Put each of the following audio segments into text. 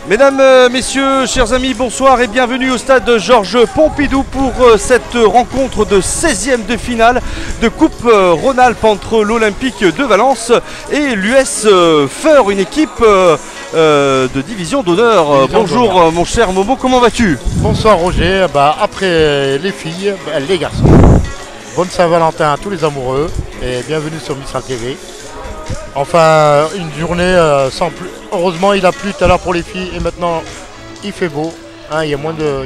Mesdames, messieurs, chers amis, bonsoir et bienvenue au stade Georges Pompidou pour cette rencontre de 16e de finale de Coupe Rhône-Alpes entre l'Olympique de Valence et l'US Feur, une équipe de division d'honneur. Bonjour mon cher Momo, comment vas-tu? Bonsoir Roger, après les filles, les garçons. Bonne Saint-Valentin à tous les amoureux et bienvenue sur Mistral TV. Enfin, une journée sans pluie. Heureusement, il a plu tout à l'heure pour les filles et maintenant il fait beau. Il n'y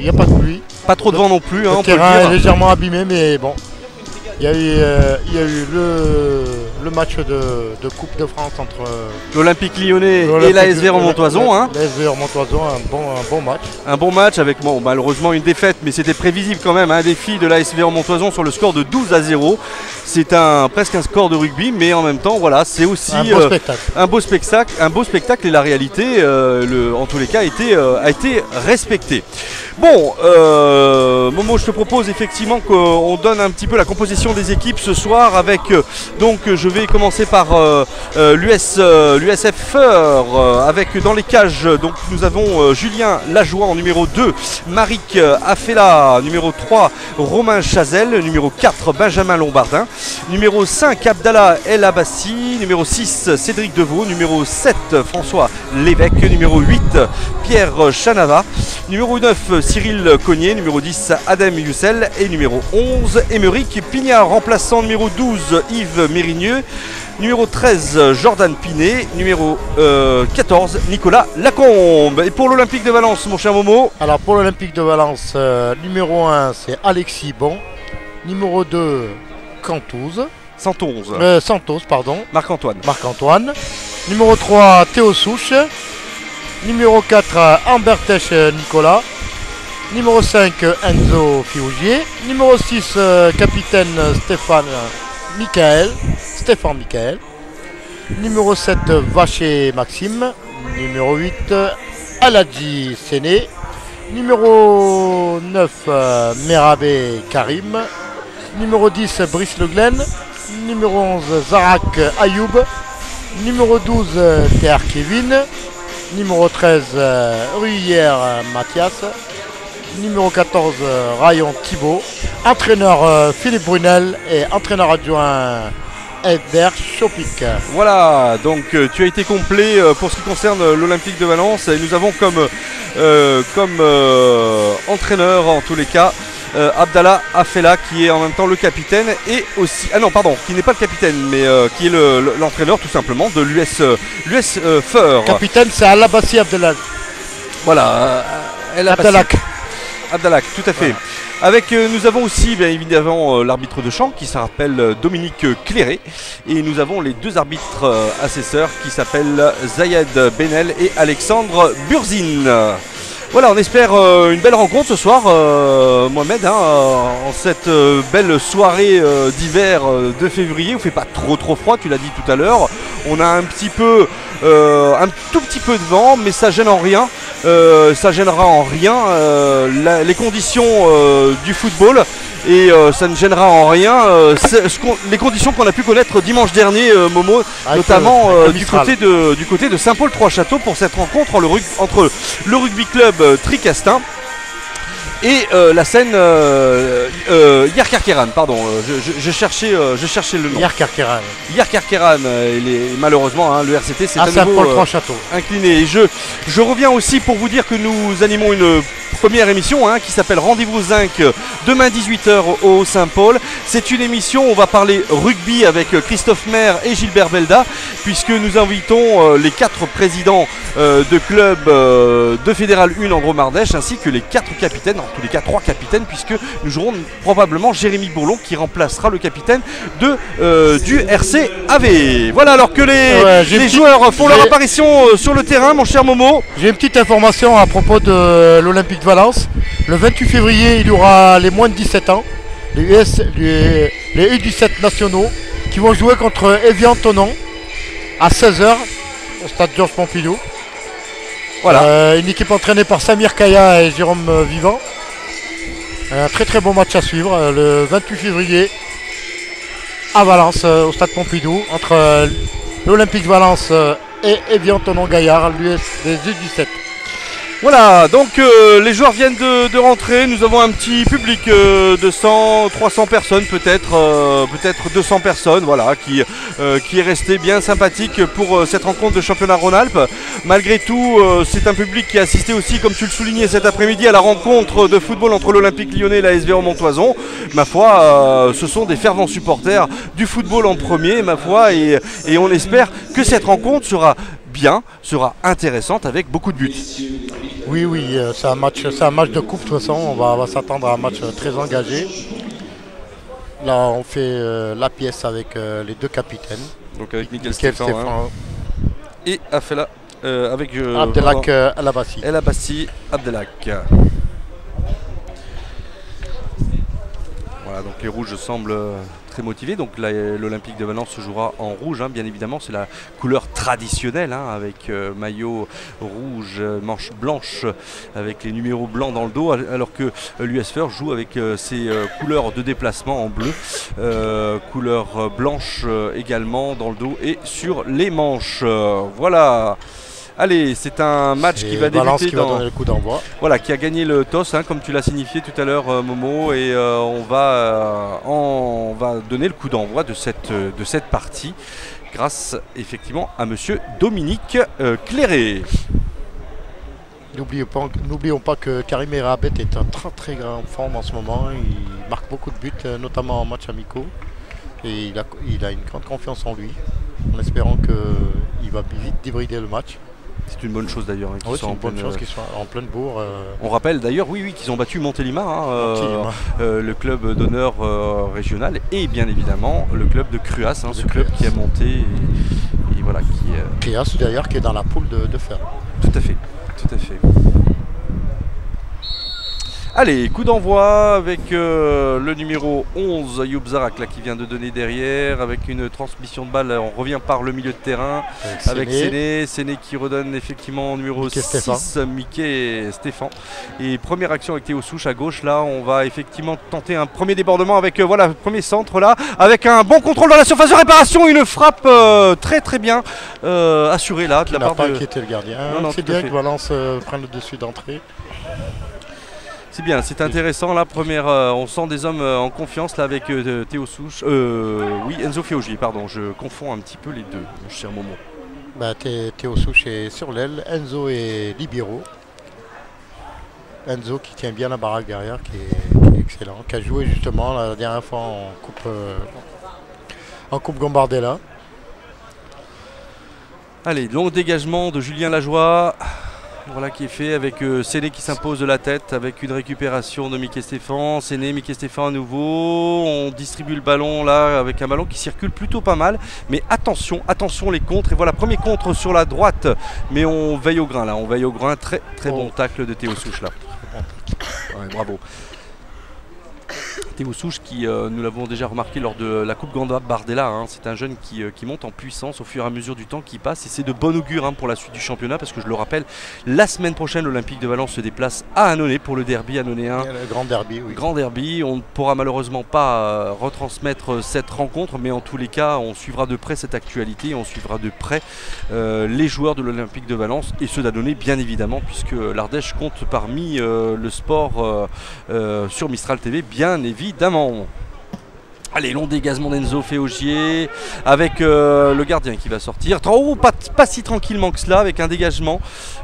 a pas de pluie. Pas trop de vent non plus. Le terrain est légèrement abîmé, mais bon. Il y a eu le match de Coupe de France entre l'Olympique Lyonnais et l'AS Vermontoison. L'AS Vermontoison, un bon match. Un bon match avec malheureusement une défaite, mais c'était prévisible quand même. Un défi de l'AS Vermontoison sur le score de 12-0. C'est presque un score de rugby, mais en même temps, voilà, c'est aussi un beau spectacle et la réalité, en tous les cas, a été respectée. Bon, Momo, je te propose effectivement qu'on donne un petit peu la composition des équipes ce soir avec, donc je vais commencer par l'USF Feur avec dans les cages, donc nous avons Julien Lajoie en numéro 2, Marik Afela numéro 3, Romain Chazelle, numéro 4, Benjamin Lombardin, numéro 5, Abdallah El Abbassi, numéro 6, Cédric Deveau, numéro 7, François Lévesque, numéro 8, Pierre Chanava, numéro 9, Cyril Cognier, numéro 10, Adam Youssel et numéro 11, Émeric Pignard, remplaçant numéro 12, Yves Mérigneux, numéro 13, Jordan Pinet, numéro 14, Nicolas Lacombe. Et pour l'Olympique de Valence, mon cher Momo? Alors pour l'Olympique de Valence, numéro 1, c'est Alexis Bon, numéro 2, Santos, pardon. Marc-Antoine. Numéro 3, Théo Souche. Numéro 4, Ambertech Nicolas. Numéro 5, Enzo Fiougier. Numéro 6, capitaine Stéphane Michael. Numéro 7, Vacher Maxime. Numéro 8, Aladji Séné. Numéro 9, Merabé Karim. Numéro 10, Brice Le Glen. Numéro 11, Zarak Ayoub. Numéro 12, Terre Kevin. Numéro 13, Ruyer Mathias. Numéro 14, Rayon Thibault. Entraîneur Philippe Brunel et entraîneur adjoint Edder Chopik. Voilà, donc tu as été complet pour ce qui concerne l'Olympique de Valence. Et nous avons comme entraîneur en tous les cas Abdallah Afela, qui est en même temps le capitaine et aussi qui n'est pas le capitaine mais qui est l'entraîneur tout simplement de l'US Feur. Capitaine, c'est Alabassi Abdelak. Voilà, Abdelak, tout à fait. Voilà. Nous avons aussi bien évidemment l'arbitre de champ qui s'appelle Dominique Cléré et nous avons les deux arbitres assesseurs qui s'appellent Zayed Benel et Alexandre Burzine. Voilà, on espère une belle rencontre ce soir, Mohamed, en cette belle soirée d'hiver de février. Il ne fait pas trop froid, tu l'as dit tout à l'heure. On a un tout petit peu de vent, mais ça gêne en rien. Ça gênera en rien les conditions du football. Et ça ne gênera en rien les conditions qu'on a pu connaître dimanche dernier, Momo, notamment du côté de Saint-Paul-Trois-Châteaux pour cette rencontre entre le rugby club Tricastin et la scène Yerkarkeran, pardon, je cherchais le nom. Yerkarkeran, malheureusement le RCT s'est à nouveau incliné. Et je reviens aussi pour vous dire que nous animons une première émission qui s'appelle Rendez-vous Zinc demain 18h au Saint-Paul. C'est une émission où on va parler rugby avec Christophe Maire et Gilbert Belda, puisque nous invitons les 4 présidents de clubs de Fédéral 1 en Dromardèche, ainsi que les 4 capitaines, en tous les cas 3 capitaines, puisque nous jouerons probablement Jérémy Bourlon qui remplacera le capitaine du RC AV. Voilà, alors que les joueurs font leur apparition sur le terrain, mon cher Momo. J'ai une petite information à propos de l'Olympique de Valence. Le 28 février, il y aura les moins de 17 ans, les U17 nationaux, qui vont jouer contre Évian-Thonon à 16h au stade Georges Pompidou. Voilà. Une équipe entraînée par Samir Kaya et Jérôme Vivant. Un très bon match à suivre le 28 février à Valence, au stade Pompidou, entre l'Olympique de Valence et Évian-Thonon Gaillard, l'US des U17. Voilà, donc les joueurs viennent de rentrer. Nous avons un petit public de 100, 300 personnes peut-être, peut-être 200 personnes, voilà, qui est resté bien sympathique pour cette rencontre de championnat Rhône-Alpes. Malgré tout, c'est un public qui a assisté aussi, comme tu le soulignais cet après-midi, à la rencontre de football entre l'Olympique Lyonnais et la SV Montoison. Ma foi, ce sont des fervents supporters du football en premier, ma foi, et on espère que cette rencontre sera intéressante avec beaucoup de buts. Oui, c'est un match de coupe de toute façon, on va s'attendre à un match très engagé. Là on fait la pièce avec les deux capitaines. Donc avec Mickaël Stéphane et Afella avec Abdelhak El Abbassi. El Abbassi Abdelhak. Voilà, donc les rouges semblent très motivés. Donc l'Olympique de Valence se jouera en rouge, hein, bien évidemment, c'est la couleur traditionnelle, hein, avec maillot rouge, manche blanche, avec les numéros blancs dans le dos, alors que l'US First joue avec ses couleurs de déplacement en bleu, couleur blanche également dans le dos et sur les manches. Voilà. Allez, c'est un match qui va Valence débuter qui va donner le coup d'envoi. Voilà, qui a gagné le toss, hein, comme tu l'as signifié tout à l'heure, Momo, et on va donner le coup d'envoi de cette partie grâce effectivement à monsieur Dominique Cléré. N'oublions pas que Karim Erabet est en très grande forme en ce moment. Il marque beaucoup de buts, notamment en matchs amicaux. Et il a une grande confiance en lui, en espérant qu'il va vite débrider le match. C'est une bonne chose d'ailleurs, hein, oui, c'est une bonne chose qu'ils soient en pleine bourre. On rappelle d'ailleurs, oui, qu'ils ont battu Montélimar, hein, le club d'honneur régional, et bien évidemment le club de Cruas, hein, ce club qui a monté et voilà, Cruas d'ailleurs qui est dans la poule de fer. Tout à fait, tout à fait. Allez, coup d'envoi avec le numéro 11, Ayoub Zarak, là, qui vient de donner derrière, avec une transmission de balle. On revient par le milieu de terrain avec Séné qui redonne effectivement numéro 6, Mickey Stéphane. Et première action avec Théo Souche à gauche. Là, on va effectivement tenter un premier débordement avec voilà, le premier centre là, avec un bon contrôle dans la surface de réparation. Une frappe très bien assurée là de la part de... inquiété le gardien. C'est bien que Valence prenne le dessus d'entrée. C'est bien, c'est intéressant la première, on sent des hommes en confiance là avec Théo Souche, oui Enzo Fiaugi, pardon, je confonds un petit peu les deux, mon cher Momo. Bah, Théo Souche est sur l'aile, Enzo est libéraux. Enzo qui tient bien la baraque derrière, qui est excellent, qui a joué justement la dernière fois en coupe Gambardella. Allez, long dégagement de Julien Lajoie. Voilà qui est fait avec Séné qui s'impose de la tête avec une récupération de Mickey Stéphane. Séné, Mickey Stéphane à nouveau. On distribue le ballon là avec un ballon qui circule plutôt pas mal. Mais attention les contres. Et voilà, premier contre sur la droite. Mais on veille au grain là. On veille au grain. Très bon tacle de Théo Souche là. Ouais, bravo. Théo Souche qui, nous l'avons déjà remarqué lors de la Coupe Gambardella, hein, c'est un jeune qui monte en puissance au fur et à mesure du temps qui passe et c'est de bon augure, hein, pour la suite du championnat parce que je le rappelle, la semaine prochaine l'Olympique de Valence se déplace à Annonay pour le derby annonéen. Le grand derby, oui. Grand derby, on ne pourra malheureusement pas retransmettre cette rencontre mais en tous les cas on suivra de près cette actualité, on suivra de près les joueurs de l'Olympique de Valence et ceux d'Annonay bien évidemment puisque l'Ardèche compte parmi le sport sur Mistral TV bien évidemment. Allez, long dégagement d'Enzo Féogier avec le gardien qui va sortir. Oh, pas si tranquillement que cela avec un dégagement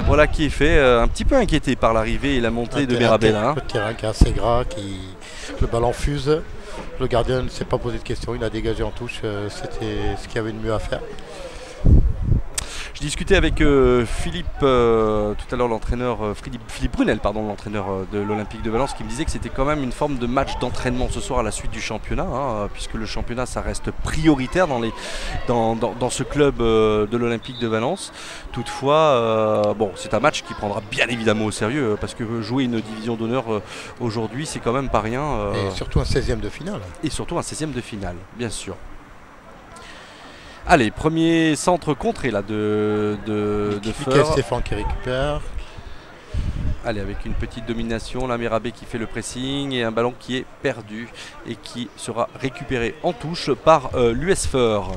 voilà, qui est fait un petit peu inquiété par l'arrivée et la montée de Merabella. Le terrain qui est assez gras, le ballon fuse. Le gardien ne s'est pas posé de questions, il a dégagé en touche, c'était ce qu'il y avait de mieux à faire. Je discutais avec Philippe, tout à l'heure l'entraîneur, Philippe Brunel, pardon, l'entraîneur de l'Olympique de Valence, qui me disait que c'était quand même une forme de match d'entraînement ce soir à la suite du championnat, hein, puisque le championnat ça reste prioritaire dans ce club de l'Olympique de Valence. Toutefois, bon, c'est un match qui prendra bien évidemment au sérieux, parce que jouer une division d'honneur aujourd'hui, c'est quand même pas rien. Et surtout un 16e de finale. Et surtout un 16e de finale, bien sûr. Allez, premier centre contré là de Mickey Stéphane qui récupère. Allez, avec une petite domination, la Merabé qui fait le pressing et un ballon qui est perdu et qui sera récupéré en touche par l'US First.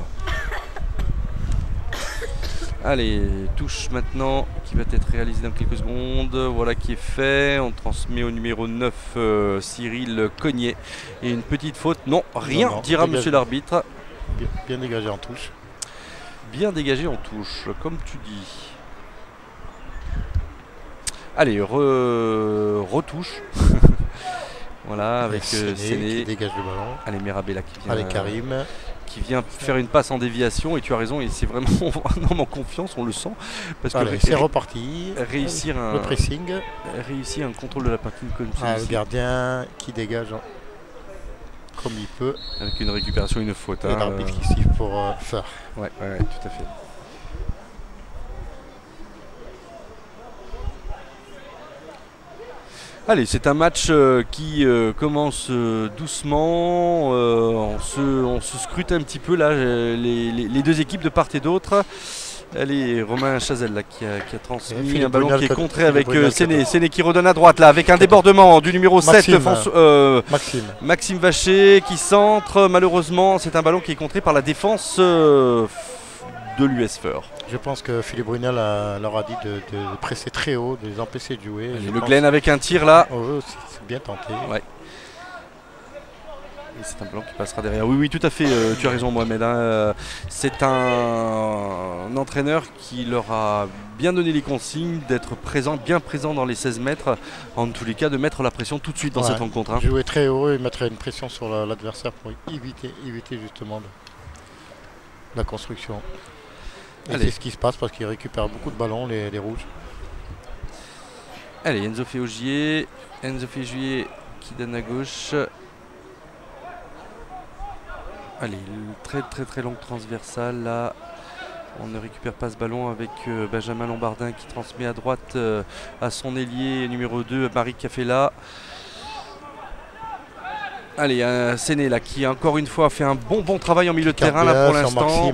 Allez, touche maintenant qui va être réalisée dans quelques secondes. Voilà qui est fait. On transmet au numéro 9 Cyril Cognet. Et une petite faute. Non, rien, dira monsieur l'arbitre. Bien dégagé en touche. Bien dégagé en touche, comme tu dis. Allez, retouche. Voilà, avec Séné qui dégage le ballon. Allez, Merabé qui vient. Allez, Karim. Qui vient faire une passe en déviation, et tu as raison, et c'est vraiment un homme en confiance, on le sent. Parce que c'est reparti. Réussir le pressing. Réussir un contrôle de la partie comme le gardien qui dégage comme il peut. Avec une récupération, une faute. Et l'arbitre qui siffle pour faire. Ouais, tout à fait. Allez, c'est un match qui commence doucement. On se scrute un petit peu là, les deux équipes de part et d'autre. Allez, Romain Chazelle là, qui a transmis un ballon qui est contré avec Séné. Séné qui redonne à droite là, avec un débordement du numéro 7, Maxime Vacher qui centre. Malheureusement, c'est un ballon qui est contré par la défense de l'US Feur. Je pense que Philippe Brunel leur a dit de presser très haut, de les empêcher de jouer. Le Glen avec un tir là. Oh, c'est bien tenté. Ouais. C'est un ballon qui passera derrière. Oui, tout à fait. Tu as raison, Mohamed. C'est un entraîneur qui leur a bien donné les consignes d'être bien présent dans les 16 mètres. En tous les cas, de mettre la pression tout de suite dans cette rencontre. Jouer très haut et mettre une pression sur l'adversaire pour éviter justement la construction. Et c'est ce qui se passe parce qu'ils récupèrent beaucoup de ballons, les rouges. Allez, Enzo Féogier qui donne à gauche. Allez, très longue transversale là. On ne récupère pas ce ballon avec Benjamin Lombardin qui transmet à droite à son ailier numéro 2, Marie Cafella. Allez, Séné là qui encore une fois fait un bon travail en milieu de terrain là pour l'instant.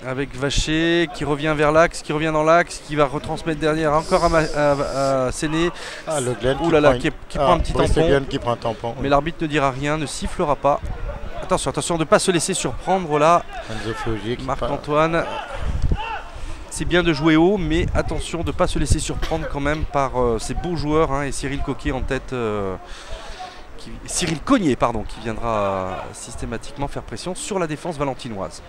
Avec Vacher qui revient vers l'axe, qui revient dans l'axe, qui va retransmettre derrière encore à Séné. Le Glen qui prend un petit tampon. Qui prend un tampon. Mais l'arbitre ne dira rien, ne sifflera pas. Attention de ne pas se laisser surprendre là. Marc-Antoine. C'est bien de jouer haut, mais attention de ne pas se laisser surprendre quand même par ces beaux joueurs et Cyril Coquet en tête. Cyril Cognet, pardon, qui viendra systématiquement faire pression sur la défense valentinoise.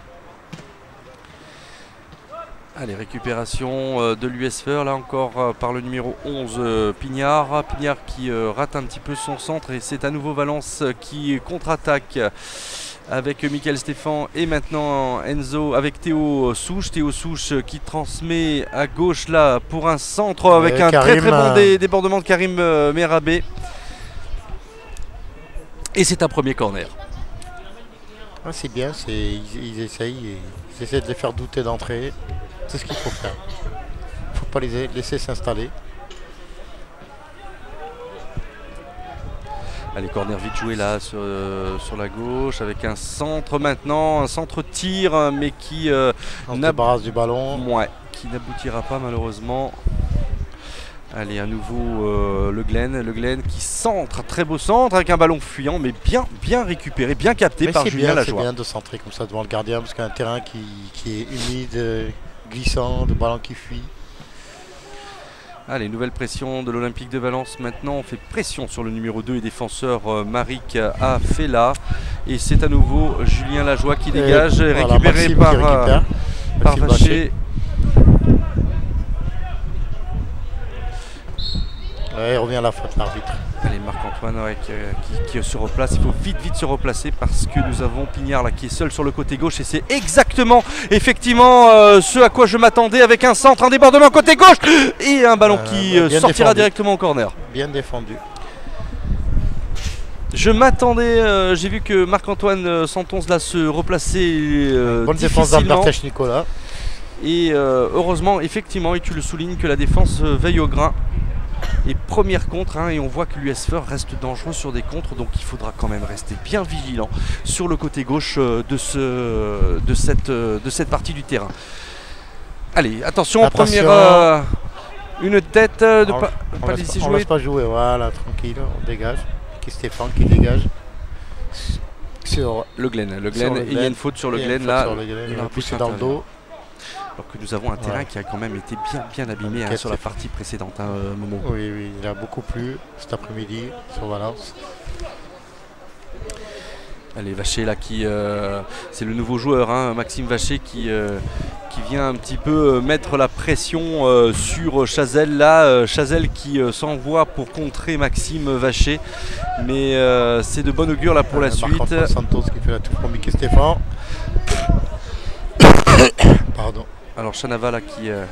Allez, récupération de l'US Feur, là encore par le numéro 11, Pignard. Pignard qui rate un petit peu son centre et c'est à nouveau Valence qui contre-attaque avec Michael Stéphane et maintenant Enzo avec Théo Souche. Théo Souche qui transmet à gauche là pour un centre avec un Karim, très bon débordement de Karim Merabé. Et c'est un premier corner. C'est bien, ils essayent de les faire douter d'entrée. C'est ce qu'il faut faire. Il ne faut pas les laisser s'installer. Allez, corner vite joué là sur la gauche avec un centre maintenant, un centre tir mais qui débarrasse du ballon. Ouais, qui n'aboutira pas malheureusement. Allez, à nouveau le Glen qui centre, très beau centre avec un ballon fuyant mais bien récupéré, bien capté par Julien Lajoie. C'est bien de centrer comme ça devant le gardien parce qu'il y a un terrain qui est humide, glissant, de ballon qui fuit. Allez, nouvelle pression de l'Olympique de Valence. Maintenant, on fait pression sur le numéro 2 et défenseur Maric Afella. Et c'est à nouveau Julien Lajoie qui dégage, récupéré par Vacher. Il revient à la faute, l'arbitre. Allez, Marc-Antoine qui se replace. Il faut vite se replacer parce que nous avons Pignard là qui est seul sur le côté gauche et c'est exactement, effectivement, ce à quoi je m'attendais avec un centre, un débordement côté gauche et un ballon qui sortira directement au corner. Bien défendu. Je m'attendais, j'ai vu que Marc-Antoine Santonze là se replaçait bonne défense d'Albertech Nicolas. Et heureusement, effectivement, et tu le soulignes, que la défense veille au grain. Et première contre, et on voit que l'US Feur reste dangereux sur des contres, donc il faudra quand même rester bien vigilant sur le côté gauche de cette partie du terrain. Allez, attention. Première une tête de pas laisser jouer. On laisse pas jouer, voilà, tranquille, on dégage. Qui Stéphane qui dégage sur le Glen. Il y a une faute sur le Glen là. Il a poussé dans le dos. Alors que nous avons un terrain qui a quand même été bien abîmé sur la partie précédente, Momo. Oui, il a beaucoup plu cet après-midi sur Valence. Allez, Vacher là c'est le nouveau joueur, Maxime Vacher qui vient un petit peu mettre la pression sur Chazelle là. Chazelle qui s'envoie pour contrer Maxime Vacher, mais c'est de bon augure là pour la suite. Santos qui fait la touche pour Mickey Stéphane. Pardon. Alors Chanava là qui a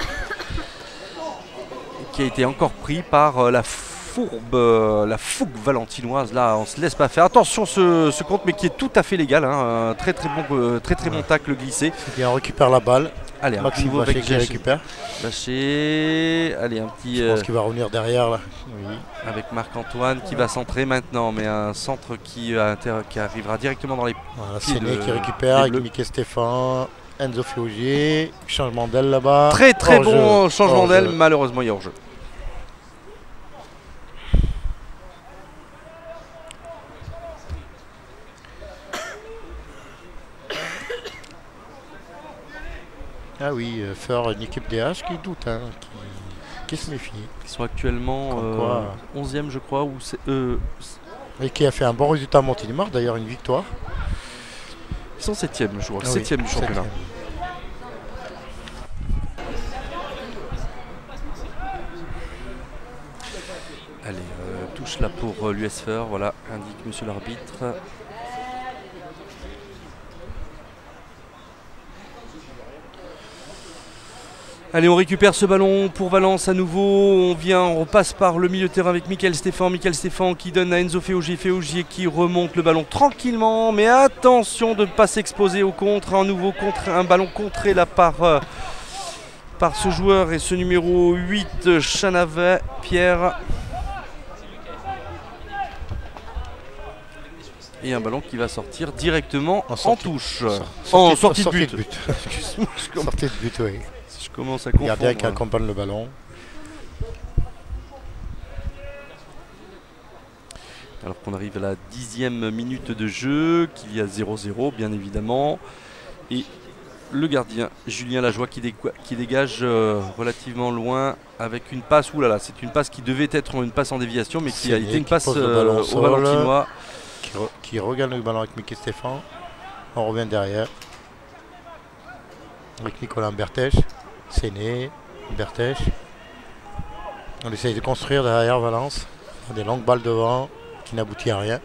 été encore pris par la fougue valentinoise. Là, on se laisse pas faire. Attention ce compte, mais qui est tout à fait légal. Très bon tacle glissé. Bien, on récupère la balle. Allez, Maxime Vacher qui récupère. Vacher, allez, un petit. Je pense qu'il va revenir derrière là. Oui. Avec Marc-Antoine qui va centrer maintenant, mais un centre qui arrivera directement dans les. Voilà, Séné qui récupère avec Mickey Stéphane. Enzo Féaugier, changement d'aile là-bas. Très bon changement d'aile, malheureusement il y a hors-jeu. Ah oui, Feur, une équipe DH qui doute, qui se méfie. Ils sont actuellement 11e je crois. Et qui a fait un bon résultat à Montélimar, d'ailleurs une victoire. Ils sont 7e, je crois. 7e du championnat. Allez, touche là pour l'USFR, voilà, indique monsieur l'arbitre. Allez, on récupère ce ballon pour Valence à nouveau. On repasse par le milieu de terrain avec Michael Stéphane. Michael Stéphane qui donne à Enzo Féaugier. Féaugier qui remonte le ballon tranquillement. Mais attention de ne pas s'exposer au contre. Un ballon contré là par ce joueur et ce numéro 8, Chanavet, Pierre. Et un ballon qui va sortir directement en touche. Sortie de but. Excuse-moi, sortie de but, oui. Je commence à comprendre. Gardien qui accompagne le ballon. Alors qu'on arrive à la 10e minute de jeu, qu'il y a 0-0 bien évidemment. Et le gardien Julien Lajoie qui dégage relativement loin avec une passe. Ouh là là, c'est une passe qui devait être une passe en déviation, mais qui a été une passe au Valentinois. Qui regagne le ballon avec Mickey Stéphane. On revient derrière. Avec Nicolas Bertèche. Séné, Bertèche. On essaye de construire derrière Valence. Des longues balles devant qui n'aboutit à rien.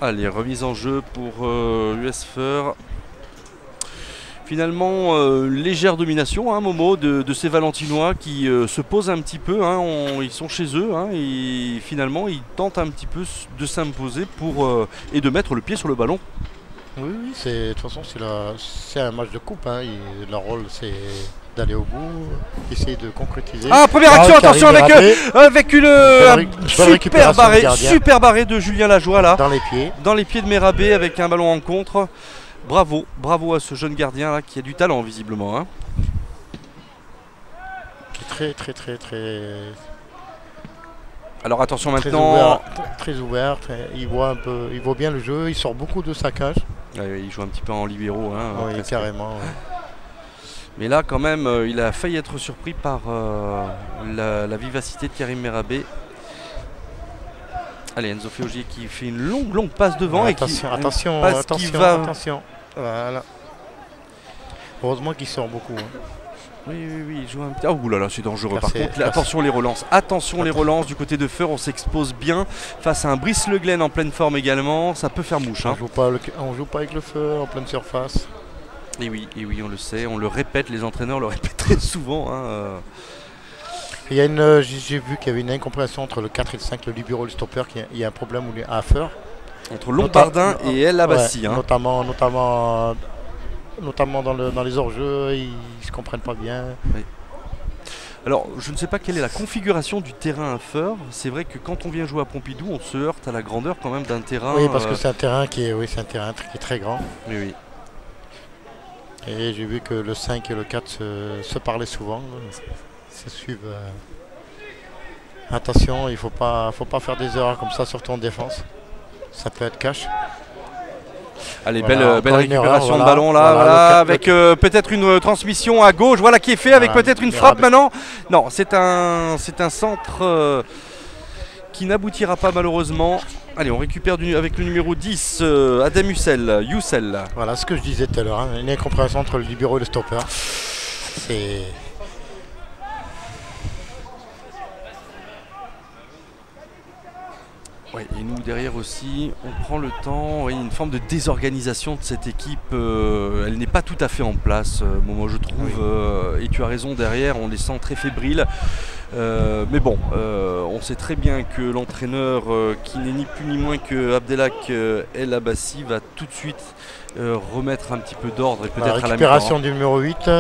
Allez, remise en jeu pour l'USFR. Finalement, légère domination, Momo, de ces Valentinois qui se posent un petit peu. Ils sont chez eux et finalement ils tentent un petit peu de s'imposer et de mettre le pied sur le ballon. Oui, de toute façon c'est un match de coupe. Leur rôle c'est d'aller au bout, essayer de concrétiser. Ah, première action, attention avec une super barré de Julien Lajoie là. Dans les pieds de Merabé avec un ballon en contre. Bravo à ce jeune gardien là qui a du talent visiblement. Qui est très. Alors attention maintenant. Très ouvert, il voit bien le jeu, il sort beaucoup de sa cage. Il joue un petit peu en libéraux. Oui, carrément. Ouais. Mais là quand même il a failli être surpris par la vivacité de Karim Merabé. Allez, Enzo Féaugier qui fait une longue passe devant. Attention. Voilà. Heureusement qu'il sort beaucoup. Oui, il joue un petit. Ah, oulala, c'est dangereux. Par contre, attention les relances. Attention les relances du côté de Feur. On s'expose bien face à un Brice Le Glen en pleine forme également. Ça peut faire mouche. On joue pas avec le Feur en pleine surface. Et oui, on le sait. On le répète. Les entraîneurs le répètent très souvent. J'ai vu qu'il y avait une incompréhension entre le 4 et le 5, le libéraux et le stopper. Il y a un problème à Feur. Entre Lombardin et El Abbassi. Notamment dans les hors-jeux, ils ne se comprennent pas bien. Oui. Alors, je ne sais pas quelle est la configuration du terrain à Feur. C'est vrai que quand on vient jouer à Pompidou, on se heurte à la grandeur quand même d'un terrain. Oui, parce que c'est un terrain qui est très grand. Oui. Et j'ai vu que le 5 et le 4 se parlaient souvent. Se suivent. Attention, il ne faut pas faire des erreurs comme ça, surtout en défense. Ça peut être cash. Allez, belle récupération de ballon là, avec peut-être une transmission à gauche, voilà qui est fait avec peut-être une frappe maintenant. Non, c'est un centre qui n'aboutira pas malheureusement. Allez, on récupère avec le numéro 10, Adam Youssel. Voilà ce que je disais tout à l'heure, une incompréhension entre le libéro et le stopper. C'est... Ouais, et nous derrière aussi, on prend le temps, une forme de désorganisation de cette équipe, elle n'est pas tout à fait en place, moi je trouve, et tu as raison, derrière on les sent très fébriles, mais bon, on sait très bien que l'entraîneur, qui n'est ni plus ni moins que Abdelhak El Abbassi, va tout de suite remettre un petit peu d'ordre et peut-être à la récupération du numéro 8.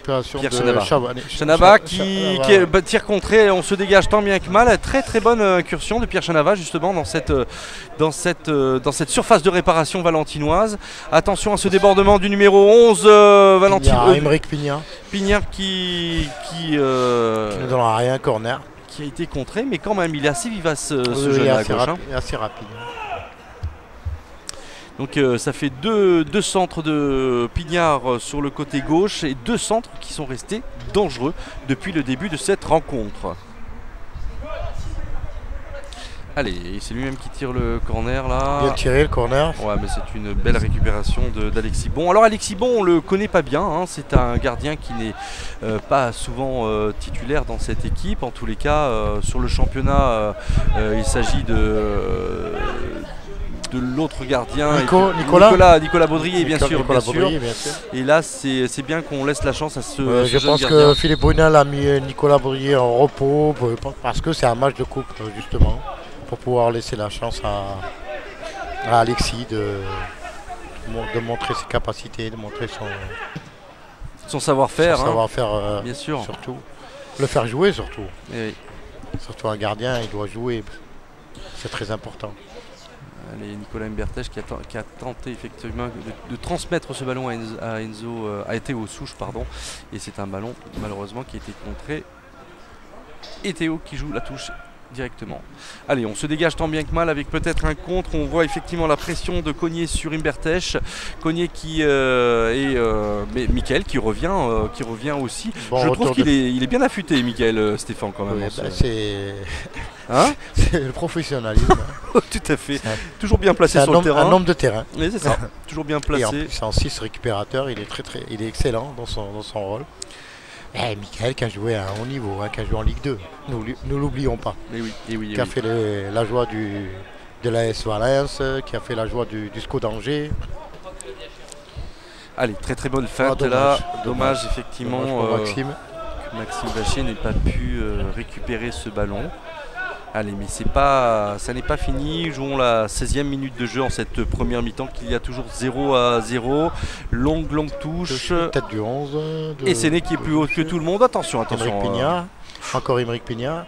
Pierre Chanava qui tire contré, on se dégage tant bien que mal. Très très bonne incursion de Pierre Chanava justement dans cette surface de réparation valentinoise. Attention à ce débordement du numéro 11 Aymeric Pignard. Pignard qui ne donnera rien, corner. Qui a été contré, mais quand même il est assez vivace ce jeune à gauche. Assez rapide. Donc ça fait deux centres de Pignard sur le côté gauche et 2 centres qui sont restés dangereux depuis le début de cette rencontre. Allez, c'est lui-même qui tire le corner là. Bien tiré le corner. Ouais, mais c'est une belle récupération d'Alexis Bon. Alors Alexis Bon, on le connaît pas bien, hein. C'est un gardien qui n'est pas souvent titulaire dans cette équipe. En tous les cas, sur le championnat, il s'agit de l'autre gardien, Nicolas Baudrier, bien sûr. Et là, c'est bien qu'on laisse la chance à ce je pense que Philippe Brunel a mis Nicolas Baudrier en repos parce que c'est un match de coupe, justement, pour pouvoir laisser la chance à Alexis de montrer ses capacités, de montrer son savoir-faire. Bien sûr. Surtout. Le faire jouer, surtout. Et oui. Surtout un gardien, il doit jouer. C'est très important. Allez, Nicolas Imbertech qui a tenté effectivement de transmettre ce ballon à Théo Souche, pardon. Et c'est un ballon malheureusement qui a été contré. Et Théo qui joue la touche directement. Allez, on se dégage tant bien que mal avec peut-être un contre. On voit effectivement la pression de Cognier sur Imbertech. Cognier qui mais Mickaël qui revient aussi. Bon, je trouve qu'il est bien affûté, Mickaël Stéphane, quand même. C'est le professionnalisme. Tout à fait. Toujours bien placé sur le terrain. Un homme de terrain. Oui, c'est ça. Toujours bien placé. Et en plus, en 6 récupérateurs, il est excellent dans son rôle. Mickaël qui a joué à un haut niveau, qui a joué en Ligue 2, nous l'oublions pas. Qui a fait la joie de l'AS Valence, qui a fait la joie du SCO d'Angers. Allez, très bonne feinte là. Dommage effectivement que Maxime Vacher n'ait pas pu récupérer ce ballon. Allez, mais ça n'est pas fini. Jouons la 16e minute de jeu en cette première mi-temps, qu'il y a toujours 0-0. Longue touche. Tête du 11. Et Séné qui est plus haut que tout le monde. Attention. Encore Aymeric Pignard.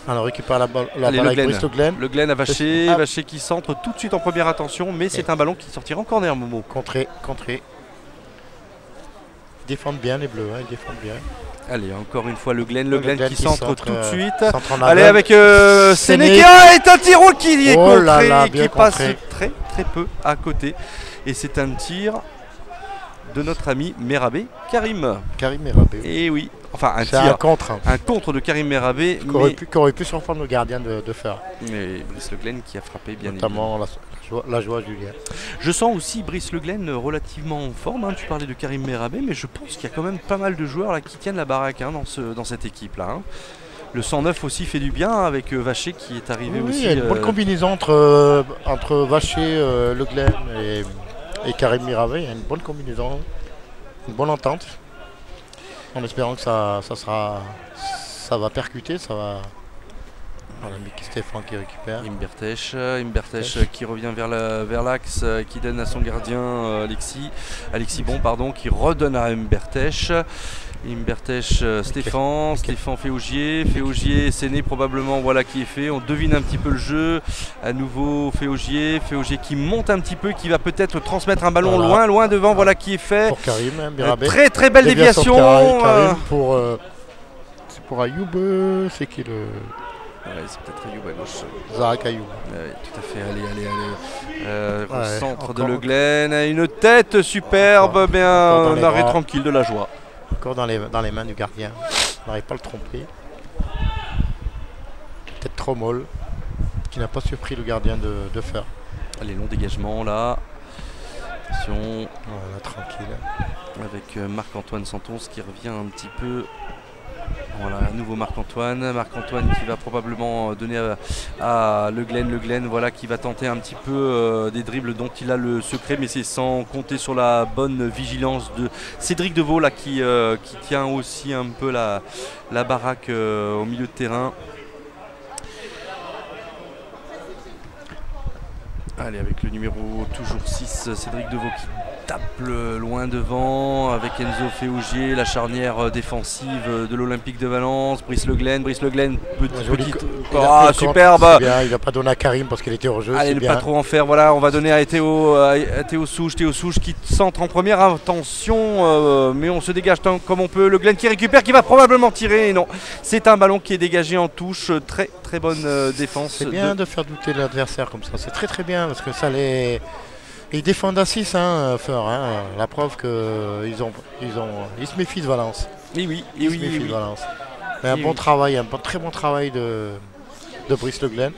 On récupère la balle avec Brice Le Glen. Le Glen à Vacher. Vacher qui centre tout de suite en première attention. Mais c'est un ballon qui sortira en corner, Momo. Contré. Ils défendent bien les Bleus. Ils défendent bien. Allez, encore une fois le Glen qui centre tout de suite. Allez, avec Séné qui est un tir qui est contré, qui passe très peu à côté. Et c'est un tir de notre ami Merabé, Karim Merabé. Et oui, enfin un tir. Un contre de Karim Merabé. Qui aurait pu surprendre le gardien de faire. Mais Brice Le Glen qui a frappé bien notamment la joie Julien. Je sens aussi Brice Le Glen relativement en forme. Tu parlais de Karim Merabé, mais je pense qu'il y a quand même pas mal de joueurs là qui tiennent la baraque dans cette équipe-là. Le 109 aussi fait du bien avec Vacher qui est arrivé aussi. Il y a une bonne combinaison entre Vacher, Le Glen et Karim Merabé. Il y a une bonne combinaison, une bonne entente. En espérant que ça va percuter, ça va. Voilà, Stéphane qui récupère. Imbertech qui revient vers l'axe, qui donne à son gardien Alexis Bon, qui redonne à Imbertech. Stéphane Féaugier, Séné probablement, voilà qui est fait. On devine un petit peu le jeu. À nouveau Féaugier qui monte un petit peu, qui va peut-être transmettre un ballon loin devant, voilà qui est fait. Pour Karim Merabé. Très belle déviation. Karim pour Ayoub, c'est qui le... c'est peut-être Ayoub à gauche. Zarek Ayoub. Tout à fait, allez. Au centre de Le Glen, une tête superbe, mais un arrêt tranquille de la joie. Encore dans les mains du gardien. On n'arrive pas à le tromper. Tête trop molle, qui n'a pas surpris le gardien de faire. Les longs dégagements là. Attention. Voilà, tranquille. Avec Marc-Antoine Santons qui revient un petit peu. Voilà, à nouveau Marc-Antoine. Marc-Antoine qui va probablement donner à Le Glen, voilà, qui va tenter un petit peu des dribbles dont il a le secret, mais c'est sans compter sur la bonne vigilance de Cédric Deveau là, qui tient aussi un peu la baraque au milieu de terrain. Allez, avec le numéro toujours 6, Cédric Deveau qui tape loin devant, avec Enzo Féaugier, la charnière défensive de l'Olympique de Valence. Brice Le Glen, petite. Superbe. Il n'a pas donné à Karim parce qu'il était hors jeu. Allez, ne pas trop en faire. Voilà, on va donner à Théo Souche. Théo Souche qui centre en première intention, mais on se dégage tant comme on peut. Le Glen qui récupère, qui va probablement tirer. Non, c'est un ballon qui est dégagé en touche. Très très bonne défense. C'est bien de faire douter l'adversaire comme ça. C'est très très bien parce que ça les. Ils défendent à 6, Feur, la preuve qu'ils se méfient de Valence. Oui. De Valence. Mais un bon travail, très bon travail de Brice Le Glen.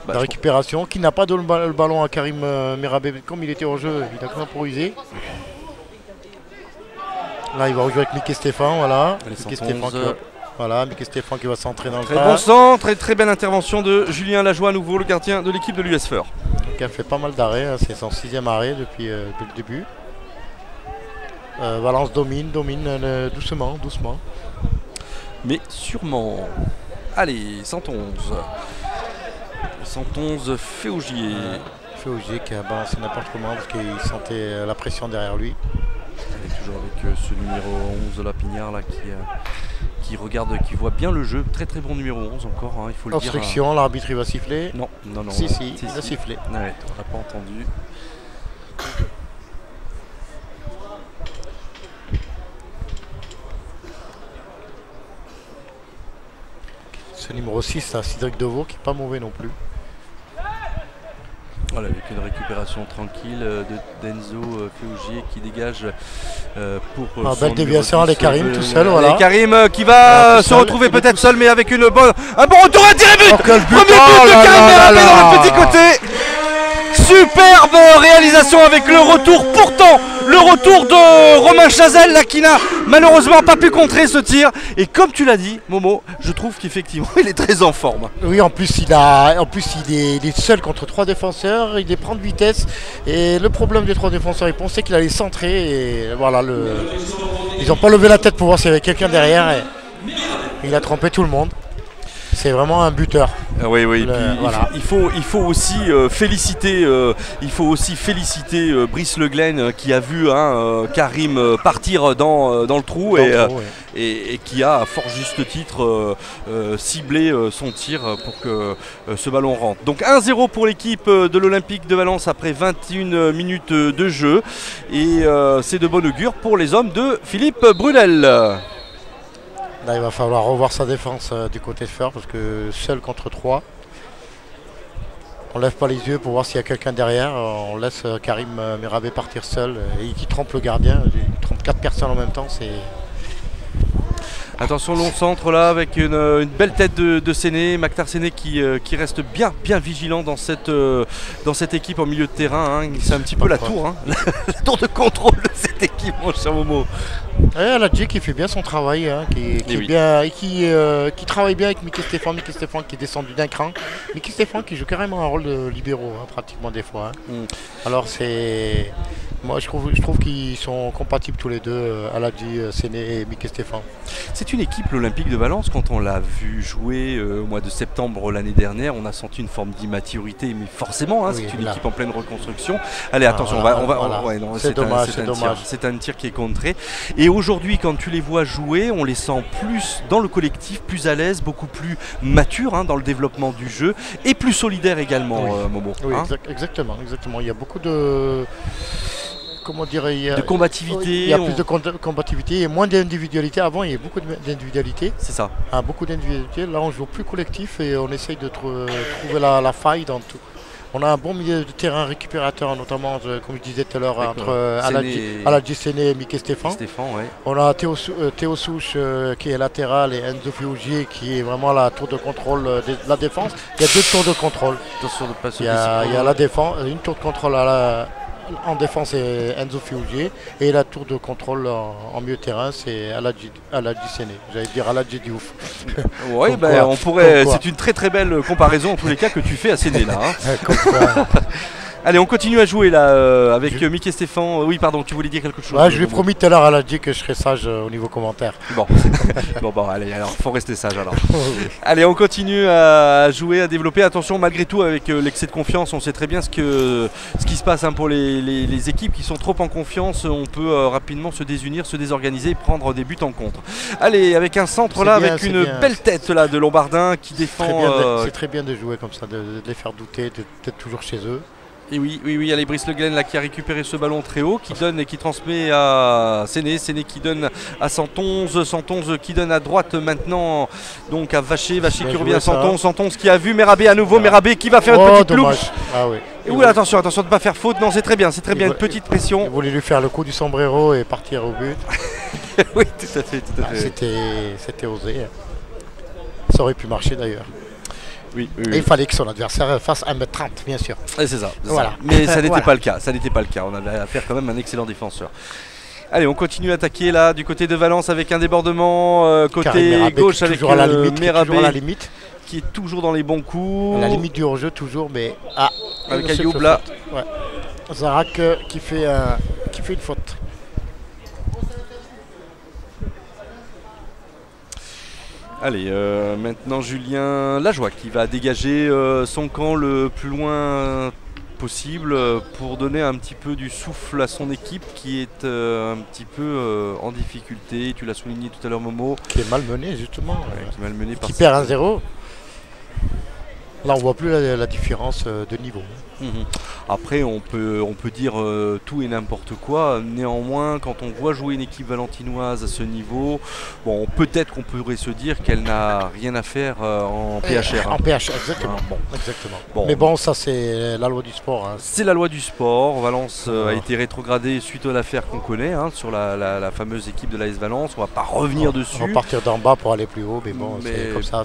La récupération, qui n'a pas donné le ballon à Karim Mirabé, comme il était en jeu, il a temporisé. Là, il va rejouer avec Mickey Stéphane, voilà. Mickey Stéphane qui va centrer dans le très bon centre et très belle intervention de Julien Lajoie, à nouveau le gardien de l'équipe de l'US Feur. Qui a fait pas mal d'arrêts, c'est son 6e arrêt depuis le début. Valence domine doucement. Mais sûrement. Allez, 111 Féaugier. Féaugier qui a balancé n'importe comment parce qu'il sentait la pression derrière lui. Et toujours avec ce numéro 11 de la Pignard là qui regarde, qui voit bien le jeu. Très très bon numéro 11 encore, il faut le dire. Obstruction, l'arbitre il va siffler. Non. Si, il va siffler. Ouais, on n'a pas entendu. Ce numéro 6, Cédric Deveau qui n'est pas mauvais non plus. Voilà, avec une récupération tranquille d'Enzo Féaugier qui dégage pour belle déviation, les Karim tout seul, voilà. Et Karim qui va se retrouver peut-être seul, mais avec un bon retour à tirer but. Premier but de Karim Mirabé dans le petit côté. Superbe réalisation avec le retour, pourtant le retour de Romain Chazelle là, qui n'a malheureusement pas pu contrer ce tir. Et comme tu l'as dit, Momo, je trouve qu'effectivement il est très en forme. Oui, en plus il est seul contre 3 défenseurs, il prend de vitesse. Et le problème des 3 défenseurs, ils pensaient qu'il allait centrer. Et voilà, ils n'ont pas levé la tête pour voir s'il y avait quelqu'un derrière. Et il a trompé tout le monde. C'est vraiment un buteur. Oui. Voilà. Il faut aussi féliciter Brice Le Glen qui a vu Karim partir dans le trou et qui a à fort juste titre ciblé son tir pour que ce ballon rentre. Donc 1-0 pour l'équipe de l'Olympique de Valence après 21 minutes de jeu. Et c'est de bon augure pour les hommes de Philippe Brunel. Là, il va falloir revoir sa défense du côté de Feur parce que seul contre 3, on lève pas les yeux pour voir s'il y a quelqu'un derrière. On laisse Karim Mirabé partir seul et qui trompe le gardien. Il trompe 4 personnes en même temps. Attention, long centre là avec une belle tête de Séné, Maktar Séné qui reste bien vigilant dans cette équipe en milieu de terrain. C'est un petit peu la tour, la tour de contrôle de cette équipe, mon cher Momo. Aladji qui fait bien son travail, qui travaille bien avec Mickey Stéphane qui est descendu d'un cran. Mickey Stéphane qui joue carrément un rôle de libéraux pratiquement des fois. Alors moi je trouve qu'ils sont compatibles tous les deux, Aladji, Séné et Mickey Stéphane. C'est une équipe, l'Olympique de Valence, quand on l'a vu jouer au mois de septembre l'année dernière, on a senti une forme d'immaturité, mais forcément c'est une équipe en pleine reconstruction. Allez, attention, c'est dommage. C'est un tir qui est contré. Et aujourd'hui, quand tu les vois jouer, on les sent plus dans le collectif, plus à l'aise, beaucoup plus matures dans le développement du jeu et plus solidaires également, Momo. Oui, exactement. Il y a beaucoup de... comment dire, de combativité. Il y a plus de combativité et moins d'individualité. Avant, il y avait beaucoup d'individualité. C'est ça. Beaucoup d'individualité. Là, on joue plus collectif et on essaye de trouver la faille dans tout. On a un bon milieu de terrain récupérateur, notamment, comme je disais tout à l'heure, entre Aladji Séné et Mickey Stéphane. Ouais. On a Théo Souche qui est latéral et Enzo Fiugi qui est vraiment la tour de contrôle de la défense. Il y a 2 tours de contrôle. Il y a la défense, une tour de contrôle en défense, c'est Enzo Fiugi. Et la tour de contrôle en milieu de terrain, c'est Aladji Séné. J'allais dire Aladji Diouf. Oui, on pourrait. C'est une très très belle comparaison en tous les cas que tu fais à Séné là. Hein. Allez, on continue à jouer là avec Mickey Stéphane. Oui, pardon, tu voulais dire quelque chose? Je lui ai promis tout à l'heure à Aladji que je serais sage au niveau commentaire. Bon, allez, alors faut rester sage alors. Allez, on continue à jouer, à développer. Attention, malgré tout, avec l'excès de confiance, on sait très bien ce qui se passe pour les équipes qui sont trop en confiance. On peut rapidement se désunir, se désorganiser et prendre des buts en contre. Allez, avec un centre là, avec une belle tête là de Lombardin qui défend. C'est très bien de jouer comme ça, de les faire douter, d'être toujours chez eux. Et oui, allez, Brice Le Glen là qui a récupéré ce ballon très haut, qui donne et qui transmet à Séné qui donne à 111 qui donne à droite maintenant donc à Vacher qui revient à 111 qui a vu Merabé à nouveau, Merabé qui va faire une petite louche. Et oui, attention de ne pas faire faute, non c'est très bien, une petite pression. Il voulait lui faire le coup du sombrero et partir au but. Oui, tout à fait. C'était osé. Ça aurait pu marcher d'ailleurs. Oui. Et il fallait que son adversaire fasse 1m30, bien sûr. Et c'est ça. Voilà. Mais ça n'était pas le cas. On avait affaire quand même à un excellent défenseur. Allez, on continue à attaquer là du côté de Valence avec un débordement côté gauche avec Merabé qui est toujours dans les bons coups. À la limite du hors-jeu toujours, mais avec Ayoub là. Ouais. Zarak qui fait une faute. Allez, maintenant Julien Lajoie qui va dégager son camp le plus loin possible pour donner un petit peu du souffle à son équipe qui est un petit peu en difficulté. Tu l'as souligné tout à l'heure, Momo. Qui est malmené justement. Qui est malmené qui perd 1-0. Là, on voit plus la différence de niveau. Après, on peut dire tout et n'importe quoi. Néanmoins, quand on voit jouer une équipe valentinoise à ce niveau, bon, peut-être qu'on pourrait se dire qu'elle n'a rien à faire en PHR. En PHR, exactement. Exactement. Mais bon, ça c'est la loi du sport. C'est la loi du sport. Valence a été rétrogradée suite à l'affaire qu'on connaît sur la fameuse équipe de l'AS Valence. On va pas revenir dessus. On va partir d'en bas pour aller plus haut, mais bon, c'est comme ça.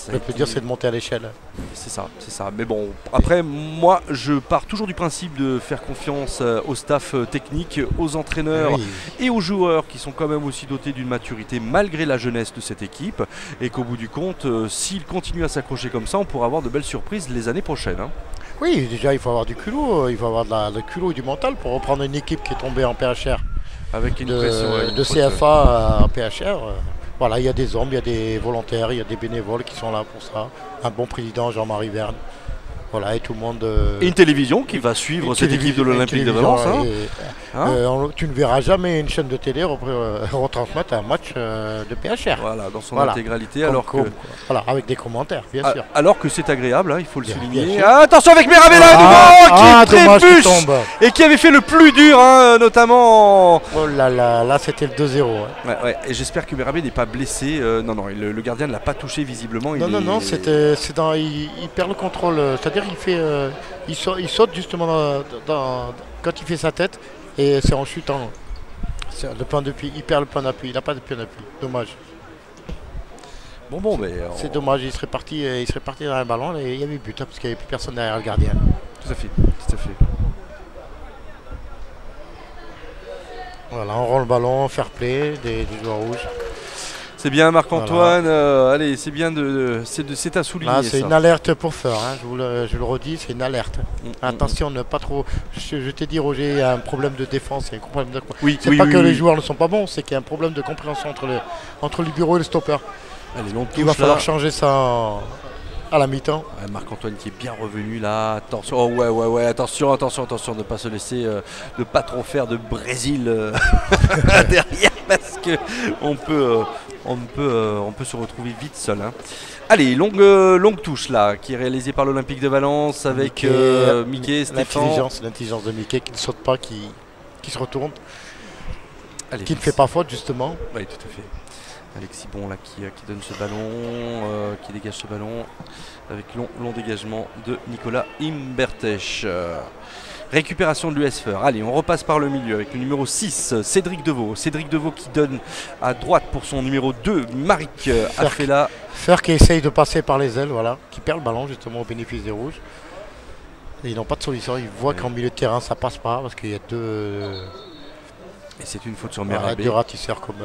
Le plus dur, c'est de monter à l'échelle. C'est ça. Mais bon, après, moi, je pars toujours du principe de faire confiance au staff technique, aux entraîneurs et aux joueurs qui sont quand même aussi dotés d'une maturité malgré la jeunesse de cette équipe, et qu'au bout du compte, s'ils continuent à s'accrocher comme ça, on pourra avoir de belles surprises les années prochaines. Oui, déjà il faut avoir du culot, il faut avoir le culot et du mental pour reprendre une équipe qui est tombée en PHR. Avec une pression de CFA à PHR. Voilà, il y a des hommes, il y a des volontaires, il y a des bénévoles qui sont là pour ça. Un bon président, Jean-Marie Verne. Voilà, et tout le monde. Et une télévision qui va suivre cette équipe de l'Olympique de Valence. Tu ne verras jamais une chaîne de télé retransmettre un match de PHR. Voilà, dans son intégralité. Voilà, avec des commentaires, bien sûr. Alors que c'est agréable, il faut le souligner. Attention avec Merabé là, qui trébuche et qui avait fait le plus dur, notamment. Oh là, c'était le 2-0. Ouais, et j'espère que Merabé n'est pas blessé. Non, le gardien ne l'a pas touché visiblement. Non, il perd le contrôle. C'est-à-dire il saute justement quand il fait sa tête et c'est en chutant. Le point d'appui, il perd le point d'appui, il n'a pas de point d'appui. Dommage. C'est dommage, il serait parti dans un ballon et il y avait but parce qu'il n'y avait plus personne derrière le gardien. Tout à fait. Voilà, on rend le ballon, fair play des joueurs rouges. C'est bien Marc-Antoine, allez, c'est bien c'est à souligner. C'est une alerte pour faire, je le redis, c'est une alerte. Attention, ne pas trop. Je t'ai dit, Roger, il y a un problème de défense. C'est pas que les joueurs ne sont pas bons, c'est qu'il y a un problème de compréhension entre le bureau et le stopper. Il va falloir changer ça à la mi-temps. Marc-Antoine qui est bien revenu là. Attention, attention, ne pas se laisser, ne pas trop faire de Brésil derrière parce que on peut se retrouver vite seul. Allez, longue touche là, qui est réalisée par l'Olympique de Valence avec Mickey, Stéphane. L'intelligence de Mickey qui ne saute pas, qui qui se retourne, Allez, qui ne fait pas faute justement. Oui, tout à fait. Alexis Bon là qui donne ce ballon, qui dégage ce ballon avec long dégagement de Nicolas Imbertech. Récupération de l'US Feur. Allez, on repasse par le milieu avec le numéro 6, Cédric Deveau. Cédric Deveau qui donne à droite pour son numéro 2, Maric Afela. Feur qui essaye de passer par les ailes, voilà, qui perd le ballon justement au bénéfice des rouges. Et ils n'ont pas de solution, ils voient qu'en milieu de terrain ça passe pas parce qu'il y a et c'est une faute sur Merabé. Deux ratisseurs comme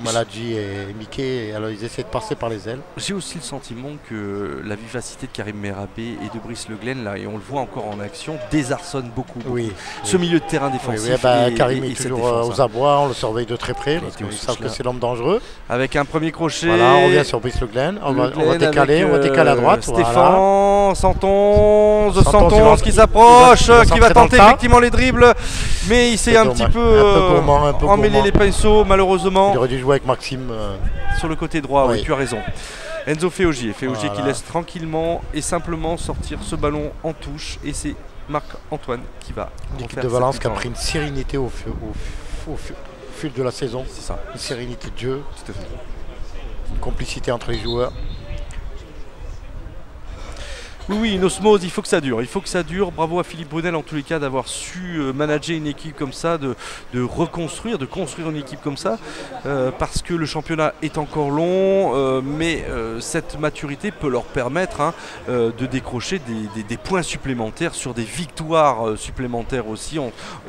Aladji et Mickey. Et alors ils essaient de passer par les ailes. J'ai aussi le sentiment que la vivacité de Karim Merabé et de Brice Le Glen, là, et on le voit encore en action, désarçonne beaucoup. Oui, ce milieu de terrain défensif. Karim est toujours aux abois, on le surveille de très près parce qu'ils savent que c'est l'homme dangereux. Avec un premier crochet. Voilà, on revient sur Brice Le Glen. On va décaler à droite. Stéphane, Santonze qui s'approche, qui va tenter effectivement les dribbles, mais il s'est un petit peu emmêlé les pinceaux malheureusement. Il aurait dû jouer avec Maxime. Sur le côté droit, oui, tu as raison. Enzo Féogier qui laisse tranquillement et simplement sortir ce ballon en touche, et c'est Marc-Antoine qui va. L'équipe de Valence qui a pris une sérénité au fil de la saison. C'est ça. Une sérénité de jeu. Tout à fait. Une complicité entre les joueurs. Oui, une osmose, il faut que ça dure. Il faut que ça dure. Bravo à Philippe Brunel en tous les cas d'avoir su manager une équipe comme ça, de construire une équipe comme ça, parce que le championnat est encore long, mais cette maturité peut leur permettre de décrocher des points supplémentaires sur des victoires supplémentaires aussi.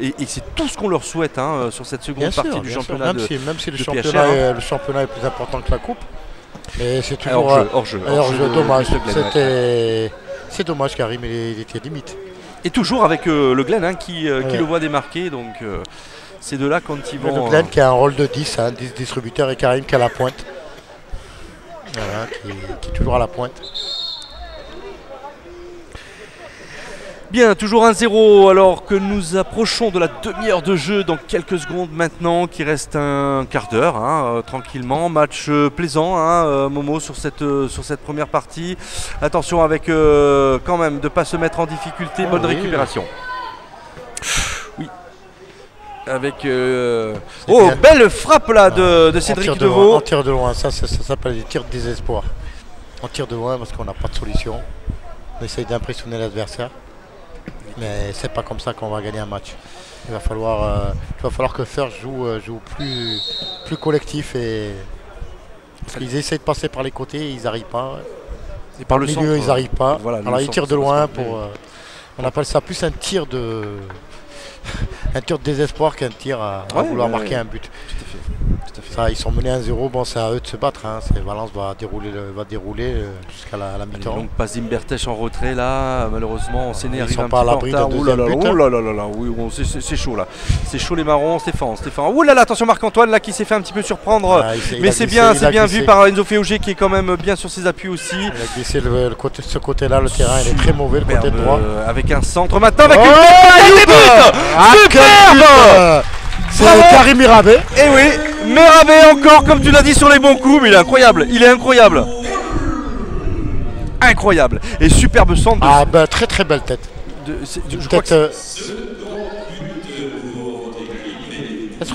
Et c'est tout ce qu'on leur souhaite sur cette seconde partie du championnat. Même si le championnat est plus important que la coupe. Mais c'est toujours hors-jeu, dommage. C'est dommage, Karim, il était limite. Et toujours avec le Glen qui le voit démarquer, donc c'est de là quand ils vont... Le Glen qui a un rôle de 10, 10 distributeurs, et Karim qui a la pointe. Voilà, qui est toujours à la pointe. Bien, toujours 1-0 alors que nous approchons de la demi-heure de jeu dans quelques secondes maintenant, qui reste un quart d'heure, tranquillement. Match plaisant, Momo, sur cette première partie. Attention avec quand même de ne pas se mettre en difficulté, bonne récupération. Oui. Avec... belle frappe là de Cédric Deveau. En tir de loin, ça s'appelle des tirs de désespoir. En tir de loin parce qu'on n'a pas de solution. On essaye d'impressionner l'adversaire. Mais c'est pas comme ça qu'on va gagner un match. Il va falloir que First joue plus collectif, et ils essaient de passer par les côtés, ils n'arrivent pas. Et par le milieu, centre, ils n'arrivent pas. Voilà, alors ils tirent de loin on appelle ça plus un tir de désespoir qu'un tir à vouloir marquer un but. Tout à fait. Ça, ils sont menés 1-0, bon, c'est à eux de se battre. Valence va dérouler jusqu'à la mi-temps. Donc passe d'Imbertech en retrait là, malheureusement Séné ils arrive sont un pas à petit l'abri peu en retard. Oui, c'est chaud là. C'est chaud les marrons, Stéphane. Ouh là là, attention Marc-Antoine là qui s'est fait un petit peu surprendre. Mais c'est bien vu par Enzo Féogier qui est quand même bien sur ses appuis aussi. Il a glissé ce côté-là, le terrain il est très mauvais, le côté droit. Avec un centre maintenant, avec Superbe. C'est Karim Merabé. Et oui, Merabé encore, comme tu l'as dit, sur les bons coups, mais il est incroyable. Incroyable. Et superbe centre. Très très belle tête. Je crois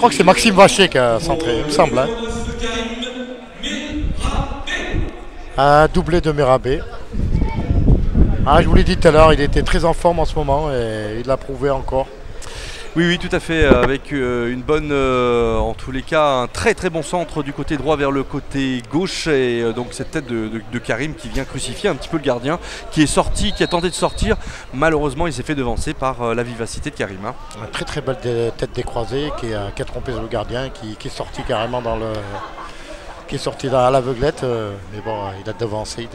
que c'est Maxime Vacher qui a centré, il me semble. Un doublé de Merabé. Je vous l'ai dit tout à l'heure, il était très en forme en ce moment et il l'a prouvé encore. Oui, tout à fait, avec une bonne, en tous les cas, un très très bon centre du côté droit vers le côté gauche, et donc cette tête de Karim qui vient crucifier un petit peu le gardien, qui est sorti, qui a tenté de sortir. Malheureusement, il s'est fait devancer par la vivacité de Karim. Une très très belle tête décroisée qui a trompé le gardien, qui est sorti carrément à l'aveuglette, mais bon, il a devancé,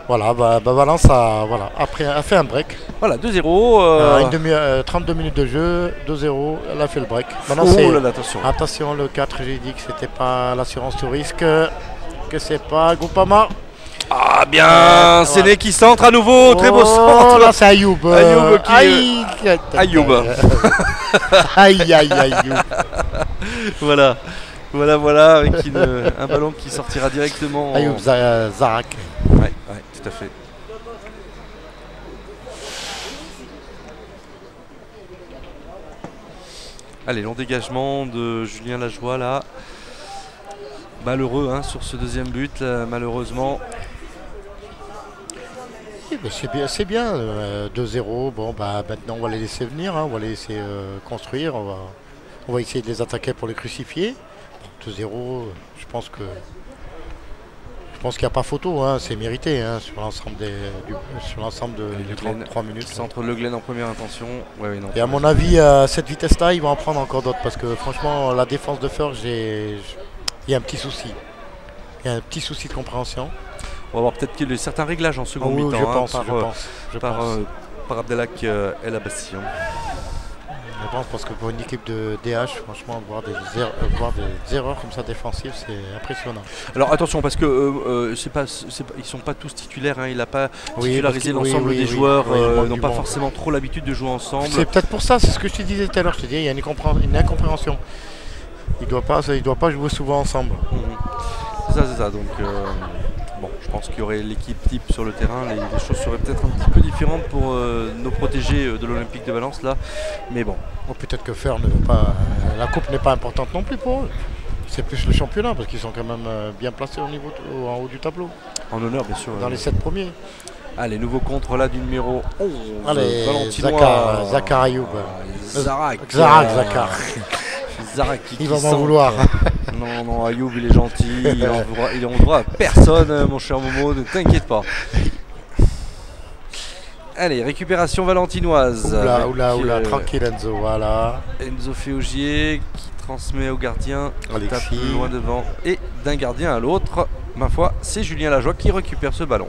Voilà, Valence a fait un break. Voilà, 2-0. 32 minutes de jeu, 2-0, elle a fait le break. Maintenant, attention, le 4, j'ai dit que c'était pas l'assurance tout risque, que c'est pas Groupama. Bien, Séné qui centre à nouveau, très beau centre. Là, c'est Ayoub. Ayoub. Ayoub. Voilà, avec un ballon qui sortira directement. Ayoub Zarak. Ouais, tout à fait. Allez, long dégagement de Julien Lajoie là. Malheureux hein, sur ce deuxième but, là, malheureusement. C'est bien, 2-0. Bon, bah, maintenant, on va les laisser venir, hein, on va les laisser construire. On va essayer de les attaquer pour les crucifier. 2-0, je pense qu'il n'y a pas photo, hein, c'est mérité hein, sur l'ensemble des 33 minutes. Centre Le Glen en première intention. Ouais, non, et à mon avis, à cette vitesse-là, ils vont en prendre encore d'autres parce que franchement, la défense de Feur, il y a un petit souci. Il y a un petit souci de compréhension. On va voir peut-être certains réglages en seconde mi-temps je pense. Par Abdelhak El Abbassi. Je pense parce que pour une équipe de DH, franchement, voir des erreurs comme ça défensives, c'est impressionnant. Alors attention, parce que ils sont pas tous titulaires, hein, il n'a pas titularisé l'ensemble des joueurs, n'ont pas forcément trop l'habitude de jouer ensemble. C'est peut-être pour ça, c'est ce que je te disais tout à l'heure, je te dis, il y a une incompréhension. Ils ne doivent pas jouer souvent ensemble. C'est ça, donc bon, je pense qu'il y aurait l'équipe type sur le terrain, les choses seraient peut-être un petit peu différentes pour nos protégés de l'Olympique de Valence là, mais bon. Peut-être que Feur ne veut pas. La coupe n'est pas importante non plus pour eux. C'est plus le championnat parce qu'ils sont quand même bien placés en haut du tableau. En honneur bien sûr. Dans les 7 premiers. Allez, nouveau contre là du numéro 11. Allez, Zakar Ayoub. Zarak. Zarak il va m'en vouloir. Non, Ayoub il est gentil, il en voudra à personne, mon cher Momo, ne t'inquiète pas. Allez, récupération valentinoise. Oula, tranquille Enzo, voilà. Enzo Féaugier qui transmet au gardien, Alexis. Tape loin devant, et d'un gardien à l'autre, ma foi, c'est Julien Lajoie qui récupère ce ballon.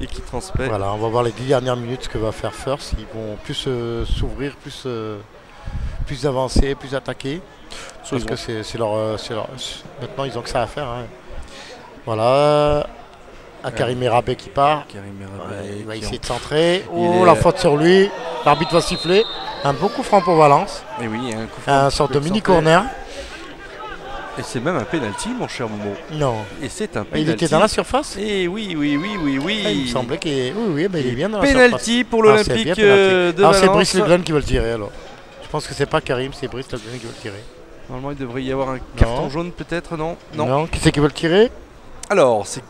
Et qui transmet. Voilà, on va voir les 10 dernières minutes ce que va faire First. Ils vont plus s'ouvrir, plus avancer, plus attaquer. Parce que c'est leur. Maintenant, ils ont que ça à faire. Hein. Voilà. Karim Merabé qui part. Il va essayer de centrer. La faute sur lui. L'arbitre va siffler. Un beau coup franc pour Valence. Et oui, un coup franc. Un sorte de mini corner. Et c'est même un penalty, mon cher Momo. Non. Et c'est un penalty. Il était dans la surface. Et oui. Il me semblait qu'il est. Oui, mais il est bien dans la penalty surface. Penalty pour l'Olympique de Valence. C'est Brice Le Glen qui va le tirer alors. Je pense que c'est pas Karim, c'est Brice Le Glen qui va le tirer. Normalement, il devrait y avoir un carton jaune peut-être, non. Qui c'est qui va le tirer? Alors, c'est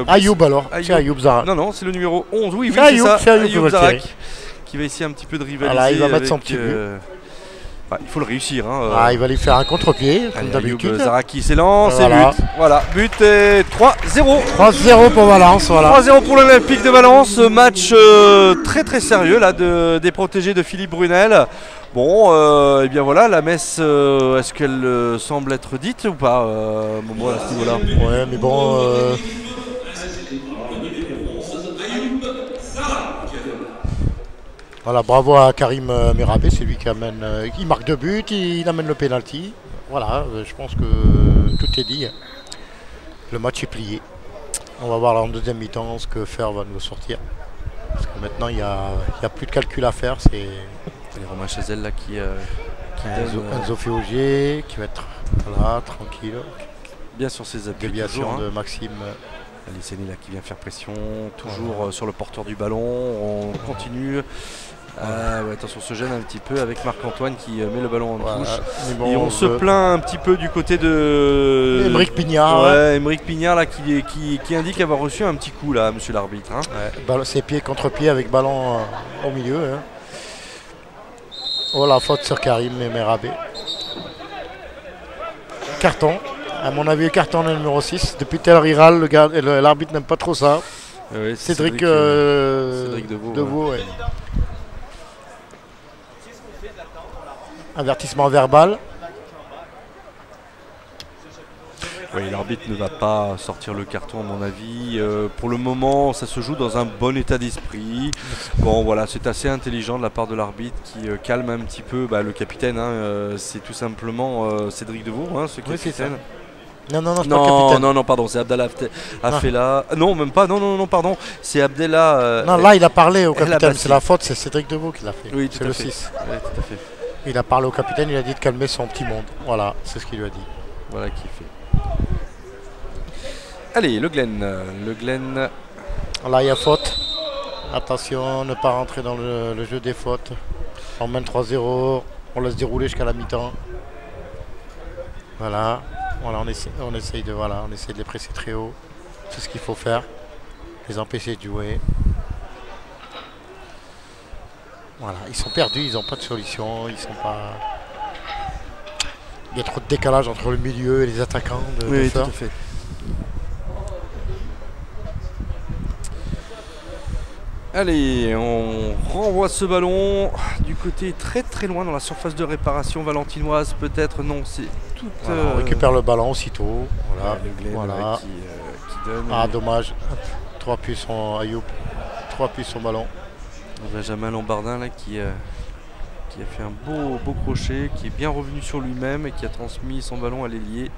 Ayoub alors. C'est Ayoub Zarak. Non, c'est le numéro 11. Oui, c'est Ayoub, c'est Ayoub Zarak qui va essayer un petit peu de rivaliser. Voilà, il va mettre son petit but. Il faut le réussir. Il va lui faire un contre-pied, comme d'habitude. Zarak qui s'élance et but. Voilà, but et 3-0. 3-0 pour Valence. Voilà. 3-0 pour l'Olympique de Valence. Match très très sérieux là des protégés de Philippe Brunel. Bon, et bien voilà, la messe, est-ce qu'elle semble être dite ou pas, Momo, à ce niveau-là? Ouais, mais bon. Voilà, bravo à Karim Merabé, c'est lui qui amène. Il marque 2 buts, il amène le penalty. Voilà, je pense que tout est dit. Le match est plié. On va voir en deuxième mi-temps ce que Fer va nous sortir. Parce que maintenant, il n'y a plus de calcul à faire. C'est Romain Chazelle là qui Enzo Féaugier qui va être là, tranquille. Bien sur ses appuis. Déviation de Maxime. Alessani là qui vient faire pression, toujours sur le porteur du ballon. On continue. Attention, on se gêne un petit peu avec Marc-Antoine qui met le ballon en touche. Et on se plaint un petit peu du côté de Émeric Pignard. Émeric Pignard là, qui indique avoir reçu un petit coup là, monsieur l'arbitre. Hein. C'est pied contre pied avec ballon au milieu. Hein. Oh, la faute sur Karim Merabé. Carton. À mon avis, carton le numéro 6. Depuis tout à l'heure, il râle. L'arbitre n'aime pas trop ça. Cédric Deveau. Ouais. Avertissement verbal. Oui, l'arbitre ne va pas sortir le carton à mon avis. Pour le moment, ça se joue dans un bon état d'esprit. Bon voilà, c'est assez intelligent de la part de l'arbitre qui calme un petit peu le capitaine. Hein, c'est tout simplement Cédric Deveau, hein, ce capitaine. Non, c'est pas le capitaine. Non, pardon, c'est Abdallah Afella. Non, même pas, non, pardon. C'est Abdallah. Non, là, il a parlé au capitaine. C'est la faute, c'est Cédric Deveau qui l'a fait. Oui, c'est le 6. Oui, tout à fait. Il a parlé au capitaine, il a dit de calmer son petit monde. Voilà, c'est ce qu'il lui a dit. Voilà qui est fait. Allez, Le Glen. Là, il y a faute. Attention, ne pas rentrer dans le jeu des fautes. On mène 3-0. On laisse dérouler jusqu'à la mi-temps. Voilà. Voilà, on essaye de les presser très haut. C'est ce qu'il faut faire. Les empêcher de jouer. Voilà, ils sont perdus, ils n'ont pas de solution, ils sont pas. Il y a trop de décalage entre le milieu et les attaquants oui, tout à fait. Allez, on renvoie ce ballon du côté très très loin dans la surface de réparation valentinoise, peut-être. Non, c'est tout. Voilà, on récupère le ballon aussitôt. Voilà, voilà. Qui donne. Ah, dommage. 3 appuis son Ayoub. 3 appuis son ballon. Benjamin Lombardin là, qui a fait un beau crochet, qui est bien revenu sur lui-même et qui a transmis son ballon à l'ailier.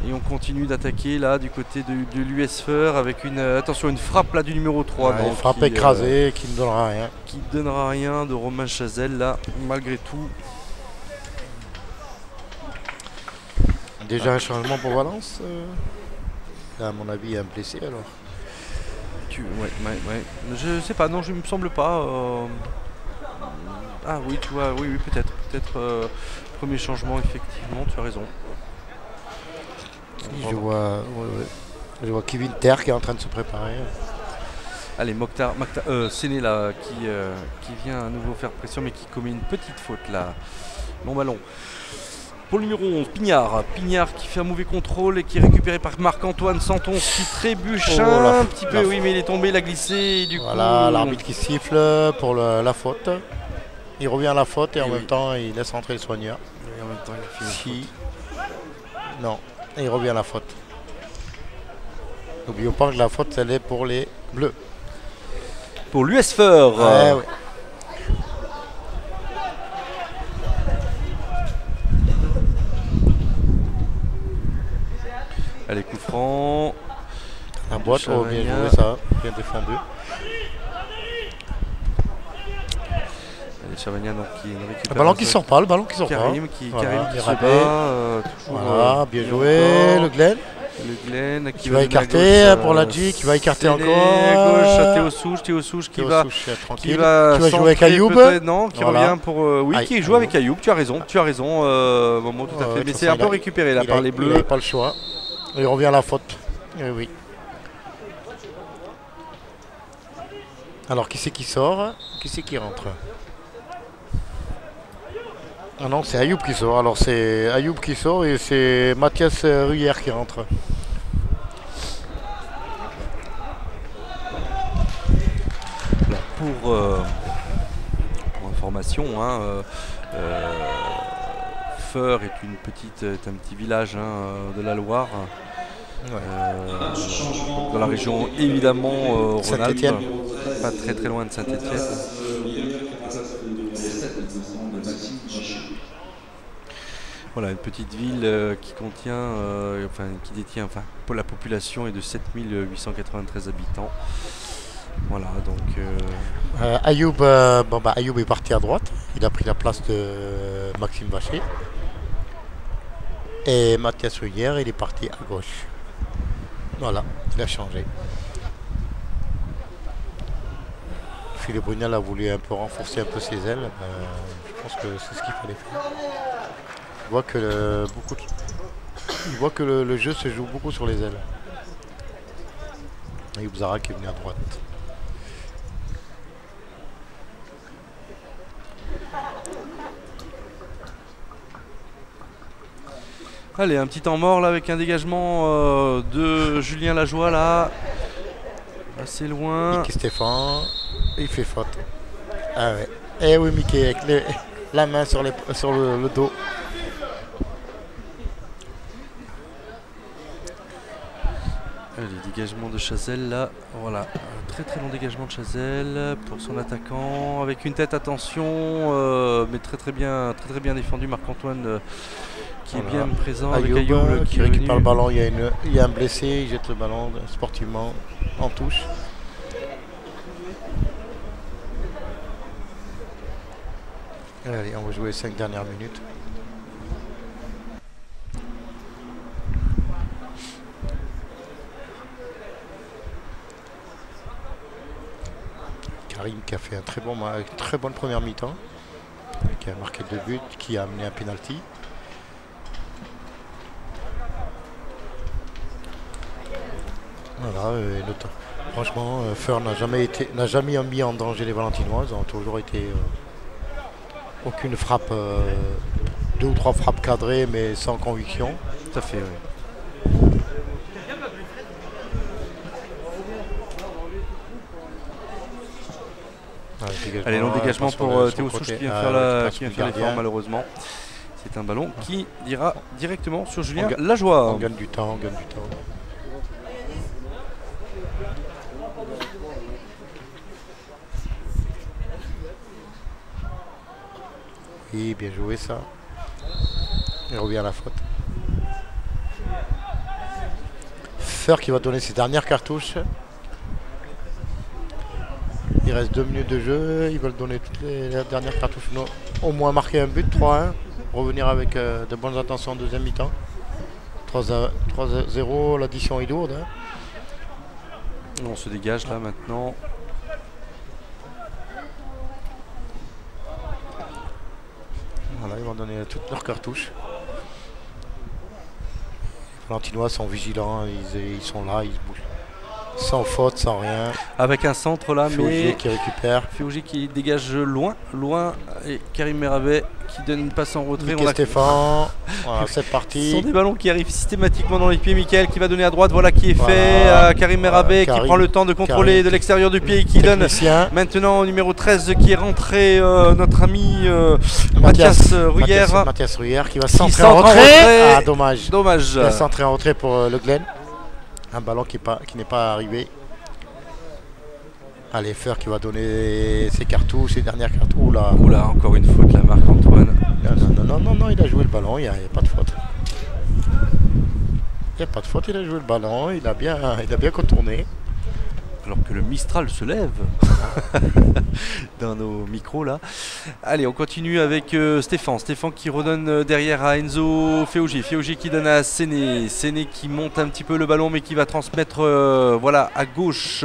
Et on continue d'attaquer là du côté de l'US Feur avec une frappe là du numéro 3. Ouais, une frappe écrasée qui ne donnera rien. Qui ne donnera rien de Romain Chazelle là, malgré tout. Déjà un changement pour Valence. Là, à mon avis, il y a un blessé alors. Ouais. Je sais pas, non, je me semble pas. Ah oui, tu vois, oui, peut-être. Premier changement, effectivement, tu as raison. Je vois Kevin Terre qui est en train de se préparer. Allez, Séné là qui vient à nouveau faire pression mais qui commet une petite faute là. Long ballon. Pour le numéro 11, Pignard qui fait un mauvais contrôle et qui est récupéré par Marc-Antoine Santon qui trébuche un petit peu. Oui, mais il est tombé, il a glissé. Et du coup, l'arbitre qui siffle pour la faute. Il revient à la faute et en même temps il laisse rentrer le soigneur. Et en même temps il fait une faute. Non. Et il revient à la faute. N'oublions pas que la faute, elle est pour les bleus. Pour l'US Feur. Ouais. Allez, coup franc. La boîte, bien joué ça. Bien défendu. Chavagna donc qui récupère. Le ballon qui sort pas, Karim qui se bat. Voilà, bien joué, le Glen. Le Glen qui va écarter pour Ladji, qui va écarter encore. À gauche, Théo Souche qui va jouer avec Ayoub. Non, qui revient pour. Qui joue avec Ayoub, tu as raison. Momo, tout à fait. Mais c'est un peu récupéré là par les Bleus. Il n'avait pas le choix. Il revient à la faute. Oui. Alors qui c'est qui sort? Qui c'est qui rentre? Ah non, c'est Ayoub qui sort. Alors c'est Ayoub qui sort et c'est Mathias Ruyer qui rentre. Pour information, Feur est un petit village de la Loire. Dans la région évidemment Rhône-Alpes, pas très loin de Saint-Étienne. Voilà, une petite ville qui détient, pour la population est de 7893 habitants. Voilà, donc. Ayoub est parti à droite, il a pris la place de Maxime Vacher. Et Mathias Ruyer, il est parti à gauche. Voilà, il a changé. Philippe Brunel a voulu un peu renforcer un peu ses ailes. Je pense que c'est ce qu'il fallait faire. Il voit que le jeu se joue beaucoup sur les ailes. Ayoub Zara qui est venu à droite. Allez, un petit temps mort là avec un dégagement de Julien Lajoie là. Assez loin. Mickey Stéphane, il fait faute. Ah ouais. Eh oui, Mickey avec la main sur le dos. Allez, dégagement de Chazelle là. Voilà, un très long dégagement de Chazelle pour son attaquant. Avec une tête, attention, mais très bien défendu. Marc-Antoine qui est bien présent avec Ayoub qui récupère le ballon. Il y a un blessé, il jette le ballon sportivement en touche. Allez, on va jouer les 5 dernières minutes. Karim qui a fait une très bonne première mi-temps. qui a marqué 2 buts, qui a amené un penalty. Voilà, franchement, Feur n'a jamais mis en danger les Valentinois. Ils ont toujours été aucune frappe, 2 ou 3 frappes cadrées, mais sans conviction. Tout à fait, oui. Allez, long dégagement pour Théo Souche qui vient faire l'effort malheureusement. C'est un ballon qui ira directement sur Julien Lajoie. On gagne du temps, on gagne du temps. Oui, bien joué ça. Il revient à la faute. Feur qui va donner ses dernières cartouches. Il reste 2 minutes de jeu. Ils veulent donner toutes les dernières cartouches. Non, au moins marquer un but, 3-1. Revenir avec de bonnes intentions en deuxième mi-temps. 3-0, l'addition est lourde. Hein. On se dégage là maintenant. Voilà, ils vont donner toutes leurs cartouches. Les Valentinois sont vigilants, ils sont là, ils se bougent. Sans faute, sans rien. Avec un centre là, Féaugier qui récupère. Féaugier qui dégage loin, et Karim Merabet qui donne une passe en retrait. Stéphane, voilà, c'est parti. Ce sont des ballons qui arrivent systématiquement dans les pieds. Michael qui va donner à droite, voilà qui est fait. Karim Merabet qui prend le temps de contrôler de l'extérieur du pied et qui donne maintenant au numéro 13 qui est rentré, notre ami Mathias Ruyer. Mathias Ruyer qui va centrer en retrait. Ah, dommage. Dommage. Il va centrer en retrait pour Le Glen. Un ballon qui n'est pas arrivé. Allez, Feur qui va donner ses cartouches, ses dernières cartouches. Oula, encore une faute, la Marc-Antoine. Non, il a joué le ballon, il n'y a pas de faute. Il n'y a pas de faute, il a joué le ballon, il a bien contourné. Alors que le Mistral se lève dans nos micros là. Allez, on continue avec Stéphane qui redonne derrière à Enzo Féaugier. Féaugier qui donne à Séné. Séné qui monte un petit peu le ballon mais qui va transmettre voilà à gauche.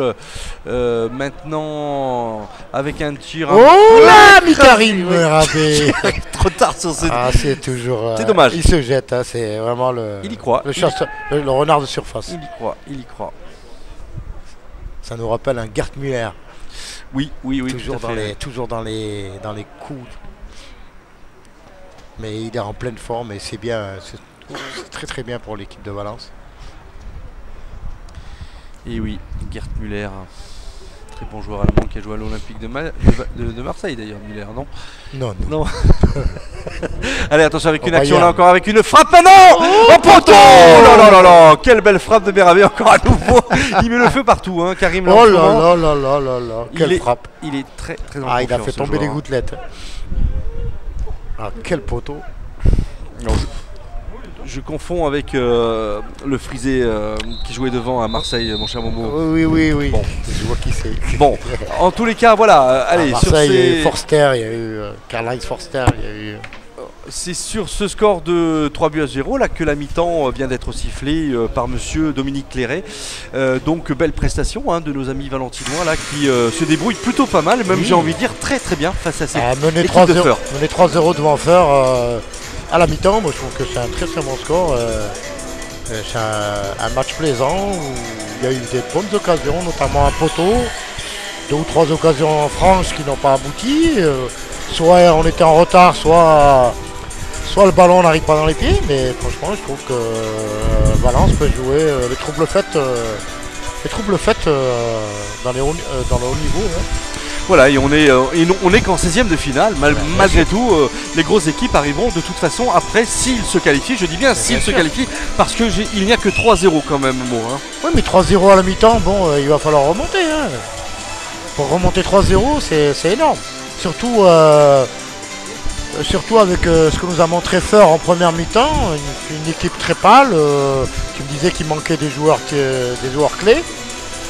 Maintenant avec un tir. Oh là, Karim Merabet. Trop tard sur ce. Ah, c'est toujours. C'est dommage. Il se jette, hein, c'est vraiment le. Il y croit. Le renard de surface. Il y croit. Ça nous rappelle un Gerd Müller. Oui. Toujours dans les coups. Mais il est en pleine forme et c'est bien. C'est très très bien pour l'équipe de Valence. Et oui, Gerd Müller, très bon joueur allemand qui a joué à l'Olympique de Marseille d'ailleurs, Müller, non? Non. Allez, attention avec une action là encore, avec une frappe maintenant au poteau. Oh, quelle belle frappe de Merabet encore à nouveau. Il met le feu partout, hein, Karim. Oh là, quelle frappe. Il est très en confiance. Il a fait tomber des les gouttelettes. Ah, quel poteau. Non, je confonds avec le Frisé qui jouait devant à Marseille, mon cher Momo. Oui. Bon. Je vois qui c'est. Bon, en tous les cas, voilà. Allez, à Marseille, il y a eu Forster, il y a eu Karl-Heinz Forster, il y a eu. C'est sur ce score de 3-0 là que la mi-temps vient d'être sifflée par monsieur Dominique Clairet. Donc belle prestation de nos amis valentinois là qui se débrouillent plutôt pas mal, même j'ai envie de dire très bien face à cette équipe de Feur. Mener 3-0 devant Feur à la mi-temps, moi je trouve que c'est un très bon score. C'est un match plaisant où il y a eu des bonnes occasions, notamment un poteau, 2 ou 3 occasions franches qui n'ont pas abouti. Soit on était en retard, soit le ballon n'arrive pas dans les pieds, mais franchement je trouve que Valence peut jouer les troubles faits dans le haut niveau. Hein. Voilà, et on est qu'en 16e de finale, malgré tout, les grosses équipes arriveront de toute façon après s'ils se qualifient, je dis bien s'ils se qualifient, parce qu'il n'y a que 3-0 quand même, Mo. Hein. Oui, mais 3-0 à la mi-temps, bon, il va falloir remonter. Hein. Pour remonter 3-0, c'est énorme. Surtout avec ce que nous a montré Feur en première mi-temps, une équipe très pâle. Tu me disais qu'il manquait des joueurs clés.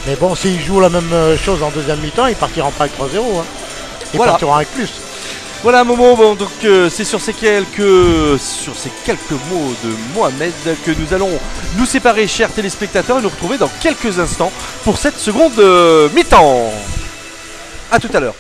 Mais bon, s'ils jouent la même chose en deuxième mi-temps, ils partiront pas avec 3-0. Hein. Ils partiront avec plus. Voilà Momo, bon, donc c'est sur ces quelques mots de Mohamed que nous allons nous séparer, chers téléspectateurs, et nous retrouver dans quelques instants pour cette seconde mi-temps. A tout à l'heure.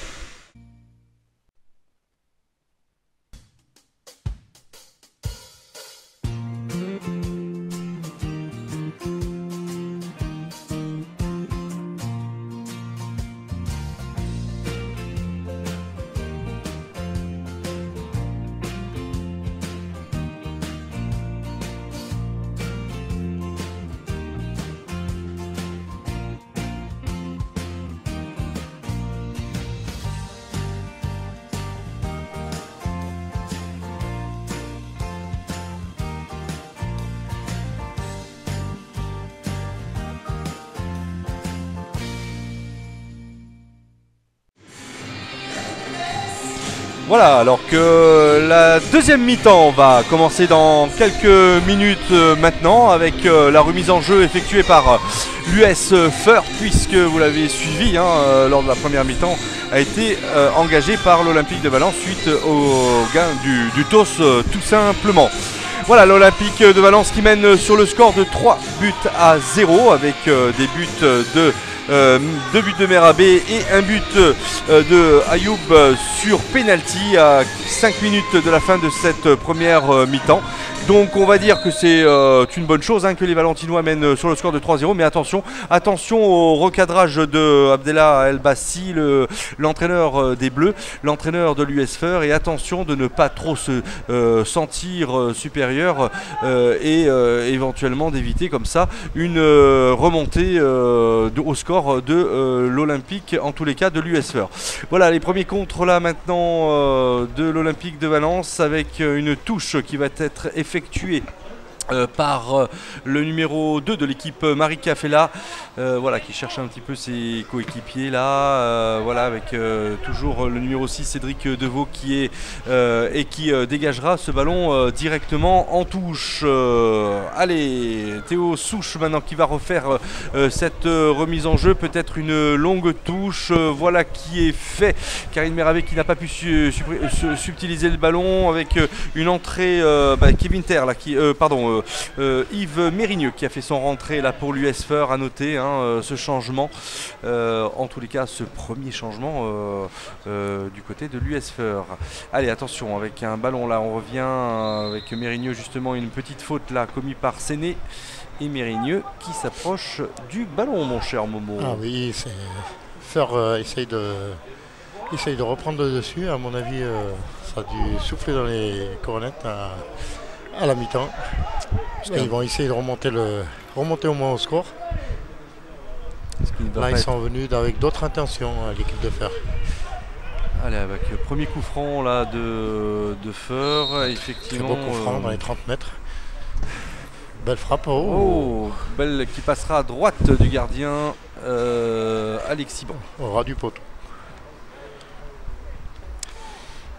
Voilà, alors que la deuxième mi-temps va commencer dans quelques minutes maintenant avec la remise en jeu effectuée par l'US Feur, puisque vous l'avez suivi lors de la première mi-temps, a été engagé par l'Olympique de Valence suite au gain du TOS tout simplement. Voilà, l'Olympique de Valence qui mène sur le score de 3 buts à 0 avec des buts de 2 buts de Merabé et un but de Ayoub sur penalty à 5 minutes de la fin de cette première mi-temps. Donc on va dire que c'est une bonne chose que les Valentinois mènent sur le score de 3-0, mais attention au recadrage de Abdellah El Bassi, l'entraîneur des Bleus, l'entraîneur de l'US Feur, et attention de ne pas trop se sentir supérieur et éventuellement d'éviter comme ça une remontée au score de l'Olympique, en tous les cas de l'US Feur. Voilà les premiers contres là maintenant de l'Olympique de Valence avec une touche qui va être effectuée par le numéro 2 de l'équipe Marika Fella, voilà, qui cherche un petit peu ses coéquipiers là, voilà, avec toujours le numéro 6 Cédric Deveau qui est et qui dégagera ce ballon directement en touche. Allez, Théo Souche maintenant qui va refaire cette remise en jeu, peut-être une longue touche, voilà qui est fait. Karine Merabé qui n'a pas pu subtiliser le ballon avec une entrée Kevin Terre là, qui Yves Mérigneux qui a fait son rentrée là pour l'US Feur, à noter ce changement, en tous les cas ce premier changement du côté de l'US Feur. Allez, attention avec un ballon là, on revient avec Mérigneux, justement une petite faute là commise par Séné et Mérigneux qui s'approche du ballon, mon cher Momo. Ah oui, c'est Feur essaye de reprendre le dessus, à mon avis ça a dû souffler dans les coronettes à la mi-temps. Ils vont essayer de remonter au moins au score. Là ils sont venus avec d'autres intentions, l'équipe de Feur. Allez, avec le premier coup franc là de Feur, effectivement. Très beau coup franc dans les 30 mètres. Belle frappe. Belle qui passera à droite du gardien Alexis Bon. Au ras du poteau.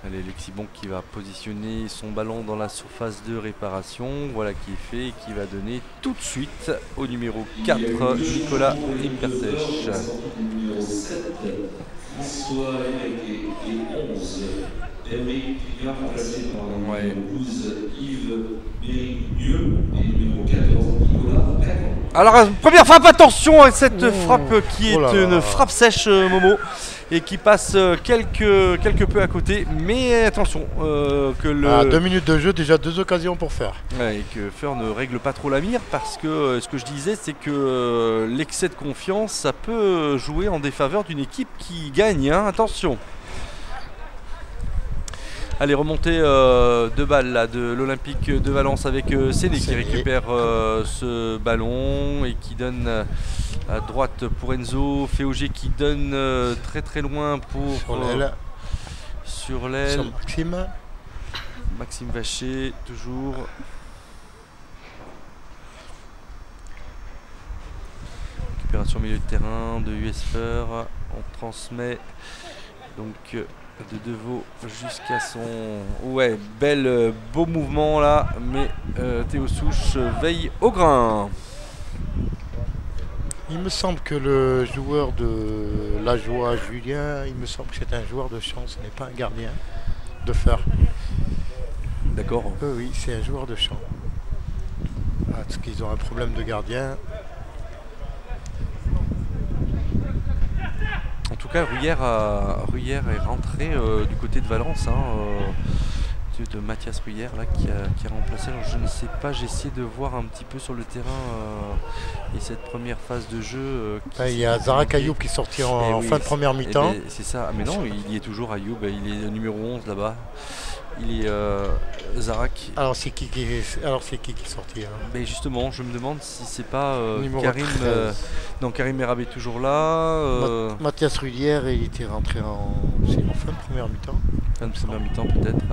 Allez, Alexis Bon qui va positionner son ballon dans la surface de réparation. Voilà qui est fait et qui va donner tout de suite au numéro 4, Nicolas Impertech. Numéro 7, François et 11, Eric Pigard, remplacé par le numéro 12, Yves Mérigneux, et numéro 14, Nicolas Bergman. Alors, première frappe, attention à cette frappe qui est une frappe sèche, Momo, et qui passe quelque peu à côté, mais attention que à 2 minutes de jeu, déjà 2 occasions pour Feur. Ouais, et que Feur ne règle pas trop la mire, parce que ce que je disais, c'est que l'excès de confiance, ça peut jouer en défaveur d'une équipe qui gagne, attention. Allez, remontée de balle là, de l'Olympique de Valence avec Séné qui récupère ce ballon et qui donne à droite pour Enzo. Féauger qui donne très très loin pour sur l'aile. Maxime Vacher toujours. Récupération milieu de terrain de US Feur. On transmet donc de Deveau jusqu'à son... Ouais, beau mouvement là, mais Théo Souche veille au grain. Il me semble que le joueur de la joie, Julien, il me semble que c'est un joueur de champ, ce n'est pas un gardien de Feur. D'accord. Oui, c'est un joueur de champ. Parce qu'ils ont un problème de gardien. En tout cas, Ruyère est rentré du côté de Valence, de Mathias Ruyère là, qui a remplacé. Alors, je ne sais pas, j'ai essayé de voir un petit peu sur le terrain et cette première phase de jeu. Il y a Zarak Ayoub qui est sorti en fin de première mi-temps. C'est ça, mais non, il y est toujours Ayoub, il est numéro 11 là-bas. Il est Zarak. Alors c'est qui est sorti Mais justement, je me demande si c'est pas Karim. Non, Karim Merabé toujours là. Mathias Ruyère, il était rentré en fin de première mi-temps. Fin de première mi-temps peut-être.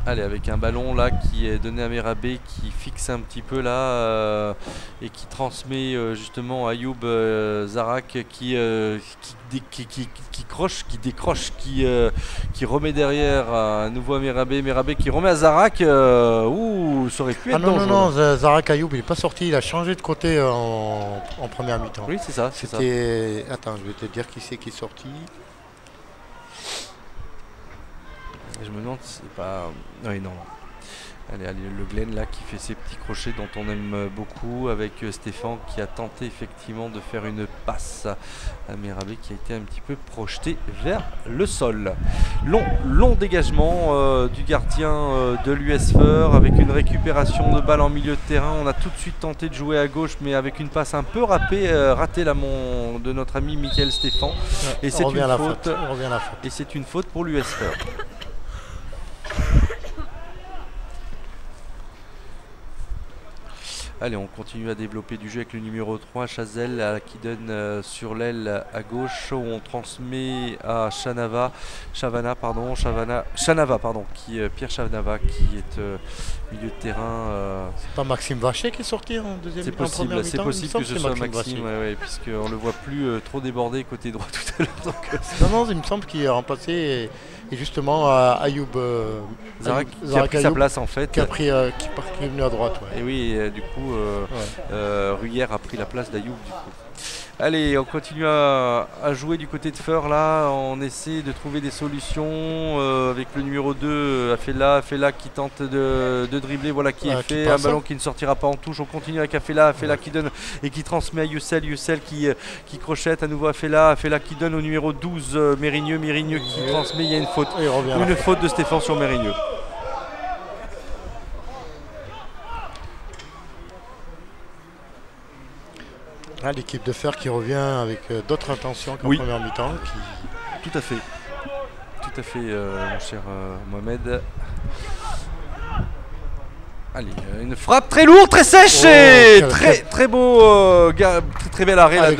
Allez, avec un ballon là qui est donné à Merabé, qui fixe un petit peu là et qui transmet justement à Ayoub Zarak qui décroche, qui remet derrière à nouveau à Merabé qui remet à Zarak. Ouh, ça aurait pu être dangereux. Non, Zarak Ayoub il n'est pas sorti, il a changé de côté en première mi-temps. Oui, c'est ça. C'était. Attends, je vais te dire qui c'est qui est sorti. Je me demande si c'est pas... Oui, non. Allez, le Glen là qui fait ses petits crochets dont on aime beaucoup avec Stéphane qui a tenté effectivement de faire une passe à Merabé qui a été un petit peu projeté vers le sol. Long dégagement du gardien de l'US Feur avec une récupération de balle en milieu de terrain. On a tout de suite tenté de jouer à gauche mais avec une passe un peu ratée là de notre ami Michael Stéphane. Et c'est une faute. Et c'est une faute pour l'US Feur. Allez, on continue à développer du jeu avec le numéro 3, Chazelle, qui donne sur l'aile à gauche, où on transmet à Chanava, Pierre Chanava, qui est milieu de terrain. C'est pas Maxime Vacher qui est sorti en deuxième mi-temps? C'est possible que ce soit Maxime, puisqu'on ne le voit plus trop débordé côté droit tout à l'heure. Non, il me semble qu'il est remplacé et justement Ayoub Zarak qui a pris sa place en fait. Qui est venu à droite. Ouais. Et oui, du coup, Ruyère a pris la place d'Ayoub du coup. Allez, on continue à jouer du côté de Feur là, on essaie de trouver des solutions avec le numéro 2, Afella qui tente de dribbler, voilà qui est fait, un ballon qui ne sortira pas en touche, on continue avec Afella qui donne et qui transmet à Youssel qui crochette à nouveau Afella qui donne au numéro 12 Mérigneux qui transmet, il y a une faute, faute de Stéphane sur Mérigneux. L'équipe de Feur qui revient avec d'autres intentions qu'en première mi-temps. Tout à fait, mon cher Mohamed. Allez, une frappe très lourde, très sèche et très beau, très bel arrêt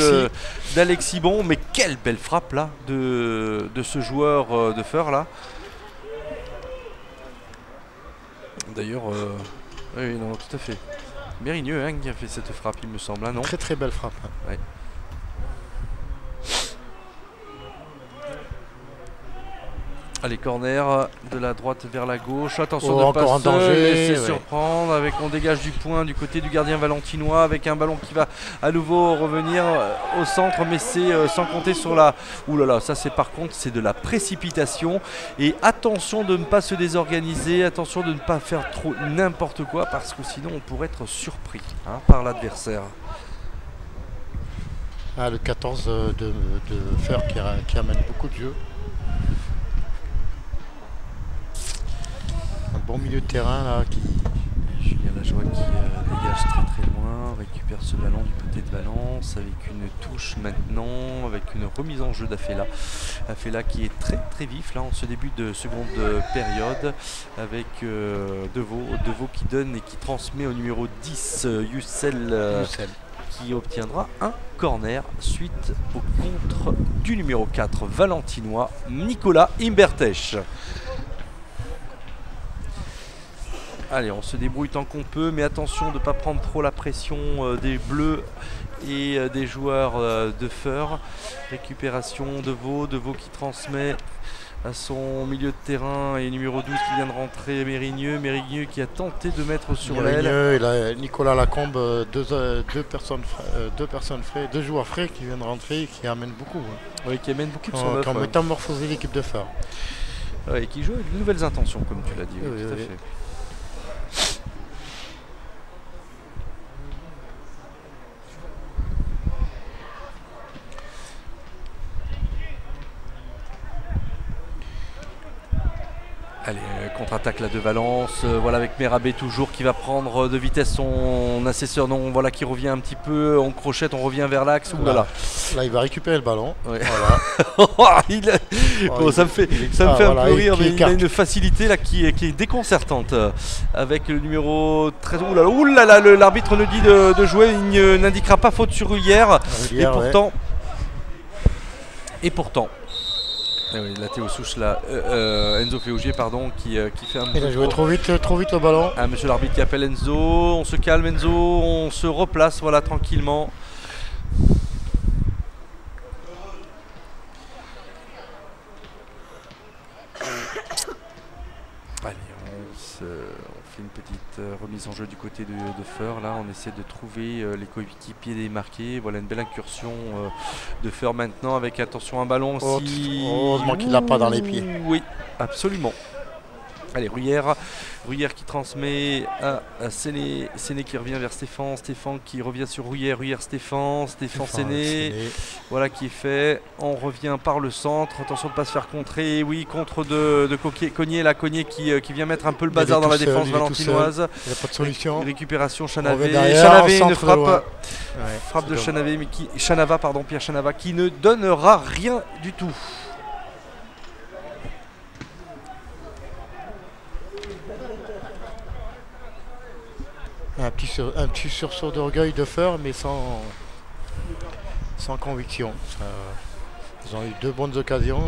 d'Alexis Bon. Mais quelle belle frappe là de ce joueur de Feur là. D'ailleurs, oui, non, tout à fait. Mérigneux qui a fait cette frappe, il me semble, non? Très belle frappe. Ouais. Allez, corner de la droite vers la gauche. Attention de ne pas se laisser surprendre. On dégage du point du côté du gardien valentinois avec un ballon qui va à nouveau revenir au centre, mais c'est sans compter sur la... Ouh là là, ça c'est par contre c'est de la précipitation. Et attention de ne pas se désorganiser, attention de ne pas faire trop n'importe quoi parce que sinon on pourrait être surpris par l'adversaire. Le 14 de Feur qui amène beaucoup de jeu. Un bon milieu de terrain là Julien Lajoie qui dégage très loin, récupère ce ballon du côté de Valence avec une touche maintenant, avec une remise en jeu d'Afella qui est très vif là en ce début de seconde période avec Deveau qui donne et qui transmet au numéro 10 Youssel qui obtiendra un corner suite au contre du numéro 4 valentinois Nicolas Imbertech. Allez, on se débrouille tant qu'on peut, mais attention de ne pas prendre trop la pression des Bleus et des joueurs de Feur. Récupération de Deveau qui transmet à son milieu de terrain et numéro 12 qui vient de rentrer Mérigneux qui a tenté de mettre sur l'aile. Et là, Nicolas Lacombe, deux joueurs frais qui viennent de rentrer et qui amènent beaucoup. Oui, qui amènent beaucoup de son œuvre. Qui ont métamorphosé l'équipe de Feur. Et qui joue avec de nouvelles intentions, comme tu l'as dit. Oui, tout à fait. Allez, contre-attaque là de Valence, voilà avec Merabé toujours qui va prendre de vitesse son assesseur, qui revient un petit peu, on crochette, on revient vers l'axe. Là il va récupérer le ballon. Ouais. Voilà. Ça me fait un peu rire, mais il a une facilité là qui est déconcertante avec le numéro 13. Oulala, l'arbitre nous dit de jouer, il n'indiquera pas faute sur Ruyère. Et pourtant. Oui, la Théo Souche là, Enzo Féaugier pardon, qui fait un. Il a joué trop vite le ballon. Ah, monsieur l'arbitre qui appelle Enzo, on se calme Enzo, on se replace voilà tranquillement. Allez, on fait une petite remise en jeu du côté de Feur. Là, on essaie de trouver les coéquipiers démarqués. Voilà une belle incursion de Feur maintenant avec attention un ballon aussi. Heureusement qu'il l'a pas dans les pieds. Oui, absolument. Allez, Ruyère qui transmet à Séné, Séné qui revient vers Stéphane, Stéphane qui revient sur Ruyère, Stéphane, Séné. Voilà qui est fait. On revient par le centre. Attention de ne pas se faire contrer. Oui, contre de Cognier, la Cognier qui vient mettre un peu le bazar dans la défense valentinoise. Il n'y a pas de solution. Récupération Chanavé. Chanavé, une frappe de Chanavé, mais Pierre Chanava qui ne donnera rien du tout. Un petit sursaut d'orgueil de Feur, mais sans conviction. Ils ont eu 2 bonnes occasions.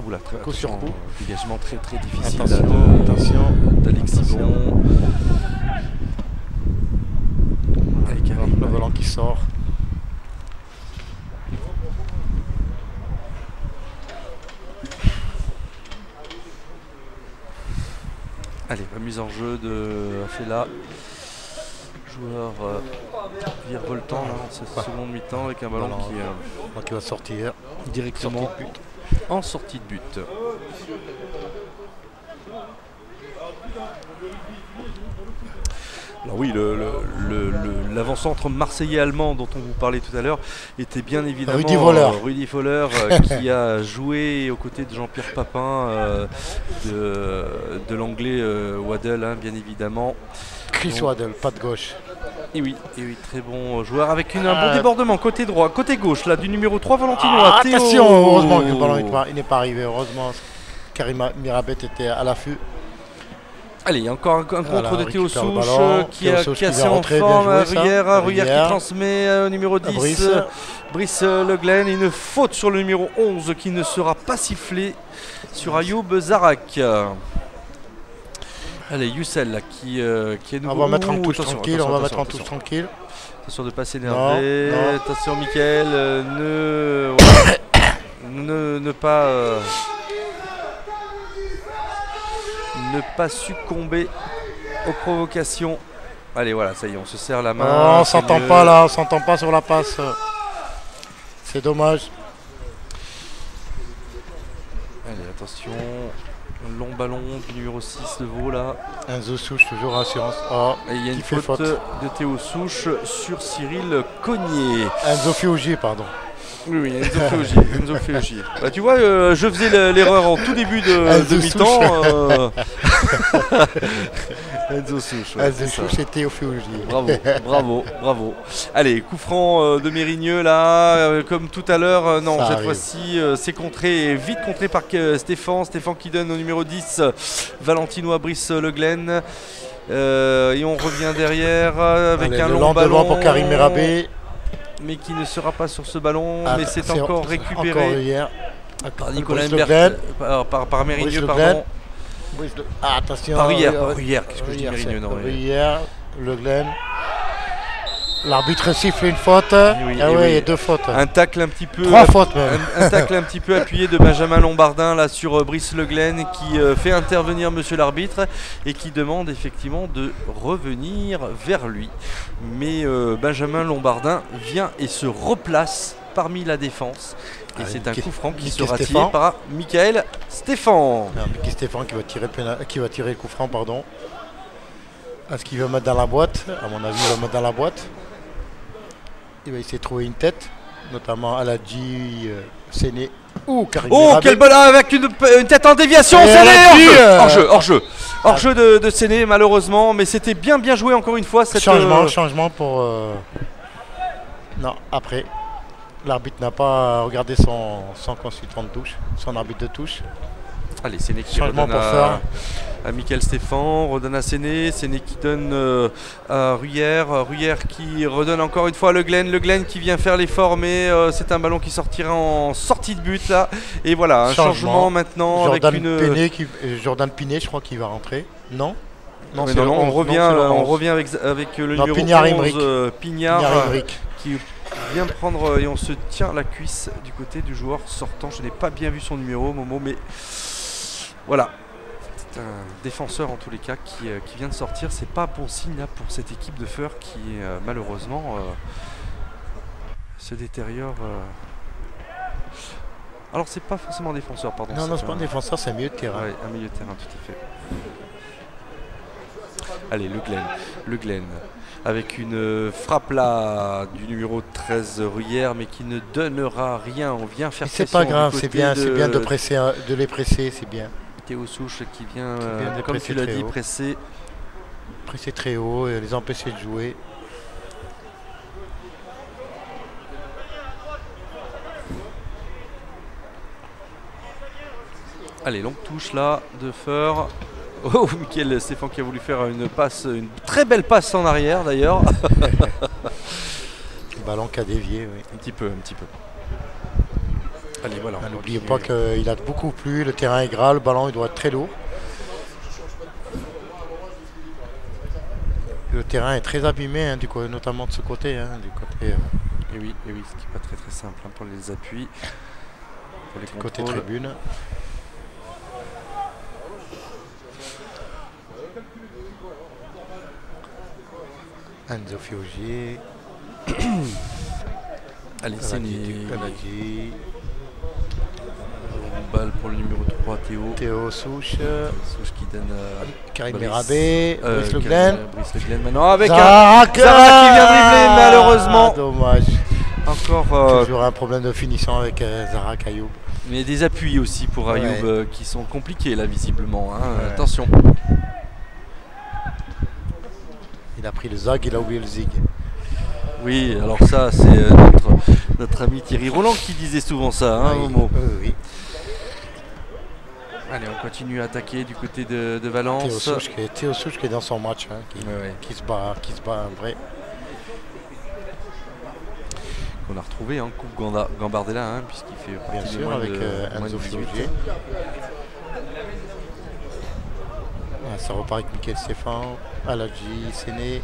Là, coup sur coup. Dégagement très très difficile. Attention d'Alexis Bon. Le ballon qui sort. Allez, remise en jeu de Afela. Joueur virevoltant en cette seconde mi-temps avec un ballon qui va sortir directement en sortie de but. Alors oui, l'avant-centre marseillais-allemand dont on vous parlait tout à l'heure était bien évidemment Rudy Voller qui a joué aux côtés de Jean-Pierre Papin, de l'anglais Waddle, hein, bien évidemment. Chris Waddle, pas de gauche. Et oui, très bon joueur avec un bon débordement côté droit, côté gauche là du numéro 3 valentinois. Attention, heureusement que le ballon n'est pas arrivé, heureusement Karim Mirabet était à l'affût. Allez, il y a encore un contre de Théo Souche qui est assez en forme. Ruyère qui transmet au numéro 10. Brice Le Glen. Une faute sur le numéro 11 qui ne sera pas sifflée sur Ayoub Zarak. Allez, Youssel là, qui est nouveau. On va mettre en touche tranquille. Attention de ne pas s'énerver. Attention, Mickaël. Ne pas succomber aux provocations. Allez, voilà, ça y est, on se serre la main. On s'entend pas là, on s'entend pas sur la passe. C'est dommage. Allez, attention. Un long ballon du numéro 6 de Vaud là. Enzo Souche, toujours assurance. Et il y a une faute de Théo Souche sur Cyril Cognier. Enzo Féaugier, pardon. Oui, Enzo Féaugier. Bah, tu vois, je faisais l'erreur en tout début de mi-temps. Enzo Souche. Enzo Souche et Théo Féaugier. Bravo. Allez, coup franc de Mérigneux là, comme tout à l'heure. Non, cette fois-ci, c'est vite contré par Stéphane. Stéphane qui donne au numéro 10, valentinois Brice Le Glen. Et on revient derrière avec un long ballon pour Karim Mirabet. Mais qui ne sera pas sur ce ballon, mais c'est encore récupéré par Nicolas Humbert, par Mérigneux, pardon. Attention. Par Ruyère, qu'est-ce que je dis Mérigneux, non. Ruyère, Le Glen. L'arbitre siffle une faute. Il y a 2 fautes. Un tacle un petit peu. 3 fautes même. Un tacle un petit peu appuyé de Benjamin Lombardin là sur Brice Le Glen qui fait intervenir monsieur l'arbitre et qui demande effectivement de revenir vers lui. Mais Benjamin Lombardin vient et se replace parmi la défense. Et c'est un coup franc qui sera tiré par Mickaël Stéphane. Mickey Stéphane qui va tirer le coup franc, pardon. Est-ce qu'il va mettre dans la boîte? À mon avis, il va mettre dans la boîte. Il va essayer de trouver une tête, notamment Aladji, Séné ou Karim Mirabet. Oh, quel ballon avec une tête en déviation. Séné, hors-jeu de Séné malheureusement, mais c'était bien joué encore une fois. Changement pour... Non, après, l'arbitre n'a pas regardé son consultant de touche, son arbitre de touche. Allez, Séné qui redonne à Michael Stéphane, redonne à Séné qui donne à Ruyère, qui redonne encore une fois à Le Glen qui vient faire l'effort, mais c'est un ballon qui sortira en sortie de but là. Et voilà, un changement maintenant Jordan avec une... Jordan Pinet, je crois qu'il va rentrer. Non, non, on revient avec le numéro 11, Pignard, qui vient prendre et on se tient la cuisse du côté du joueur sortant. Je n'ai pas bien vu son numéro, Momo, mais voilà. C'est un défenseur en tous les cas qui vient de sortir. C'est pas bon signe là pour cette équipe de Feur qui malheureusement se détériore. Alors c'est pas forcément un défenseur, pardon. Non, c'est pas un défenseur, c'est un milieu de terrain. Ouais, un milieu de terrain, tout à fait. Allez, Le Glen avec une frappe là du numéro 13 Ruyère, mais qui ne donnera rien. On vient faire pression. C'est pas grave, c'est bien de les presser, c'est bien. Théo Souche qui vient comme tu l'as dit, presser très haut et les empêcher de jouer. Allez, longue touche là de Feur. Oh, Michael Stéphane qui a voulu faire une très belle passe en arrière d'ailleurs. Le ballon qui a dévié, oui. Un petit peu. Allez, voilà. N'oubliez pas qu'il a beaucoup plu, le terrain est gras, le ballon il doit être très lourd. Le terrain est très abîmé, hein, notamment de ce côté. Et oui, ce qui n'est pas très simple pour les appuis. Pour les côté tribune. Enzo Fiogier. Allez, c'est une balle pour le numéro 3, Théo Souche. Souche qui donne Karim Merabé, Brice Le Glen. Maintenant avec Zara qui vient dribbler, malheureusement. Dommage. Encore toujours un problème de finition avec Zara Ayoub. Mais des appuis aussi pour Ayoub qui sont compliqués là visiblement. Hein. Ouais. Attention. Il a pris le zag, il a oublié le zig. Oui, alors ça c'est notre ami Thierry Roland qui disait souvent ça, hein, Momo. Oui. Allez, on continue à attaquer du côté de Valence. Théo Souche qui est dans son match, hein, qui se bat un vrai. On a retrouvé Coupe Gambardella, hein, puisqu'il fait bien sûr avec Enzo Fiogier. Ça repart avec Michael Stéphane, Aladji, Séné,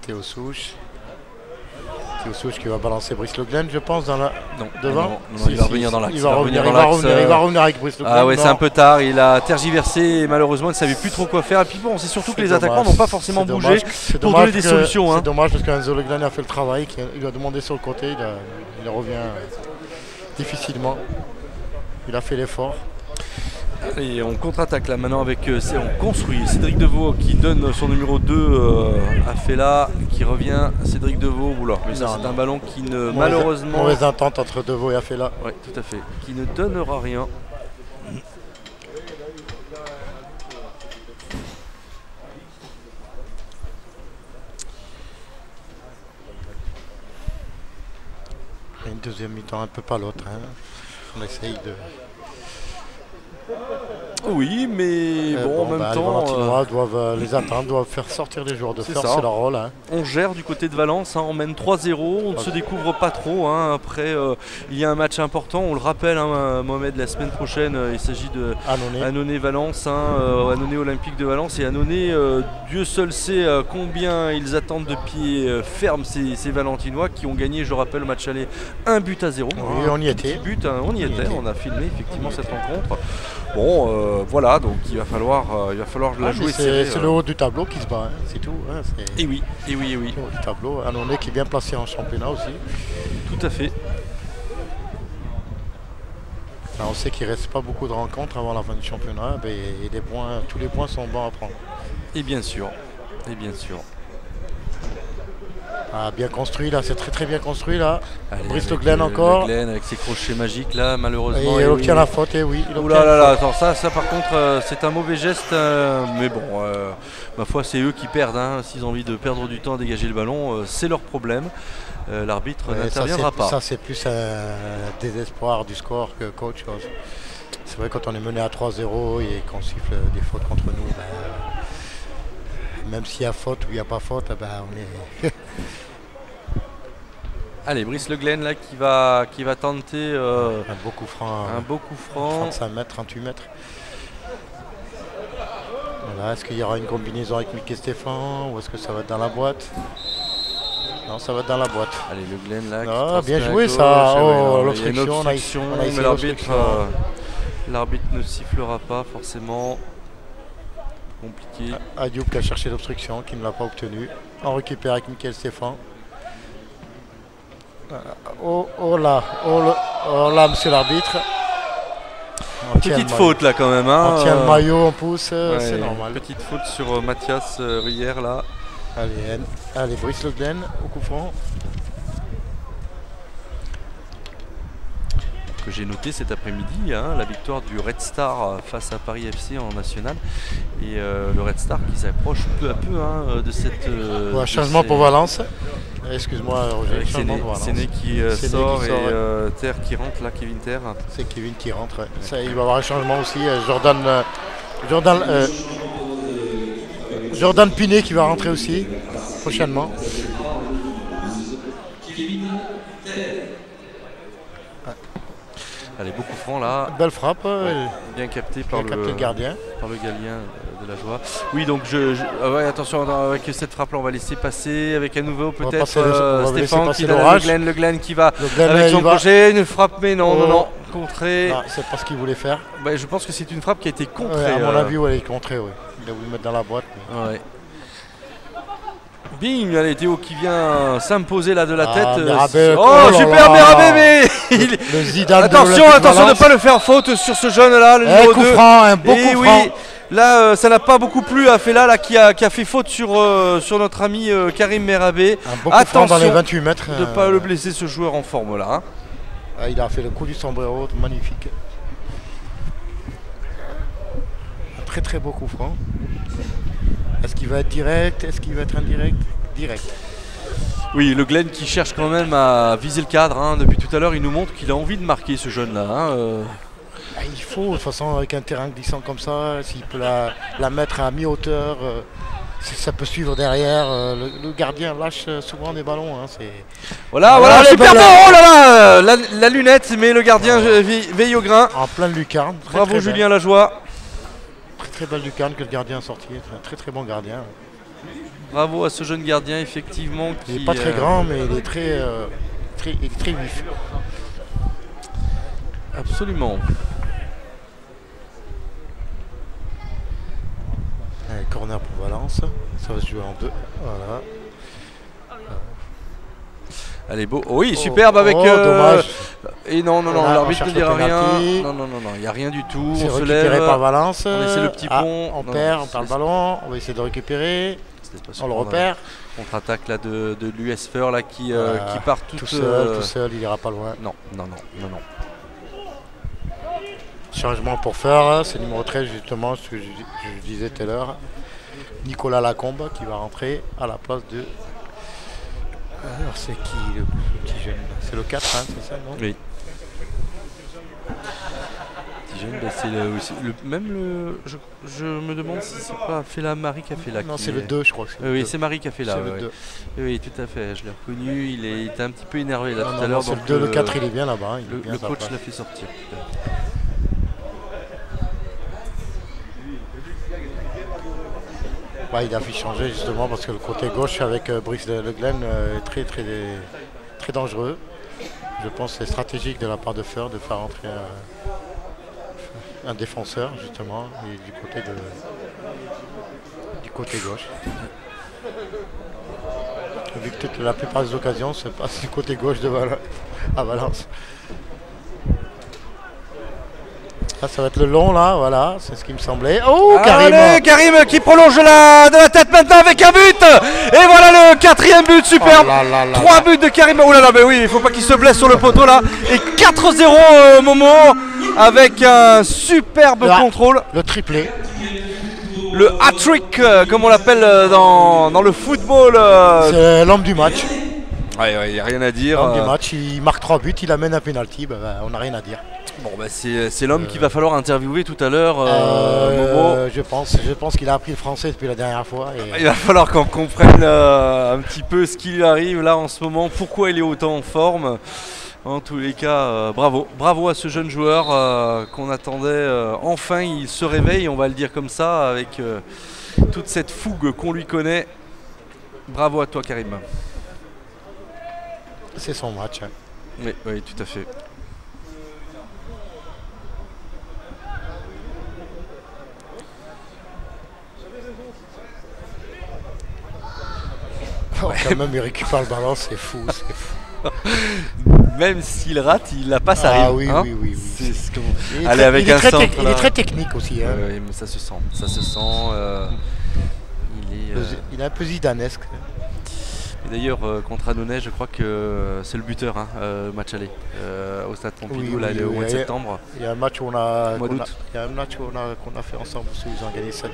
Théo Souche. Théo Souche qui va balancer Brice Le Glen, je pense, dans la... devant. Non, il va revenir dans l'axe. Il va revenir avec Brice Le Glen. Ah ouais, c'est un peu tard, il a tergiversé et malheureusement il ne savait plus trop quoi faire. Et puis bon, c'est surtout que les attaquants n'ont pas forcément bougé pour donner des solutions. C'est dommage parce qu'Enzo Le Glen a fait le travail, il a demandé sur le côté, il revient difficilement. Il a fait l'effort. Et on contre-attaque là maintenant avec, on construit Cédric Deveau qui donne son numéro 2 à Fela, qui revient Cédric Deveau. Oula, mais ça c'est un ballon qui ne malheureusement... Mauvaise entente entre Deveau et Afela. Oui, tout à fait, qui ne donnera rien. Il y a une deuxième mi-temps un peu pas l'autre, hein. On essaye de... Oui, mais bon, en même temps... Les Valentinois doivent les attendre, doivent faire sortir les joueurs de Feur, c'est leur rôle. Hein. On gère du côté de Valence, hein, on mène 3-0, on ne se découvre pas trop. Hein. Après, il y a un match important, on le rappelle, hein, Mohamed, la semaine prochaine, il s'agit de Annonay-Valence, Annonay Olympique de Valence. Et Annonay, Dieu seul sait combien ils attendent de pied ferme ces Valentinois qui ont gagné, je rappelle, le match aller 1-0. Oui, on y était. On y était, on a filmé effectivement cette rencontre. Bon, voilà, donc il va falloir la jouer serrée. C'est le haut du tableau qui se bat, hein, c'est tout. Hein, et oui. Le haut du tableau, Annonay qui est bien placé en championnat aussi. Tout à fait. Alors, on sait qu'il ne reste pas beaucoup de rencontres avant la fin du championnat, et tous les points sont bons à prendre. Et bien sûr. Ah, bien construit là, c'est très bien construit là. Brice Le Glen encore. Le Glen avec ses crochets magiques là, malheureusement. Et il obtient la faute, et oui. Oula là là, attends, ça par contre c'est un mauvais geste, mais bon, ma foi c'est eux qui perdent, hein. S'ils ont envie de perdre du temps à dégager le ballon, c'est leur problème. L'arbitre n'interviendra pas. Ça c'est plus un désespoir du score que qu'autre chose. C'est vrai, quand on est mené à 3-0 et qu'on siffle des fautes contre nous, même s'il y a faute ou il n'y a pas faute, on est... Allez, Brice Le Glen là qui va tenter un beau coup franc. Un beau coup franc. 35 mètres, 38 mètres. Voilà, est-ce qu'il y aura une combinaison avec Mickey Stéphane ou est-ce que ça va être dans la boîte? Non, ça va être dans la boîte. Allez, Le Glen là. Bien joué ça. Oh, l'obstruction. Mais l'arbitre ne sifflera pas forcément. Compliqué. Adioub qui a cherché l'obstruction, qui ne l'a pas obtenu. On récupère avec Michael Stéphane. Oh là, monsieur l'arbitre. Petite faute là quand même. On tient le maillot, on pousse, c'est normal. Petite faute sur Mathias Rière là. Allez, Brice Le Glen au coup franc. Que j'ai noté cet après-midi, la victoire du Red Star face à Paris FC en national. Et le Red Star qui s'approche peu à peu de cette... changement pour Valence. Excuse-moi Roger, Séné qui sort et Terre qui rentre là, Kevin Terre. C'est Kevin qui rentre, ouais. Ça, il va y avoir un changement aussi. Jordan Pinet qui va rentrer aussi prochainement. Allez, beaucoup franc là. Belle frappe. Bien capté par le gardien. Par le gardien de la joie. Oui, donc attention, avec cette frappe là, on va laisser passer avec un nouveau peut-être Stéphane qui Le Glen qui va avec son crochet, une frappe, mais non, contrée. C'est pas ce qu'il voulait faire. Je pense que c'est une frappe qui a été contrée. À mon avis, elle est contrée, oui. Il a voulu mettre dans la boîte. Mais... Ouais. Bing, allez, Théo qui vient s'imposer là de la tête. Super Merabé, mais le Zidane attention de ne pas le faire faute sur ce jeune là, le numéro 2. Un beau coup franc. Là, ça n'a pas beaucoup plu à Fela là, qui a fait faute sur notre ami Karim Merabé. Un beau coup franc dans les 28 mètres. De ne pas le blesser, ce joueur en forme là. Il a fait le coup du sombrero, magnifique. Un très très beau coup franc. Est-ce qu'il va être direct? Est-ce qu'il va être indirect? Direct. Oui, Le Glen qui cherche quand même à viser le cadre. Depuis tout à l'heure, il nous montre qu'il a envie de marquer ce jeune-là. Il faut, de toute façon, avec un terrain glissant comme ça, s'il peut la mettre à mi-hauteur, ça peut suivre derrière. Le gardien lâche souvent des ballons. Voilà, super bon. Oh là là, la lunette, mais le gardien veille au grain. En pleine lucarne. Bravo Julien Lajoie. Très belle lucarne que le gardien a sorti, un très bon gardien. Bravo à ce jeune gardien effectivement. Il n'est pas très grand mais il est très vif. Absolument. Allez, corner pour Valence, ça va se jouer en 2. Voilà. Allez, beau. Oui, superbe avec. Dommage. Et non, l'arbitre ne dira rien. Non, il n'y a rien du tout. On se lève par Valence. On essaie le petit pont. On perd le ballon. On va essayer de récupérer. On le repère. Contre-attaque là de l'US Feur là qui part tout seul, il ira pas loin. Non. Changement pour Feur, c'est numéro 13 justement, ce que je disais tout à l'heure. Nicolas Lacombe qui va rentrer à la place de. Alors c'est qui le petit jeune? C'est le 4, c'est ça, non? Oui. Petit jeune, c'est je me demande si c'est pas Fela Marie qui a fait là. Non, c'est le 2, je crois. Oui, c'est Marie qui a fait là. Oui, tout à fait, je l'ai reconnu. Il était un petit peu énervé là tout à l'heure. C'est le 2, le 4, il est bien là-bas. Le coach l'a fait sortir. Il a fait changer justement parce que le côté gauche avec Brice Le Glen est très dangereux. Je pense que c'est stratégique de la part de Feur de faire entrer un défenseur justement et du côté gauche. Vu que la plupart des occasions se passent du côté gauche à Valence. Ça va être le long là, voilà, c'est ce qui me semblait. Oh, Karim! Allez, Karim qui prolonge de la tête maintenant avec un but! Et voilà le 4e but, superbe! 3 buts de Karim. Oh là là, mais oui, il ne faut pas qu'il se blesse sur le poteau là. Et 4-0 Momo avec un superbe contrôle. Le triplé. Le hat-trick, comme on l'appelle dans le football. C'est l'homme du match. Il n'y a rien à dire. L'homme du match, il marque 3 buts, il amène un penalty, on n'a rien à dire. Bon, bah, c'est l'homme qu'il va falloir interviewer tout à l'heure, Momo. Je pense qu'il a appris le français depuis la dernière fois. Il va falloir qu'on comprenne un petit peu ce qui lui arrive là en ce moment, pourquoi il est autant en forme. En tous les cas, bravo à ce jeune joueur qu'on attendait. Enfin, il se réveille, on va le dire comme ça, avec toute cette fougue qu'on lui connaît. Bravo à toi, Karim. C'est son match. Hein. Oui, tout à fait. Oh, quand même, il récupère le ballon, c'est fou. Même s'il rate, il la passe à rien. Ah oui, hein, oui. Avec un centre. Il est très technique aussi. Hein. Oui, mais ça se sent. Il est un peu zidanesque. D'ailleurs, contre Annonay, je crois que c'est le buteur, match aller au Stade Pompidou, au mois de septembre. Il y a un match qu'on a fait ensemble, parce qu'ils ont gagné 7.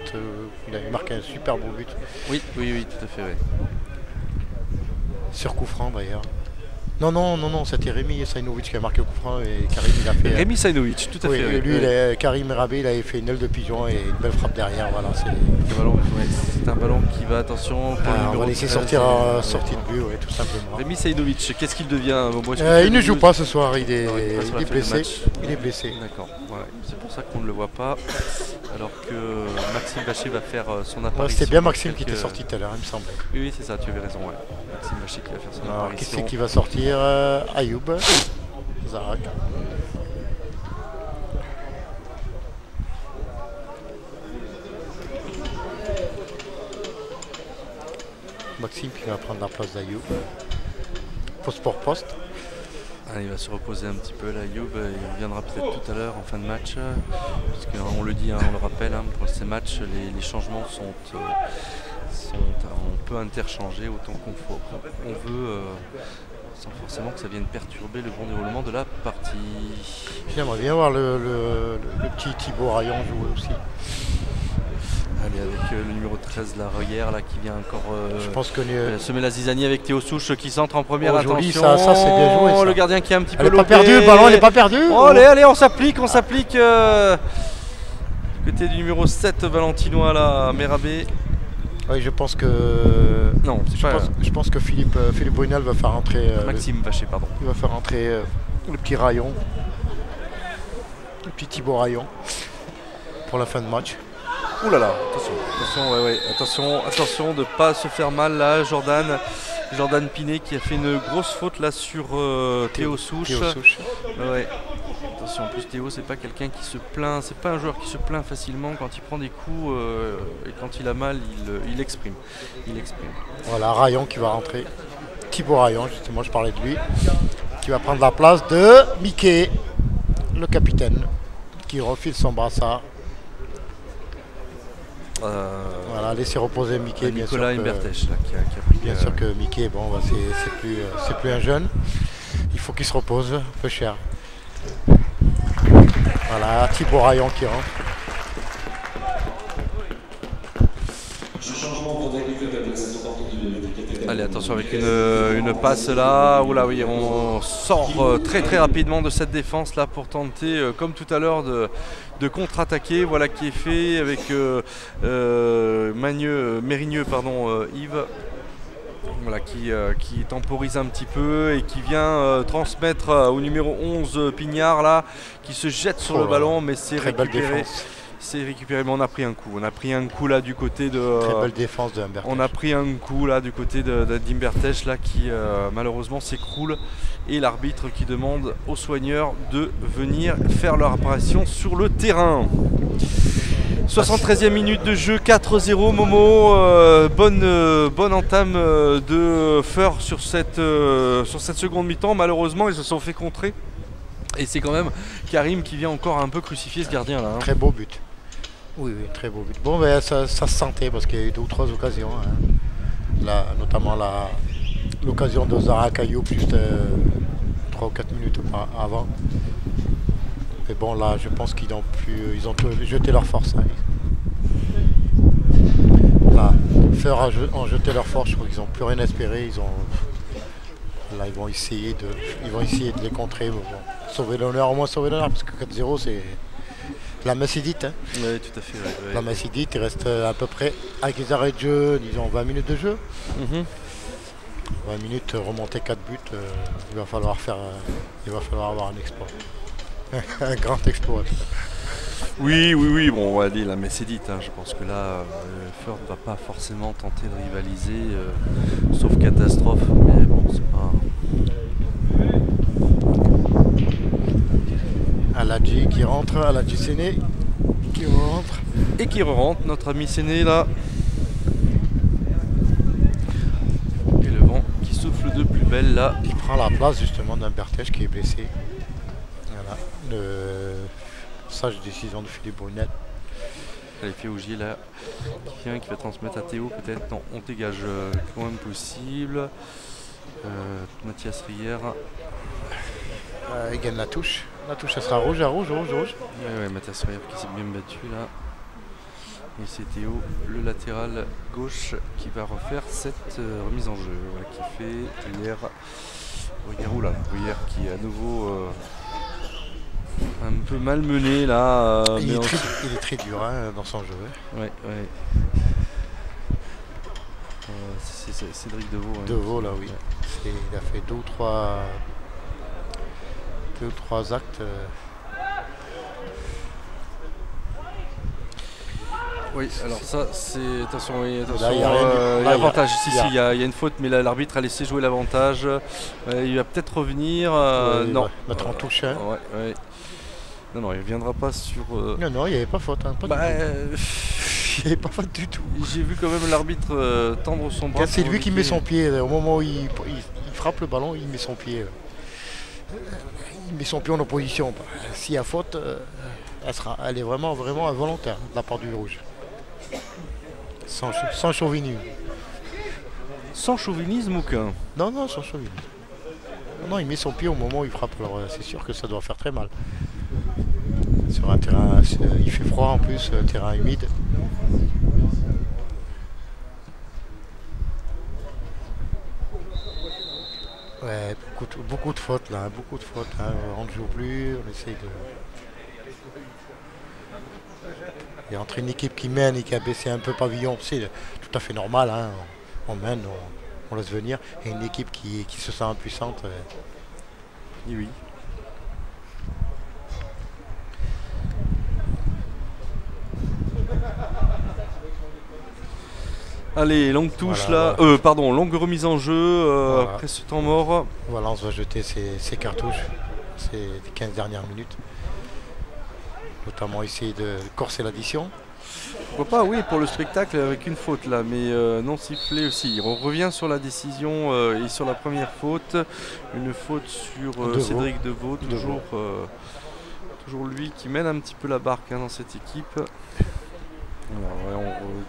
Il a marqué un super beau but. Oui, tout à fait. Oui. Sur coup franc d'ailleurs. Non, c'était Rémi Sainovic qui a marqué le coup franc et Karim il a fait. Rémi Sainovic, tout à fait. Lui, Karim Rabé, il avait fait une aile de pigeon et une belle frappe derrière. Voilà, c'est un ballon qui va, attention. On va laisser sortie de but, tout simplement. Rémi Sainovic, qu'est-ce qu'il devient il ne joue pas ce soir, il est blessé. Il est blessé. D'accord, c'est pour ça qu'on ne le voit pas. Alors que Maxime Vacher va faire son apparition. C'était bien Maxime qui était sorti tout à l'heure, il me semblait. Oui, c'est ça, tu avais raison. Ouais. Maxime Vacher qui va faire son apparition. Qui c'est qui va sortir Ayoub Zarak. Maxime qui va prendre la place d'Ayoub. Poste pour poste. Il va se reposer un petit peu là, Ayoub. Il reviendra peut-être tout à l'heure en fin de match. Parce qu'on le dit, on le rappelle, pour ces matchs, les changements sont on peut interchanger autant qu'on veut, sans forcément que ça vienne perturber le bon déroulement de la partie. J'aimerais bien voir le petit Thibaut Rayon jouer aussi. Allez, avec le numéro 13, la Reguère, là, qui vient encore je pense que semer la zizanie avec Théo Souche qui centre en première. Attention. Ça c'est bien joué. Ça. Le gardien qui est un petit peu lopé. Pas perdu, le ballon n'est pas perdu. Oh, allez, on s'applique. Du côté du numéro 7, Valentinois, là, Merabé. Oui, je pense que. Non, je pense que Philippe Brunel va faire entrer. Maxime Vacher, pardon. Il va faire entrer le petit Rayon. Le petit Thibaut Rayon. Pour la fin de match. Ouh là là, attention de ne pas se faire mal là, Jordan Pinet qui a fait une grosse faute là sur Théo Souche. Attention, en plus Théo c'est pas quelqu'un qui se plaint, c'est pas un joueur qui se plaint facilement quand il prend des coups et quand il a mal il exprime. Voilà, Rayon qui va rentrer. Thibaut Rayon, justement je parlais de lui, qui va prendre la place de Mickey, le capitaine, qui refile son brassard. Voilà, laisser reposer Mickey, bien sûr. Nicolas Imbertech, là, qui a pris, bien sûr que Mickey, bon, c'est plus un jeune. Il faut qu'il se repose, un peu cher. Voilà, Thibaut Rayon qui rentre. Allez, attention avec une passe là. Oula, oui, on sort très rapidement de cette défense là pour tenter, comme tout à l'heure, de contre-attaquer. Voilà qui est fait avec Mérigneux, Yves. Voilà, qui temporise un petit peu et qui vient transmettre au numéro 11 Pignard là, qui se jette sur le ballon, mais c'est récupéré. C'est récupéré, mais on a pris un coup. On a pris un coup là du côté de. Très belle défense de Imbertech. On a pris un coup là du côté d'Imbertech là qui malheureusement s'écroule. Et l'arbitre qui demande aux soigneurs de venir faire leur apparition sur le terrain. 73e minute de jeu, 4-0 Momo. Bonne entame de Feur sur cette seconde mi-temps. Malheureusement, ils se sont fait contrer. Et c'est quand même Karim qui vient encore un peu crucifier ce gardien là. Très beau but. Oui, très beau but. Bon, ben, ça se sentait parce qu'il y a eu 2 ou 3 occasions. Là, notamment l'occasion de Zarak Ayoub juste 3 ou 4 minutes avant. Mais bon, là, je pense qu'ils ont jeté leur force. Là, Feur ont jeté leur force, je crois qu'ils n'ont plus rien espéré. Là, ils vont essayer de les contrer. Mais bon, sauver l'honneur, au moins sauver l'honneur, parce que 4-0 c'est la messe est dite. Hein. Oui, tout à fait. La messe est dite, il reste à peu près, avec les arrêts de jeu, disons 20 minutes de jeu. 20 minutes, remonter 4 buts, il va falloir avoir un exploit. Un grand exploit. Oui, bon, on va dire la messe est dite. Hein. Je pense que là, Fürth ne va pas forcément tenter de rivaliser, sauf catastrophe, mais bon, c'est pas... Aladji qui rentre, Aladji Séné qui rentre. Et qui re-rentre, notre ami Séné là. Et le vent qui souffle de plus belle là. Il prend la place justement d'un Bertèche qui est blessé. Voilà. Sage décision de Philippe Brunet. Elle est fait Augier là. Qui va transmettre à Théo peut-être. Non, on dégage quand même possible. Mathias Rier. Il gagne la touche. La touche, elle sera rouge. Ouais, Mathias Rier qui s'est bien battu là. Et c'est Théo, le latéral gauche, qui va refaire cette remise en jeu. Voilà, qui fait hier. Hier qui est à nouveau un peu malmené là. Il est très dur hein, dans son jeu. Ouais. C'est Cédric Deveau. Hein, Deveau là, oui. Ouais. Il a fait deux ou trois actes. Oui, alors ça c'est... Attention, Là, il y a l'avantage. Il y a une faute, mais l'arbitre a laissé jouer l'avantage. Il va peut-être revenir. Non. Mettre en touche. Hein. Ouais. Non, il ne reviendra pas sur... Non, il n'y avait pas faute. Hein, pas du tout. Il n'y avait pas faute du tout. J'ai vu quand même l'arbitre tendre son bras. C'est lui qui met son pied. Au moment où il frappe le ballon, il met son pied. Il met son pied en opposition. S'il y a faute, elle est vraiment involontaire de la part du rouge. Sans chauvinisme. Sans chauvinisme aucun. Non, sans chauvinisme. Non, il met son pied au moment où il frappe. Alors c'est sûr que ça doit faire très mal. Sur un terrain, il fait froid en plus, terrain humide. Ouais, beaucoup de fautes là, beaucoup de fautes. Hein. On ne joue plus, on essaye de... Et entre une équipe qui mène et qui a baissé un peu pavillon, c'est tout à fait normal. Hein. On mène, on laisse venir. Et une équipe qui se sent impuissante. Oui. Allez, longue touche là. Longue remise en jeu après ce temps mort. Valence va jeter ses cartouches, ces 15 dernières minutes. Notamment essayer de corser l'addition. Pourquoi pas, oui, pour le spectacle avec une faute là, mais non sifflé aussi. On revient sur la décision et sur la première faute. Une faute sur Cédric Deveau, toujours lui qui mène un petit peu la barque dans cette équipe. Alors,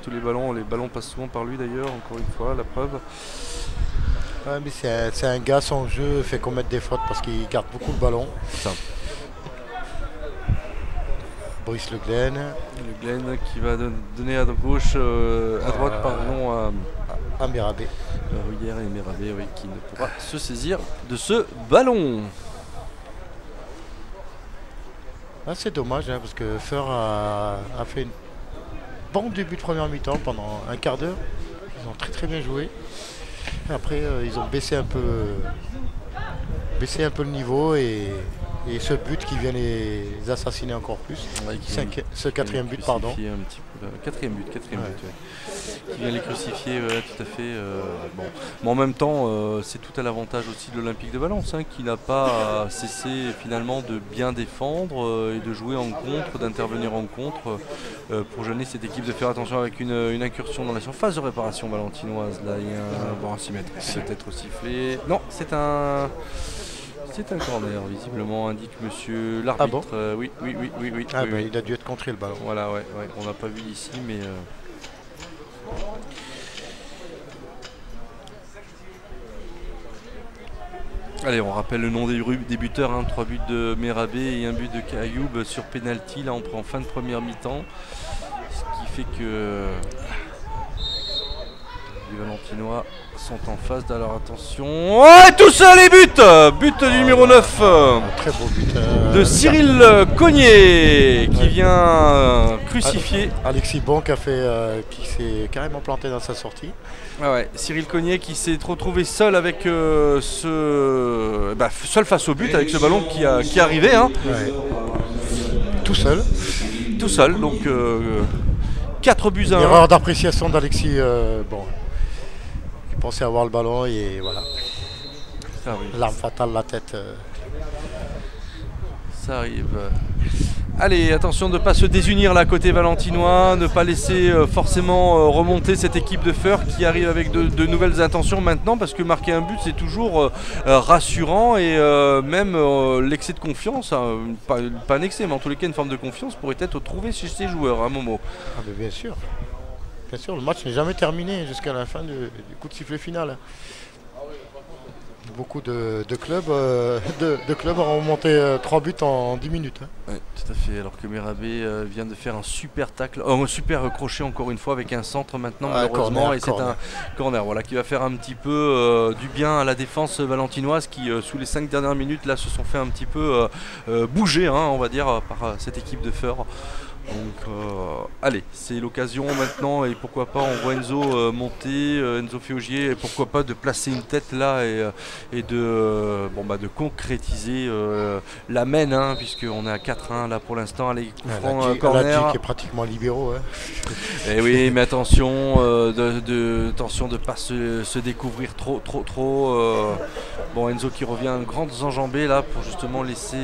tous les ballons passent souvent par lui d'ailleurs, encore une fois, la preuve. Ouais, mais c'est un gars, son jeu fait commettre des fautes parce qu'il garde beaucoup le ballon. Ça. Brice Le Glen. Le Glen qui va donner à gauche, à droite, pardon, à Mérabé. Ruyer et Mérabé, oui, qui ne pourra se saisir de ce ballon. Ah, c'est dommage hein, parce que Fürth a fait une bon début de première mi-temps pendant un quart d'heure. Ils ont très bien joué. Après ils ont baissé un peu le niveau et ce but qui vient les assassiner encore plus. Ouais, ce quatrième but, pardon. Un petit peu, quatrième but, ouais. Qui vient les crucifier, tout à fait. Bon. Mais en même temps, c'est tout à l'avantage aussi de l'Olympique de Valence, hein, qui n'a pas cessé finalement de bien défendre et de jouer en contre, d'intervenir en contre, pour gêner cette équipe, de faire attention avec une incursion dans la surface de réparation valentinoise. Là, il y a un 6 mètres, c'est peut-être sifflé. Non, c'est un corner, visiblement, indique monsieur l'arbitre. Ah bon oui. Il a dû être contré le ballon. Voilà, ouais. On n'a pas vu ici, mais... Allez, on rappelle le nom des buteurs, hein, 3 buts de Mérabé et un but de Kayoub sur penalty. Là, on prend en fin de première mi-temps. Ce qui fait que... Les Valentinois sont en phase. Alors attention. Oh, tout seul et but. But du numéro 9. Très beau but. De Cyril Cognier qui vient crucifier. Alexis Bon qui s'est carrément planté dans sa sortie. Ah ouais, Cyril Cognier qui s'est retrouvé seul avec seul face au but avec ce ballon qui arrivait. Hein. Ouais. Tout seul. Tout seul, donc 4 buts à 1. Erreur d'appréciation d'Alexis Bon. Il pensait avoir le ballon et voilà. L'arme fatale, la tête. Ça arrive. Allez, attention de ne pas se désunir là côté valentinois, ne pas laisser forcément remonter cette équipe de Feur qui arrive avec de nouvelles intentions maintenant, parce que marquer un but c'est toujours rassurant et même l'excès de confiance, hein, pas un excès mais en tous les cas une forme de confiance pourrait être trouvée chez ces joueurs à Momo. Ah mais bien sûr, le match n'est jamais terminé jusqu'à la fin du coup de sifflet final. Beaucoup de clubs ont monté 3 buts en 10 minutes. Hein. Oui, tout à fait. Alors que Merabé vient de faire un super tacle, un super crochet encore une fois avec un centre maintenant malheureusement. Et c'est un corner voilà, qui va faire un petit peu du bien à la défense valentinoise qui sous les 5 dernières minutes là se sont fait un petit peu bouger, hein, on va dire, par cette équipe de Feur. Donc allez, c'est l'occasion maintenant et pourquoi pas on voit Enzo monter, Enzo Féaugier, et pourquoi pas de placer une tête là et de concrétiser la mène, hein, puisqu'on est à 4-1 là pour l'instant. Allez, corner qui est pratiquement libéraux. Hein. Et oui, mais attention attention de ne pas se découvrir trop. Bon, Enzo qui revient grandes enjambées là pour justement laisser...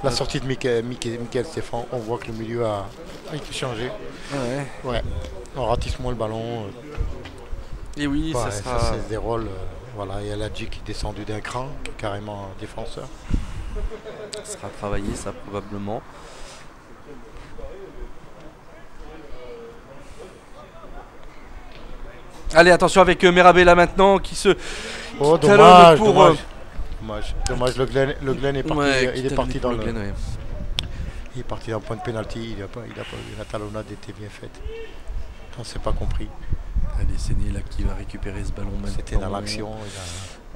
La sortie de Michael Stéphane, on voit que le milieu a été changé. Ouais. On ratisse moins le ballon. Et oui, ouais, ça sera... c'est des rôles. Voilà, il y a Ladji qui est descendu d'un cran, qui est carrément défenseur. Ça sera travaillé, ça, probablement. Allez, attention avec Merabé là maintenant, qui se... Oh, dommage, dommage, le Glen est parti, il est parti dans le... Il est parti dans le point de pénalty, la talonnade était bien faite. On ne s'est pas compris. Allez, Séné là qui va récupérer ce ballon maintenant. C'était dans l'action.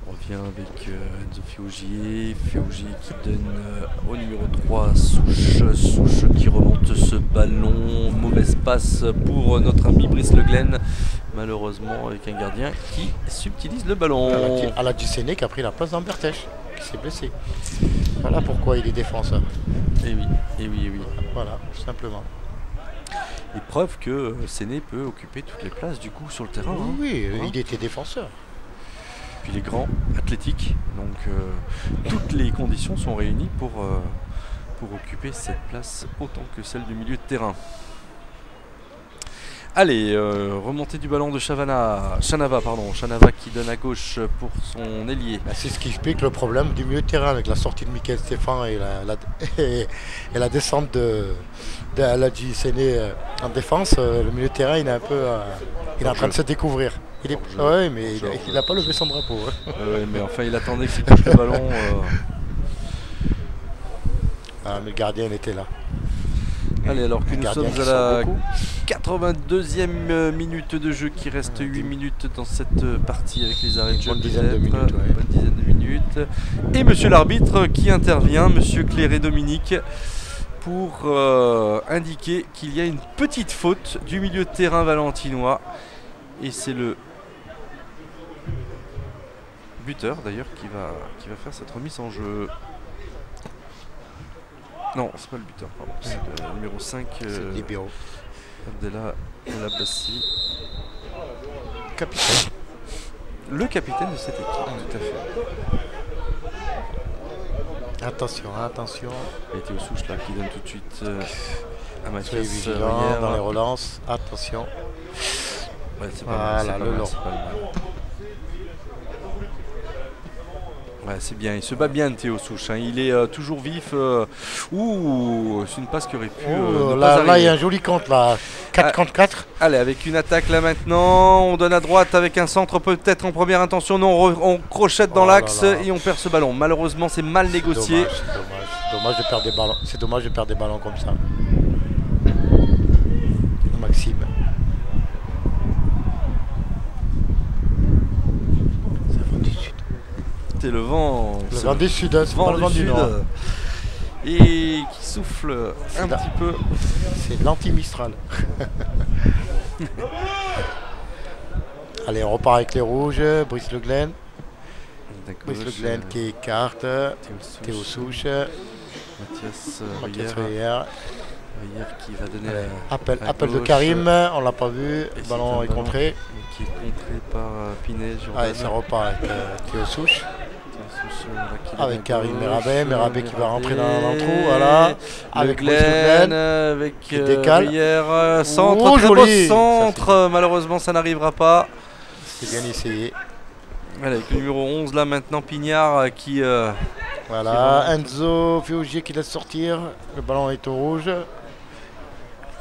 On revient avec Enzo Féaugier qui donne au numéro 3 Souche qui remonte ce ballon. Mauvaise passe pour notre ami Brice Le Glen, malheureusement avec un gardien qui subtilise le ballon. Aladji Séné qui a pris la place d'Ambertech, qui s'est blessé. Voilà pourquoi il est défenseur. Et oui. Voilà, tout simplement. Et preuve que Séné peut occuper toutes les places du coup sur le terrain. Oui, il était défenseur. Puis les grands, athlétiques, donc toutes les conditions sont réunies pour occuper cette place autant que celle du milieu de terrain. Allez, remontée du ballon de Chanava qui donne à gauche pour son ailier. C'est ce qui explique le problème du milieu de terrain avec la sortie de Michael Stéphane et la descente de Aladji Séné en défense. Le milieu de terrain il est un peu il est en train de se découvrir. Oui, mais il n'a pas levé son drapeau. Mais enfin il attendait qu'il touche le ballon. Mais le gardien il était là. Allez, alors que nous sommes à la 82e minute de jeu, qui reste 8 minutes dans cette partie avec les arrêts de jeu. Bonne dizaine de minutes. Et monsieur l'arbitre qui intervient, monsieur Cléré Dominique, pour indiquer qu'il y a une petite faute du milieu de terrain valentinois. Et c'est le buteur d'ailleurs qui va faire cette remise en jeu. Non, c'est pas le buteur, pardon. C'est le numéro 5. C'est libéraux. Abdellah El Abbassi. Capitaine. Le capitaine de cette équipe, tout à fait. Attention. Il était au Souche là qui donne tout de suite à Mathias. Vigilant dans les relances. Attention. Ouais, c'est pas mal. Ouais, c'est bien, il se bat bien Théo Souche, hein. Il est toujours vif. C'est une passe qui aurait pu. Là, il y a un joli compte là, 4 contre 4. Allez, avec une attaque là maintenant, on donne à droite avec un centre peut-être en première intention. Non, on crochette dans l'axe et on perd ce ballon. Malheureusement, c'est mal négocié. Dommage de perdre des ballons. C'est dommage de perdre des ballons comme ça. Maxime. le vent. Le vent du sud, c'est pas le vent du nord. Et qui souffle un petit peu. C'est l'anti-Mistral. Allez, on repart avec les rouges. Brice Le Glen. Brice Le Glen qui écarte. Théo Souche. Mathias Reyer qui va donner appel de Karim, on l'a pas vu. Le ballon est contré. Qui est contré par Pinet. Allez, ça repart avec Théo Souche. Avec Karim Merabé qui va rentrer dans le trou, voilà. Avec Le Glen, avec Reyer, centre, très beau centre, malheureusement ça n'arrivera pas. C'est bien essayé. Voilà, avec le numéro 11 là maintenant, Pignard qui... voilà, Enzo Féaugier qui laisse sortir, le ballon est au rouge.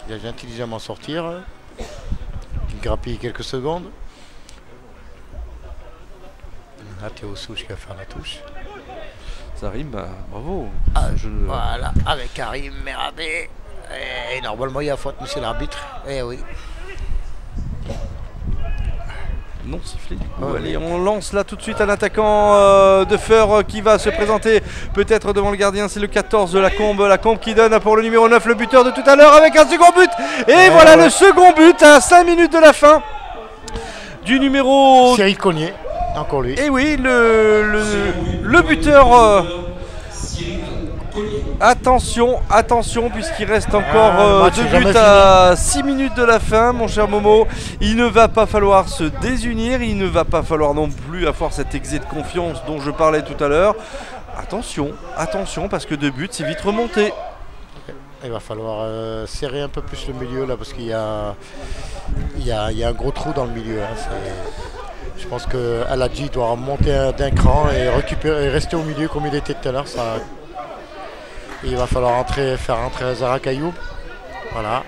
Il a intelligemment sortir. Il grappille quelques secondes. Là, Théo Souche qui va faire la touche. Ça rime, bravo. Voilà, avec Karim Merabé. Et normalement, il y a faute, monsieur l'arbitre. Eh oui. Non sifflé du coup. Allez, on lance là tout de suite un attaquant de Feur qui va se présenter peut-être devant le gardien. C'est le 14 de la Combe qui donne pour le numéro 9, le buteur de tout à l'heure, avec un second but. Et voilà le second but à 5 minutes de la fin du numéro... Cyril Cognier, encore lui. Et oui, le buteur... Attention, puisqu'il reste encore 2 buts à 6 minutes de la fin, mon cher Momo. Il ne va pas falloir se désunir, il ne va pas falloir non plus avoir cet excès de confiance dont je parlais tout à l'heure. Attention, parce que 2 buts, c'est vite remonté. Il va falloir serrer un peu plus le milieu là, parce qu'il y a un gros trou dans le milieu. Je pense que Aladji doit remonter d'un cran et rester au milieu comme il était tout à l'heure. Il va falloir faire rentrer Zarak Ayoub. Voilà,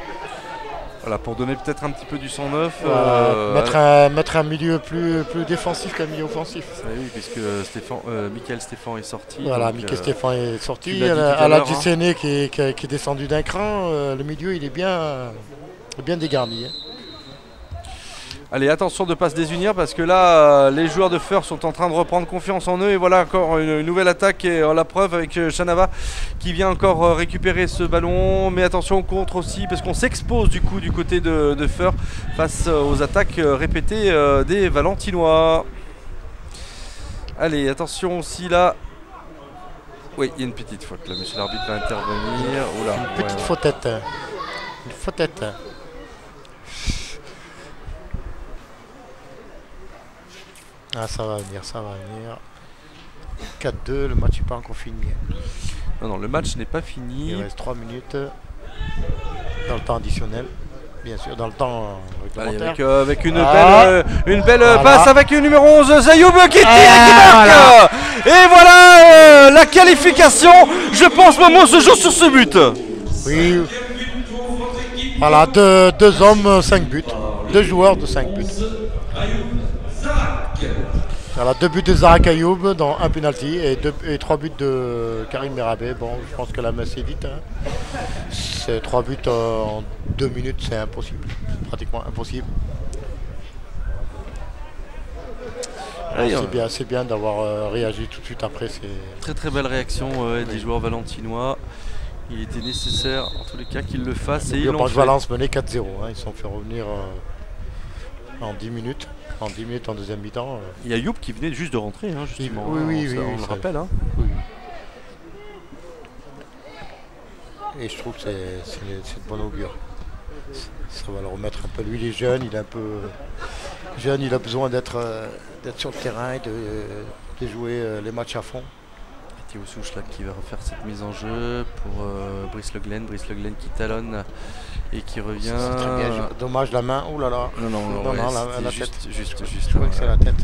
pour donner peut-être un petit peu du sang neuf. Mettre un milieu plus défensif qu'un milieu offensif. Oui, puisque Michael Stéphane est sorti. Voilà, Michael Stéphane est sorti. Aladji Séné qui est descendu d'un cran. Le milieu, il est bien dégarni. Allez, attention de ne pas se désunir parce que là, les joueurs de Feur sont en train de reprendre confiance en eux. Et voilà encore une nouvelle attaque et la preuve avec Chanava qui vient encore récupérer ce ballon. Mais attention au contre aussi parce qu'on s'expose du coup du côté de Feur face aux attaques répétées des Valentinois. Allez, attention aussi là. Oui, il y a une petite faute là, monsieur l'arbitre va intervenir. Oula, une petite fautette. Une fautette. Ah, ça va venir. 4-2, le match n'est pas encore fini. Non, le match n'est pas fini. Il reste 3 minutes dans le temps additionnel. Bien sûr, dans le temps réglementaire. Avec une belle passe avec le numéro 11, Zayoub qui tire et qui marque. Voilà. Et voilà la qualification. Je pense Momo se joue sur ce but. Oui. Voilà, deux hommes, 5 buts. 2 joueurs de 5 buts. Voilà, 2 buts de Zarak Ayoub dans un penalty et 3 buts de Karim Merabé. Bon, je pense que la messe est dite. C'est 3 buts en 2 minutes, c'est impossible. Pratiquement impossible. C'est bien d'avoir réagi tout de suite après. Très belle réaction des joueurs valentinois. Il était nécessaire en tous les cas qu'ils le fassent. Et ils l'ont fait. Valence menait 4-0. Ils se sont fait revenir en 10 minutes. En 10 minutes en deuxième mi-temps. Il y a Youp qui venait juste de rentrer, justement. Oui, on le rappelle. Oui. Et je trouve que c'est de bon augure. Ça va le remettre un peu. Lui, il est jeune, il est un peu jeune, il a besoin d'être sur le terrain et de jouer les matchs à fond. Théo Souche là qui va refaire cette mise en jeu pour Brice Le Glen qui talonne et qui revient. C'est très bien. Dommage la main. Oh là là. Non, la juste, tête. Juste. Je crois que c'est la tête.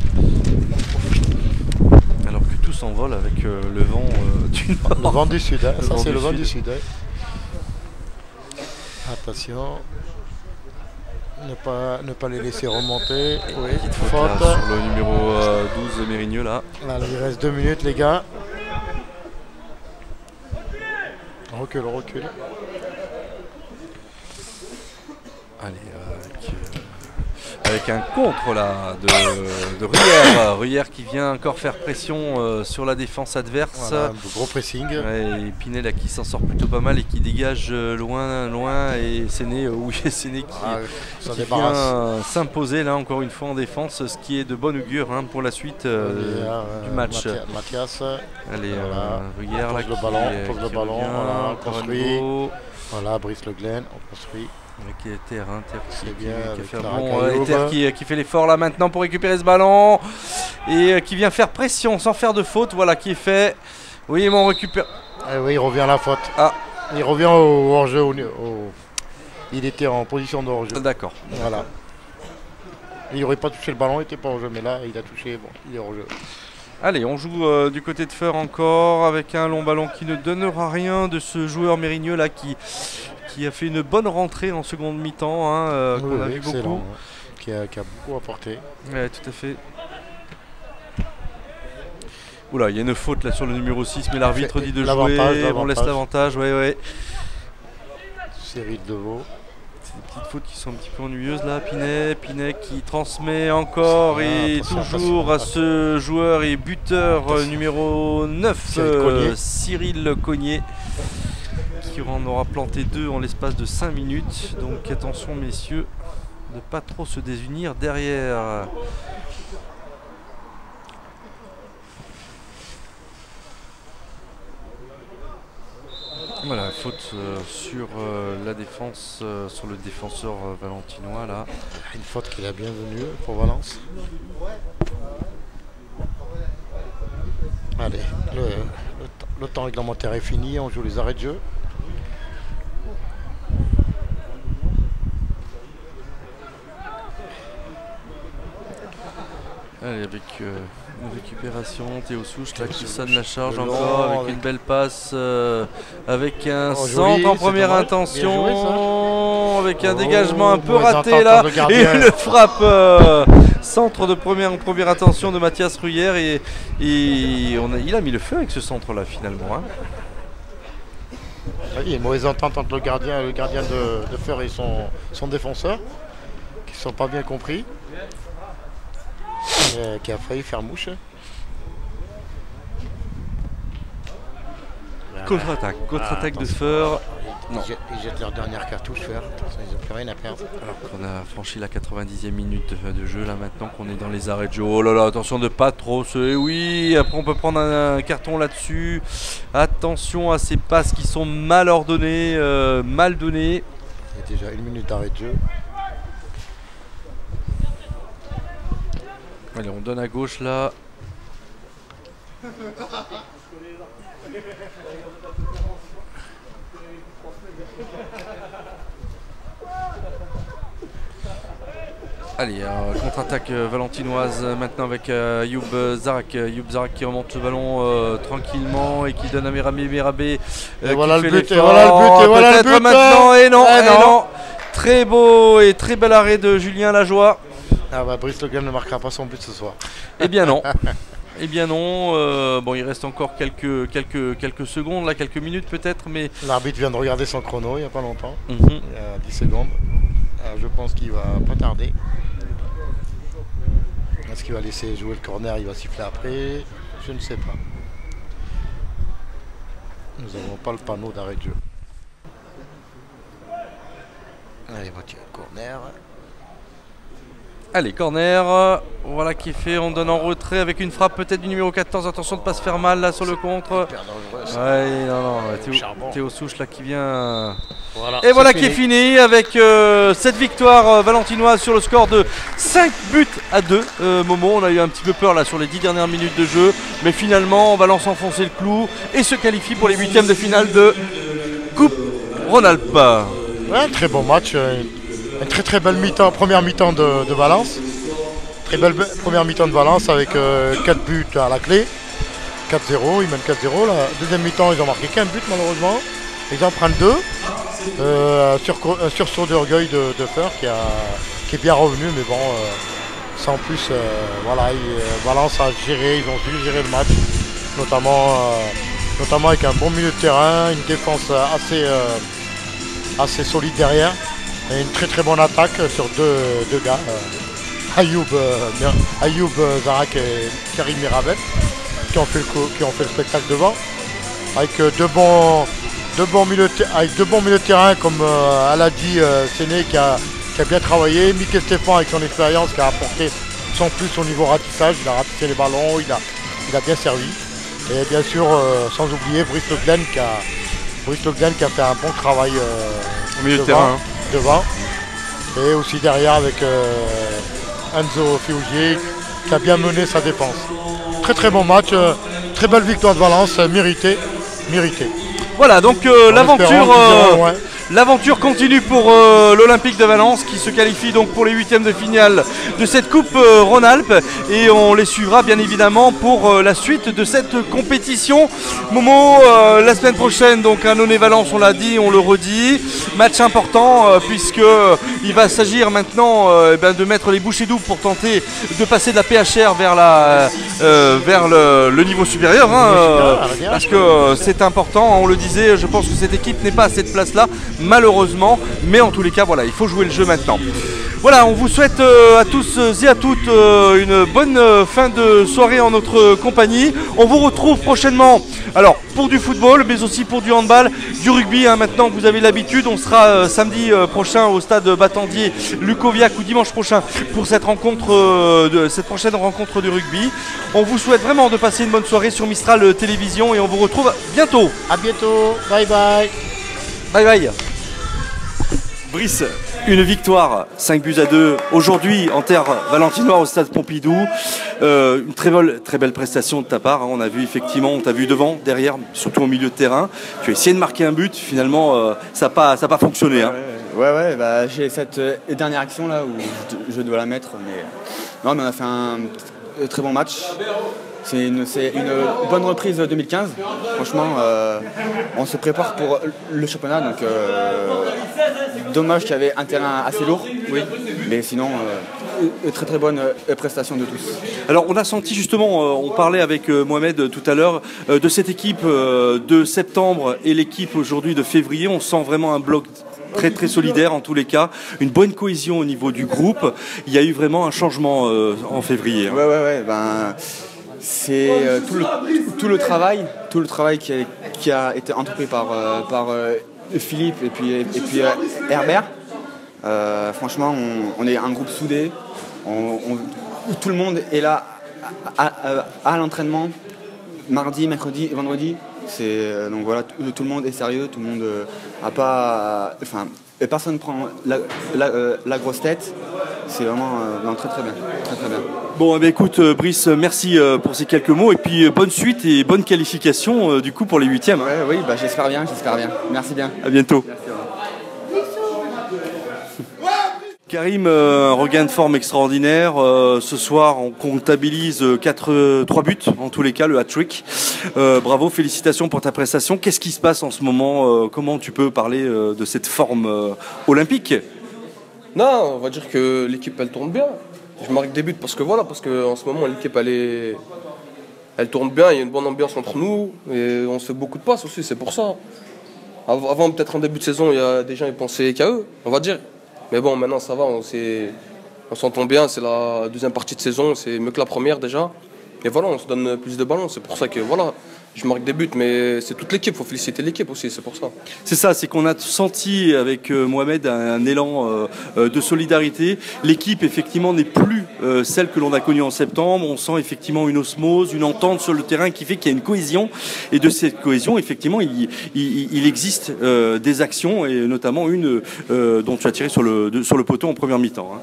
Alors que tout s'envole avec le vent du nord. Le vent du sud. Ça c'est le vent du sud. Attention. Ne pas les laisser remonter. Oui, petite faute là, sur le numéro 12 Mérigneux là. Il reste 2 minutes les gars. Recule. Allez, Avec un contre là de Ruyère. Ruyère qui vient encore faire pression sur la défense adverse. Voilà, gros pressing. Ouais, et Pinet là qui s'en sort plutôt pas mal et qui dégage loin. Et Séné, Séné qui vient s'imposer là encore une fois en défense, ce qui est de bon augure pour la suite du match. Mathias. Allez, Ruyère là pose le ballon, voilà, construit. Voilà, Brice Le Glen, on construit. Avec Ether, qui fait l'effort là maintenant pour récupérer ce ballon et qui vient faire pression sans faire de faute, voilà qui est fait. Oui, mais on récupère. Oui, il revient à la faute. Ah. Il revient au hors-jeu. Il était en position de hors-jeu. D'accord. Voilà. Il n'aurait pas touché le ballon, il n'était pas hors-jeu, mais là il a touché, bon, il est hors-jeu. Allez, on joue du côté de Feur encore avec un long ballon qui ne donnera rien de ce joueur Mérigneux là qui a fait une bonne rentrée en seconde mi-temps, qu'on a vu beaucoup. Qui a beaucoup apporté. Oui, tout à fait. Oula, il y a une faute là sur le numéro 6, mais l'arbitre dit de jouer. On laisse l'avantage, ouais. Cyril Deveau. C'est des petites fautes qui sont un petit peu ennuyeuses là. Pinet qui transmet encore et toujours à ce joueur et buteur numéro 9, Cyril Cognier, qui en aura planté 2 en l'espace de 5 minutes. Donc attention messieurs, de ne pas trop se désunir derrière. Voilà, faute sur la défense, sur le défenseur valentinois là. Une faute qui est la bienvenue pour Valence. Allez, le temps réglementaire est fini, on joue les arrêts de jeu. Allez, avec une récupération, Théo Souche là qui sonne la charge encore avec une belle passe, avec un centre en première intention, avec un dégagement un peu raté là, et une frappe centre de première intention de Mathias Ruyère et il a mis le feu avec ce centre là finalement. Il y a une mauvaise entente entre le gardien de Feur et son défenseur, qui ne sont pas bien compris. Qui a failli faire mouche. Contre-attaque de Feur. Ils jettent leur dernière cartouche, Feur. Ils n'ont plus rien à perdre. Alors qu'on a franchi la 90e minute de jeu là maintenant, qu'on est dans les arrêts de jeu. Oh là là, attention de pas trop se... Oui, après on peut prendre un carton là-dessus. Attention à ces passes qui sont mal ordonnées, mal données. Il y a déjà 1 minute d'arrêt de jeu. Allez, on donne à gauche là. Allez, contre-attaque valentinoise maintenant avec Youb Zarak qui remonte le ballon tranquillement et qui donne à Merabé. Et voilà le but, maintenant, et non. Très beau et très bel arrêt de Julien Lajoie. Ah bah Brice Le Glen ne marquera pas son but ce soir. Eh bien non. Bon, il reste encore quelques secondes, là, quelques minutes peut-être, mais... L'arbitre vient de regarder son chrono il n'y a pas longtemps. Il y a 10 secondes. Je pense qu'il va pas tarder. Est-ce qu'il va laisser jouer le corner, il va siffler après? Je ne sais pas. Nous n'avons pas le panneau d'arrêt de jeu. Allez, voiture, corner. Allez, corner, voilà qui est fait, on donne en retrait avec une frappe peut-être du numéro 14, attention de ne pas se faire mal là sur le contre. Théo Souche là qui vient... Voilà, et voilà qui est fini avec cette victoire valentinoise sur le score de 5 buts à 2. Momo, on a eu un petit peu peur là sur les 10 dernières minutes de jeu, mais finalement Valence enfoncer le clou et se qualifie pour les 8e de finale de Coupe Rhône-Alpes. Ouais, très bon match. Une très belle première mi-temps de Valence. Très belle première mi-temps de Valence avec 4 buts à la clé. 4-0, ils mènent 4-0. La deuxième mi-temps, ils n'ont marqué qu'un but malheureusement. Ils en prennent 2. Un sursaut d'orgueil de Feur qui est bien revenu, mais bon, sans plus, voilà, Valence a géré, ils ont dû gérer le match, notamment avec un bon milieu de terrain, une défense assez solide derrière. Et une très bonne attaque sur deux gars. Ayoub Zarak et Karim Mirabel qui ont fait le spectacle devant, avec deux bons milieux de terrain comme Aladi Séné qui a bien travaillé, Mikel Stéphane avec son expérience qui a apporté son plus au niveau ratissage, il a ratissé les ballons, il a bien servi. Et bien sûr, sans oublier Brice Le Glen qui a fait un bon travail au milieu de terrain. Devant. Et aussi derrière avec Enzo Fiugier qui a bien mené sa défense. Très très bon match, très belle victoire de Valence, méritée. Voilà, donc l'aventure continue pour l'Olympique de Valence qui se qualifie donc pour les huitièmes de finale de cette Coupe Rhône-Alpes et on les suivra bien évidemment pour la suite de cette compétition. Momo, la semaine prochaine, donc à Nonay-Valence, on l'a dit, on le redit, match important puisque il va s'agir maintenant de mettre les bouchées doubles pour tenter de passer de la PHR vers le niveau supérieur, parce que c'est important, on le disait, je pense que cette équipe n'est pas à cette place-là, malheureusement, mais en tous les cas, voilà, il faut jouer le jeu maintenant. Voilà, on vous souhaite à tous et à toutes une bonne fin de soirée en notre compagnie. On vous retrouve prochainement, alors pour du football, mais aussi pour du handball, du rugby. Maintenant, vous avez l'habitude, on sera samedi prochain au stade Battendier, Lukoviac, ou dimanche prochain pour cette prochaine rencontre du rugby. On vous souhaite vraiment de passer une bonne soirée sur Mistral Télévision et on vous retrouve bientôt. À bientôt, bye bye. Bye bye. Brice, une victoire, 5-2 aujourd'hui en terre valentinoise au stade Pompidou. Une très belle prestation de ta part. On a vu effectivement, on t'a vu devant, derrière, surtout au milieu de terrain. Tu as essayé de marquer un but, finalement ça n'a pas fonctionné. Ouais, j'ai cette dernière action là où je dois la mettre. Mais on a fait un très bon match. C'est une bonne reprise 2015. Franchement, on se prépare pour le championnat. Donc, dommage qu'il y avait un terrain assez lourd. Oui. Mais sinon, très bonne prestation de tous. Alors, on a senti justement, on parlait avec Mohamed tout à l'heure, de cette équipe de septembre et l'équipe aujourd'hui de février. On sent vraiment un bloc très solidaire en tous les cas, une bonne cohésion au niveau du groupe. Il y a eu vraiment un changement en février. Ouais. C'est tout le travail qui a été entrepris par Philippe et puis Herbert. Franchement, on est un groupe soudé. Tout le monde est là à l'entraînement, mardi, mercredi et vendredi. Donc voilà, tout le monde est sérieux, tout le monde personne ne prend la grosse tête. C'est vraiment très bien. Bon, écoute Brice, merci pour ces quelques mots et puis bonne suite et bonne qualification du coup pour les huitièmes. Oui, j'espère bien. Merci bien. À bientôt. Merci, Karim, un regain de forme extraordinaire. Ce soir, on comptabilise 3 buts, en tous les cas, le hat-trick. Bravo, félicitations pour ta prestation. Qu'est-ce qui se passe en ce moment? Comment tu peux parler de cette forme olympique? Non, on va dire que l'équipe, elle tourne bien. Je marque des buts parce que en ce moment, l'équipe, elle tourne bien. Il y a une bonne ambiance entre nous et on se fait beaucoup de passes aussi, c'est pour ça. Avant, peut-être en début de saison, il y a des gens qui pensaient qu'à eux, on va dire. Mais bon, maintenant ça va, on s'entend bien, c'est la deuxième partie de saison, c'est mieux que la première déjà. Et voilà, on se donne plus de ballons, c'est pour ça que voilà, je marque des buts, mais c'est toute l'équipe, il faut féliciter l'équipe aussi, c'est pour ça. C'est ça, c'est qu'on a senti avec Mohamed un élan de solidarité. L'équipe effectivement n'est plus celle que l'on a connue en septembre, on sent effectivement une osmose, une entente sur le terrain qui fait qu'il y a une cohésion. Et de cette cohésion, effectivement, il existe des actions, et notamment une dont tu as tiré sur le poteau en première mi-temps.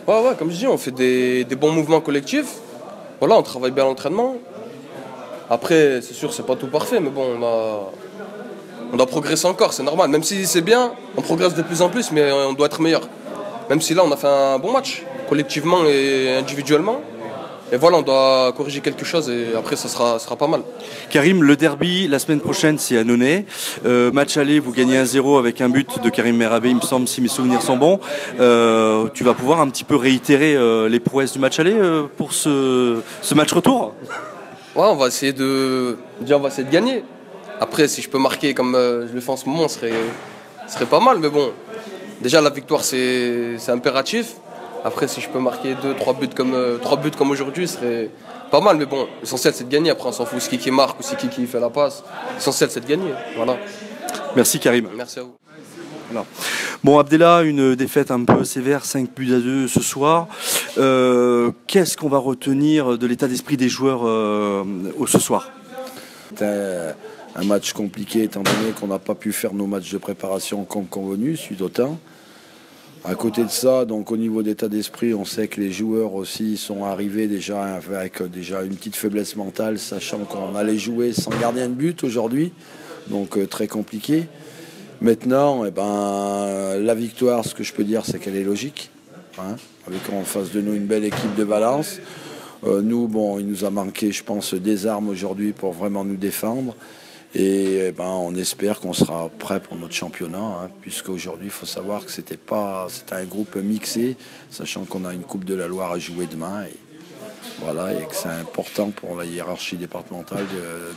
Ouais, comme je dis, on fait des bons mouvements collectifs. Voilà, on travaille bien à l'entraînement. Après, c'est sûr, c'est pas tout parfait, mais bon, on doit progresser encore, c'est normal. Même si c'est bien, on progresse de plus en plus, mais on doit être meilleur. Même si là, on a fait un bon match, collectivement et individuellement. Et voilà, on doit corriger quelque chose et après, ça sera pas mal. Karim, le derby, la semaine prochaine, c'est à Nonay. Match aller, vous gagnez 1-0 avec un but de Karim Merabé, il me semble, si mes souvenirs sont bons. Tu vas pouvoir un petit peu réitérer les prouesses du match aller pour ce match retour? Ouais, on va essayer de gagner. Après, si je peux marquer comme je le fais en ce moment, ce serait pas mal. Mais bon, déjà, la victoire, c'est impératif. Après, si je peux marquer 3 buts comme aujourd'hui, ce serait pas mal. Mais bon, l'essentiel c'est de gagner. Après, on s'en fout si qui marque ou si qui fait la passe. L'essentiel c'est de gagner. Voilà. Merci Karim. Merci à vous. Voilà. Bon, Abdellah, une défaite un peu sévère, 5-2 ce soir. Qu'est-ce qu'on va retenir de l'état d'esprit des joueurs ce soir? C'était un match compliqué étant donné qu'on n'a pas pu faire nos matchs de préparation comme convenu suite au temps. À côté de ça, donc au niveau d'état d'esprit, on sait que les joueurs aussi sont arrivés déjà avec une petite faiblesse mentale, sachant qu'on allait jouer sans gardien de but aujourd'hui, donc très compliqué. Maintenant, la victoire, ce que je peux dire, c'est qu'elle est logique, hein, avec en face de nous une belle équipe de Valence. Nous, il nous a manqué, je pense, des armes aujourd'hui pour vraiment nous défendre. Et on espère qu'on sera prêt pour notre championnat, hein, puisqu'aujourd'hui, il faut savoir que c'était un groupe mixé, sachant qu'on a une Coupe de la Loire à jouer demain. Et voilà, et que c'est important pour la hiérarchie départementale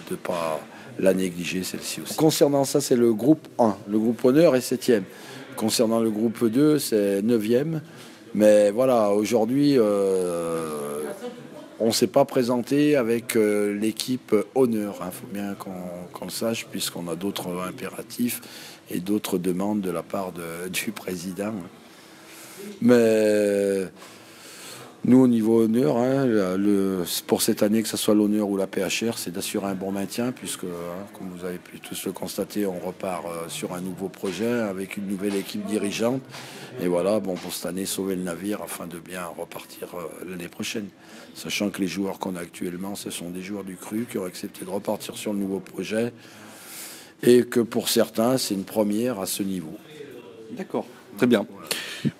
de ne pas la négliger, celle-ci aussi. Concernant ça, c'est le groupe 1. Le groupe honneur est 7e. Concernant le groupe 2, c'est 9e. Mais voilà, aujourd'hui, on ne s'est pas présenté avec l'équipe honneur. Il faut bien qu'on le sache, puisqu'on a d'autres impératifs et d'autres demandes de la part du président. Mais nous, au niveau honneur, hein, pour cette année, que ce soit l'honneur ou la PHR, c'est d'assurer un bon maintien, puisque, comme vous avez pu tous le constater, on repart sur un nouveau projet avec une nouvelle équipe dirigeante. Et voilà, pour cette année, sauver le navire afin de bien repartir l'année prochaine. Sachant que les joueurs qu'on a actuellement, ce sont des joueurs du CRU qui ont accepté de repartir sur le nouveau projet. Et que pour certains, c'est une première à ce niveau. D'accord, très bien.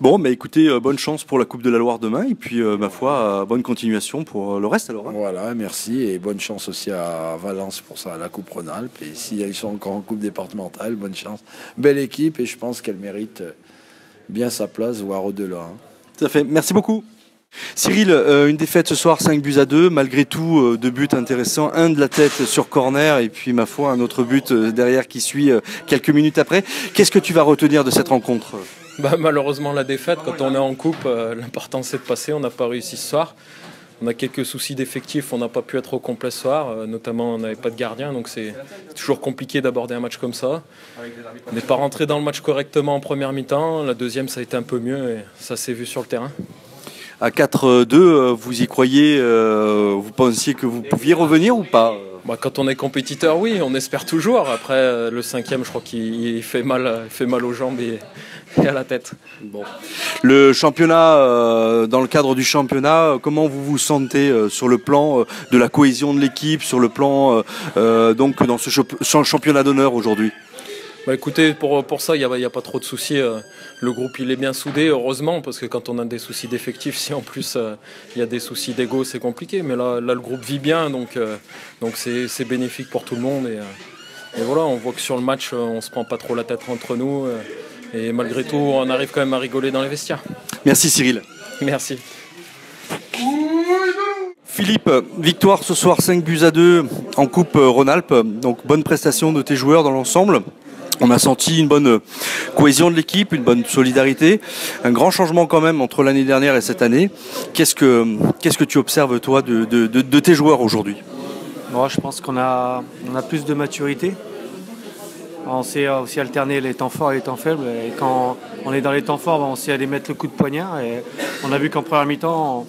Bon, écoutez, bonne chance pour la Coupe de la Loire demain. Et puis, ma foi, bonne continuation pour le reste alors. Hein. Voilà, merci. Et bonne chance aussi à Valence pour ça, la Coupe Rhône-Alpes. Et s'ils sont encore en Coupe départementale, bonne chance. Belle équipe et je pense qu'elle mérite bien sa place, voire au-delà. Hein. Tout à fait. Merci beaucoup. Cyril, une défaite ce soir, 5-2, malgré tout, 2 buts intéressants, un de la tête sur corner et puis ma foi un autre but derrière qui suit quelques minutes après. Qu'est-ce que tu vas retenir de cette rencontre? Malheureusement la défaite, quand on est en coupe, l'important c'est de passer, on n'a pas réussi ce soir. On a quelques soucis d'effectifs, on n'a pas pu être au complet ce soir, notamment on n'avait pas de gardien, donc c'est toujours compliqué d'aborder un match comme ça. On n'est pas rentré dans le match correctement en première mi-temps, la deuxième ça a été un peu mieux et ça s'est vu sur le terrain. À 4-2, vous y croyez, vous pensiez que vous pouviez revenir ou pas? Quand on est compétiteur, oui, on espère toujours. Après, le 5e, je crois qu'il fait mal aux jambes et à la tête. Bon. Le championnat, dans le cadre du championnat, comment vous vous sentez sur le plan de la cohésion de l'équipe, sur le plan donc dans ce championnat d'honneur aujourd'hui? Écoutez, pour ça, il n'y a pas trop de soucis. Le groupe, il est bien soudé, heureusement, parce que quand on a des soucis d'effectifs, si en plus il y a des soucis d'ego, c'est compliqué. Mais là, le groupe vit bien, donc c'est bénéfique pour tout le monde. Et voilà, on voit que sur le match, on ne se prend pas trop la tête entre nous. Et malgré tout, on arrive quand même à rigoler dans les vestiaires. Merci Cyril. Merci. Philippe, victoire ce soir 5-2 en Coupe Rhône-Alpes. Donc bonne prestation de tes joueurs dans l'ensemble. On a senti une bonne cohésion de l'équipe, une bonne solidarité, un grand changement quand même entre l'année dernière et cette année. Qu'est-ce que tu observes toi de tes joueurs aujourd'hui? Moi, je pense qu'on a plus de maturité. On sait aussi alterner les temps forts et les temps faibles. Et quand on est dans les temps forts, on sait aller mettre le coup de poignard. Et on a vu qu'en première mi-temps,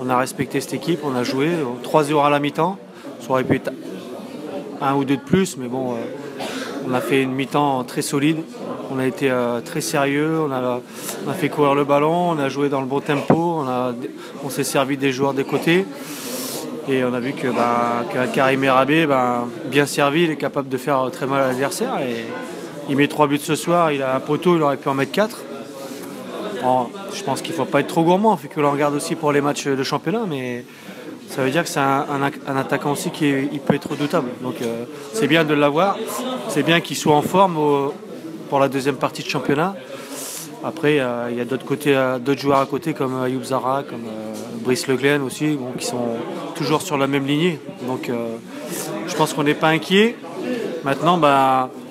on a respecté cette équipe, on a joué 3-0 à la mi-temps. Ça aurait pu être 1 ou 2 de plus, mais bon... On a fait une mi-temps très solide, on a été très sérieux, on a fait courir le ballon, on a joué dans le bon tempo, on s'est servi des joueurs des côtés et on a vu que Karim Erabé, bien servi, il est capable de faire très mal à l'adversaire et il met 3 buts ce soir, il a un poteau, il aurait pu en mettre 4. Bon, je pense qu'il ne faut pas être trop gourmand, il faut que l'on regarde aussi pour les matchs de championnat, mais... Ça veut dire que c'est un attaquant aussi il peut être redoutable. Donc c'est bien de l'avoir. C'est bien qu'il soit en forme pour la deuxième partie de championnat. Après, il y a d'autres joueurs à côté comme Ayoub Zara, comme Brice Le Glen aussi, qui sont toujours sur la même lignée. Donc je pense qu'on n'est pas inquiet. Maintenant,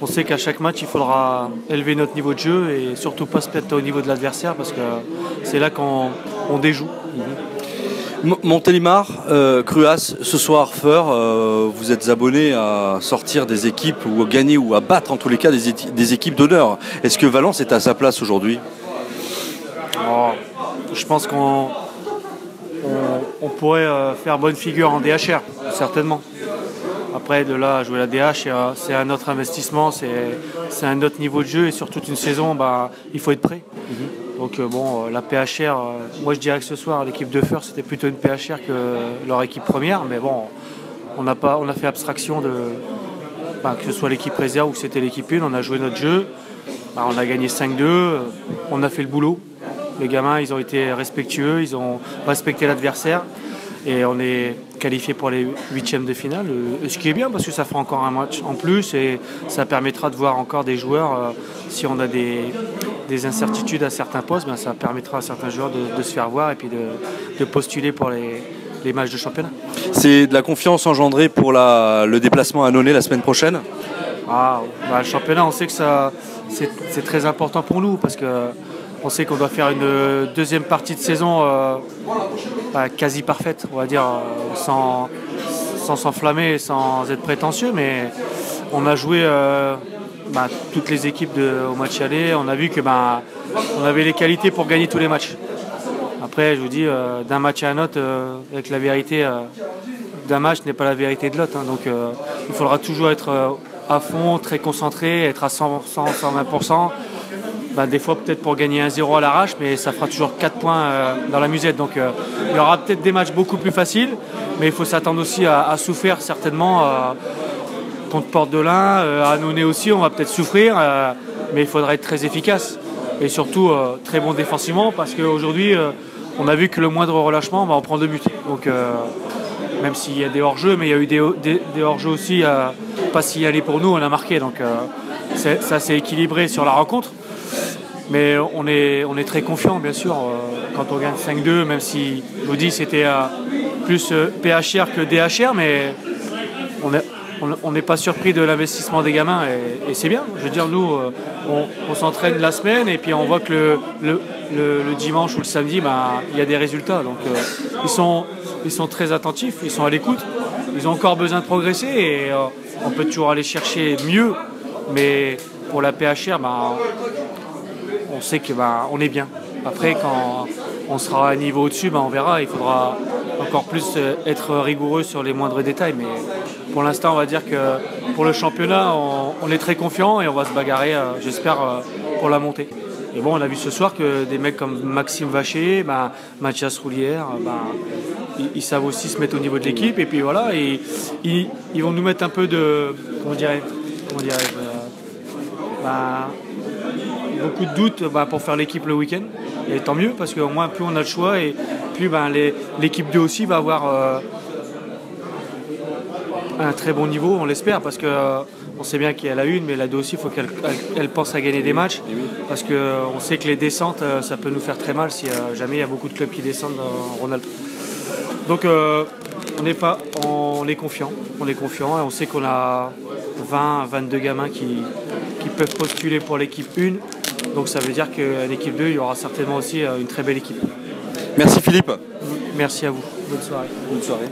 on sait qu'à chaque match, il faudra élever notre niveau de jeu et surtout pas se mettre au niveau de l'adversaire parce que c'est là qu'on on déjoue. Montélimar, Cruas, ce soir, Feur, vous êtes abonné à sortir des équipes ou à gagner ou à battre en tous les cas des équipes d'honneur. Est-ce que Valence est à sa place aujourd'hui? Je pense qu'on pourrait faire bonne figure en DHR, certainement. Après, de là à jouer la DH, c'est un autre investissement, c'est un autre niveau de jeu et sur toute une saison, il faut être prêt. Donc la PHR, moi je dirais que ce soir, l'équipe de Feur, c'était plutôt une PHR que leur équipe première, mais bon, on a fait abstraction de que ce soit l'équipe réserve ou que c'était l'équipe 1, on a joué notre jeu, on a gagné 5-2, on a fait le boulot. Les gamins, ils ont été respectueux, ils ont respecté l'adversaire et on est qualifié pour les 8e de finale, ce qui est bien parce que ça fera encore un match en plus et ça permettra de voir encore des joueurs, si on a des incertitudes à certains postes, ça permettra à certains joueurs de se faire voir et puis de postuler pour les matchs de championnat. C'est de la confiance engendrée pour le déplacement à Nonay la semaine prochaine? Le championnat, on sait que c'est très important pour nous parce que on sait qu'on doit faire une deuxième partie de saison quasi parfaite, on va dire, sans s'enflammer, sans être prétentieux, mais on a joué toutes les équipes au match aller, on a vu que on avait les qualités pour gagner tous les matchs. Après, je vous dis, d'un match à un autre, avec la vérité d'un match n'est pas la vérité de l'autre, donc il faudra toujours être à fond, très concentré, être à 100%, 120%. Des fois peut-être pour gagner 1-0 à l'arrache, mais ça fera toujours 4 points dans la musette. Donc il y aura peut-être des matchs beaucoup plus faciles, mais il faut s'attendre aussi à souffrir certainement contre Porte de l'Ain, à Nonay aussi, on va peut-être souffrir, mais il faudra être très efficace et surtout très bon défensivement parce qu'aujourd'hui on a vu que le moindre relâchement, on prend 2 buts. Donc même s'il y a des hors-jeux, mais il y a eu des hors-jeux aussi pas signaler pour nous, on a marqué. Donc ça s'est équilibré sur la rencontre. Mais on est très confiant, bien sûr, quand on gagne 5-2, même si, je vous dis, c'était plus PHR que DHR, mais on n'est pas surpris de l'investissement des gamins et c'est bien. Je veux dire, nous, on s'entraîne la semaine et puis on voit que le dimanche ou le samedi, il y a des résultats. Donc ils sont très attentifs, ils sont à l'écoute, ils ont encore besoin de progresser et on peut toujours aller chercher mieux, mais pour la PHR, on sait qu'on est bien. Après, quand on sera à un niveau au-dessus, on verra. Il faudra encore plus être rigoureux sur les moindres détails. Mais pour l'instant, on va dire que pour le championnat, on est très confiant et on va se bagarrer, j'espère, pour la montée. Et bon, on a vu ce soir que des mecs comme Maxime Vacher, Mathias Roulière, ils savent aussi se mettre au niveau de l'équipe. Et puis voilà, ils vont nous mettre un peu de... Comment dirais-je beaucoup de doutes pour faire l'équipe le week-end. Et tant mieux, parce qu'au moins, plus on a le choix et plus l'équipe 2 aussi va avoir un très bon niveau, on l'espère, parce qu'on sait bien qu'il y a la 1, mais la 2 aussi, il faut qu'elle pense à gagner des matchs, parce qu'on sait que les descentes, ça peut nous faire très mal si jamais il y a beaucoup de clubs qui descendent en Rhône-Alpes. Donc on est confiant et on sait qu'on a 20-22 gamins qui peuvent postuler pour l'équipe 1. Donc ça veut dire qu'à l'équipe 2, il y aura certainement aussi une très belle équipe. Merci Philippe. Merci à vous. Bonne soirée. Bonne soirée.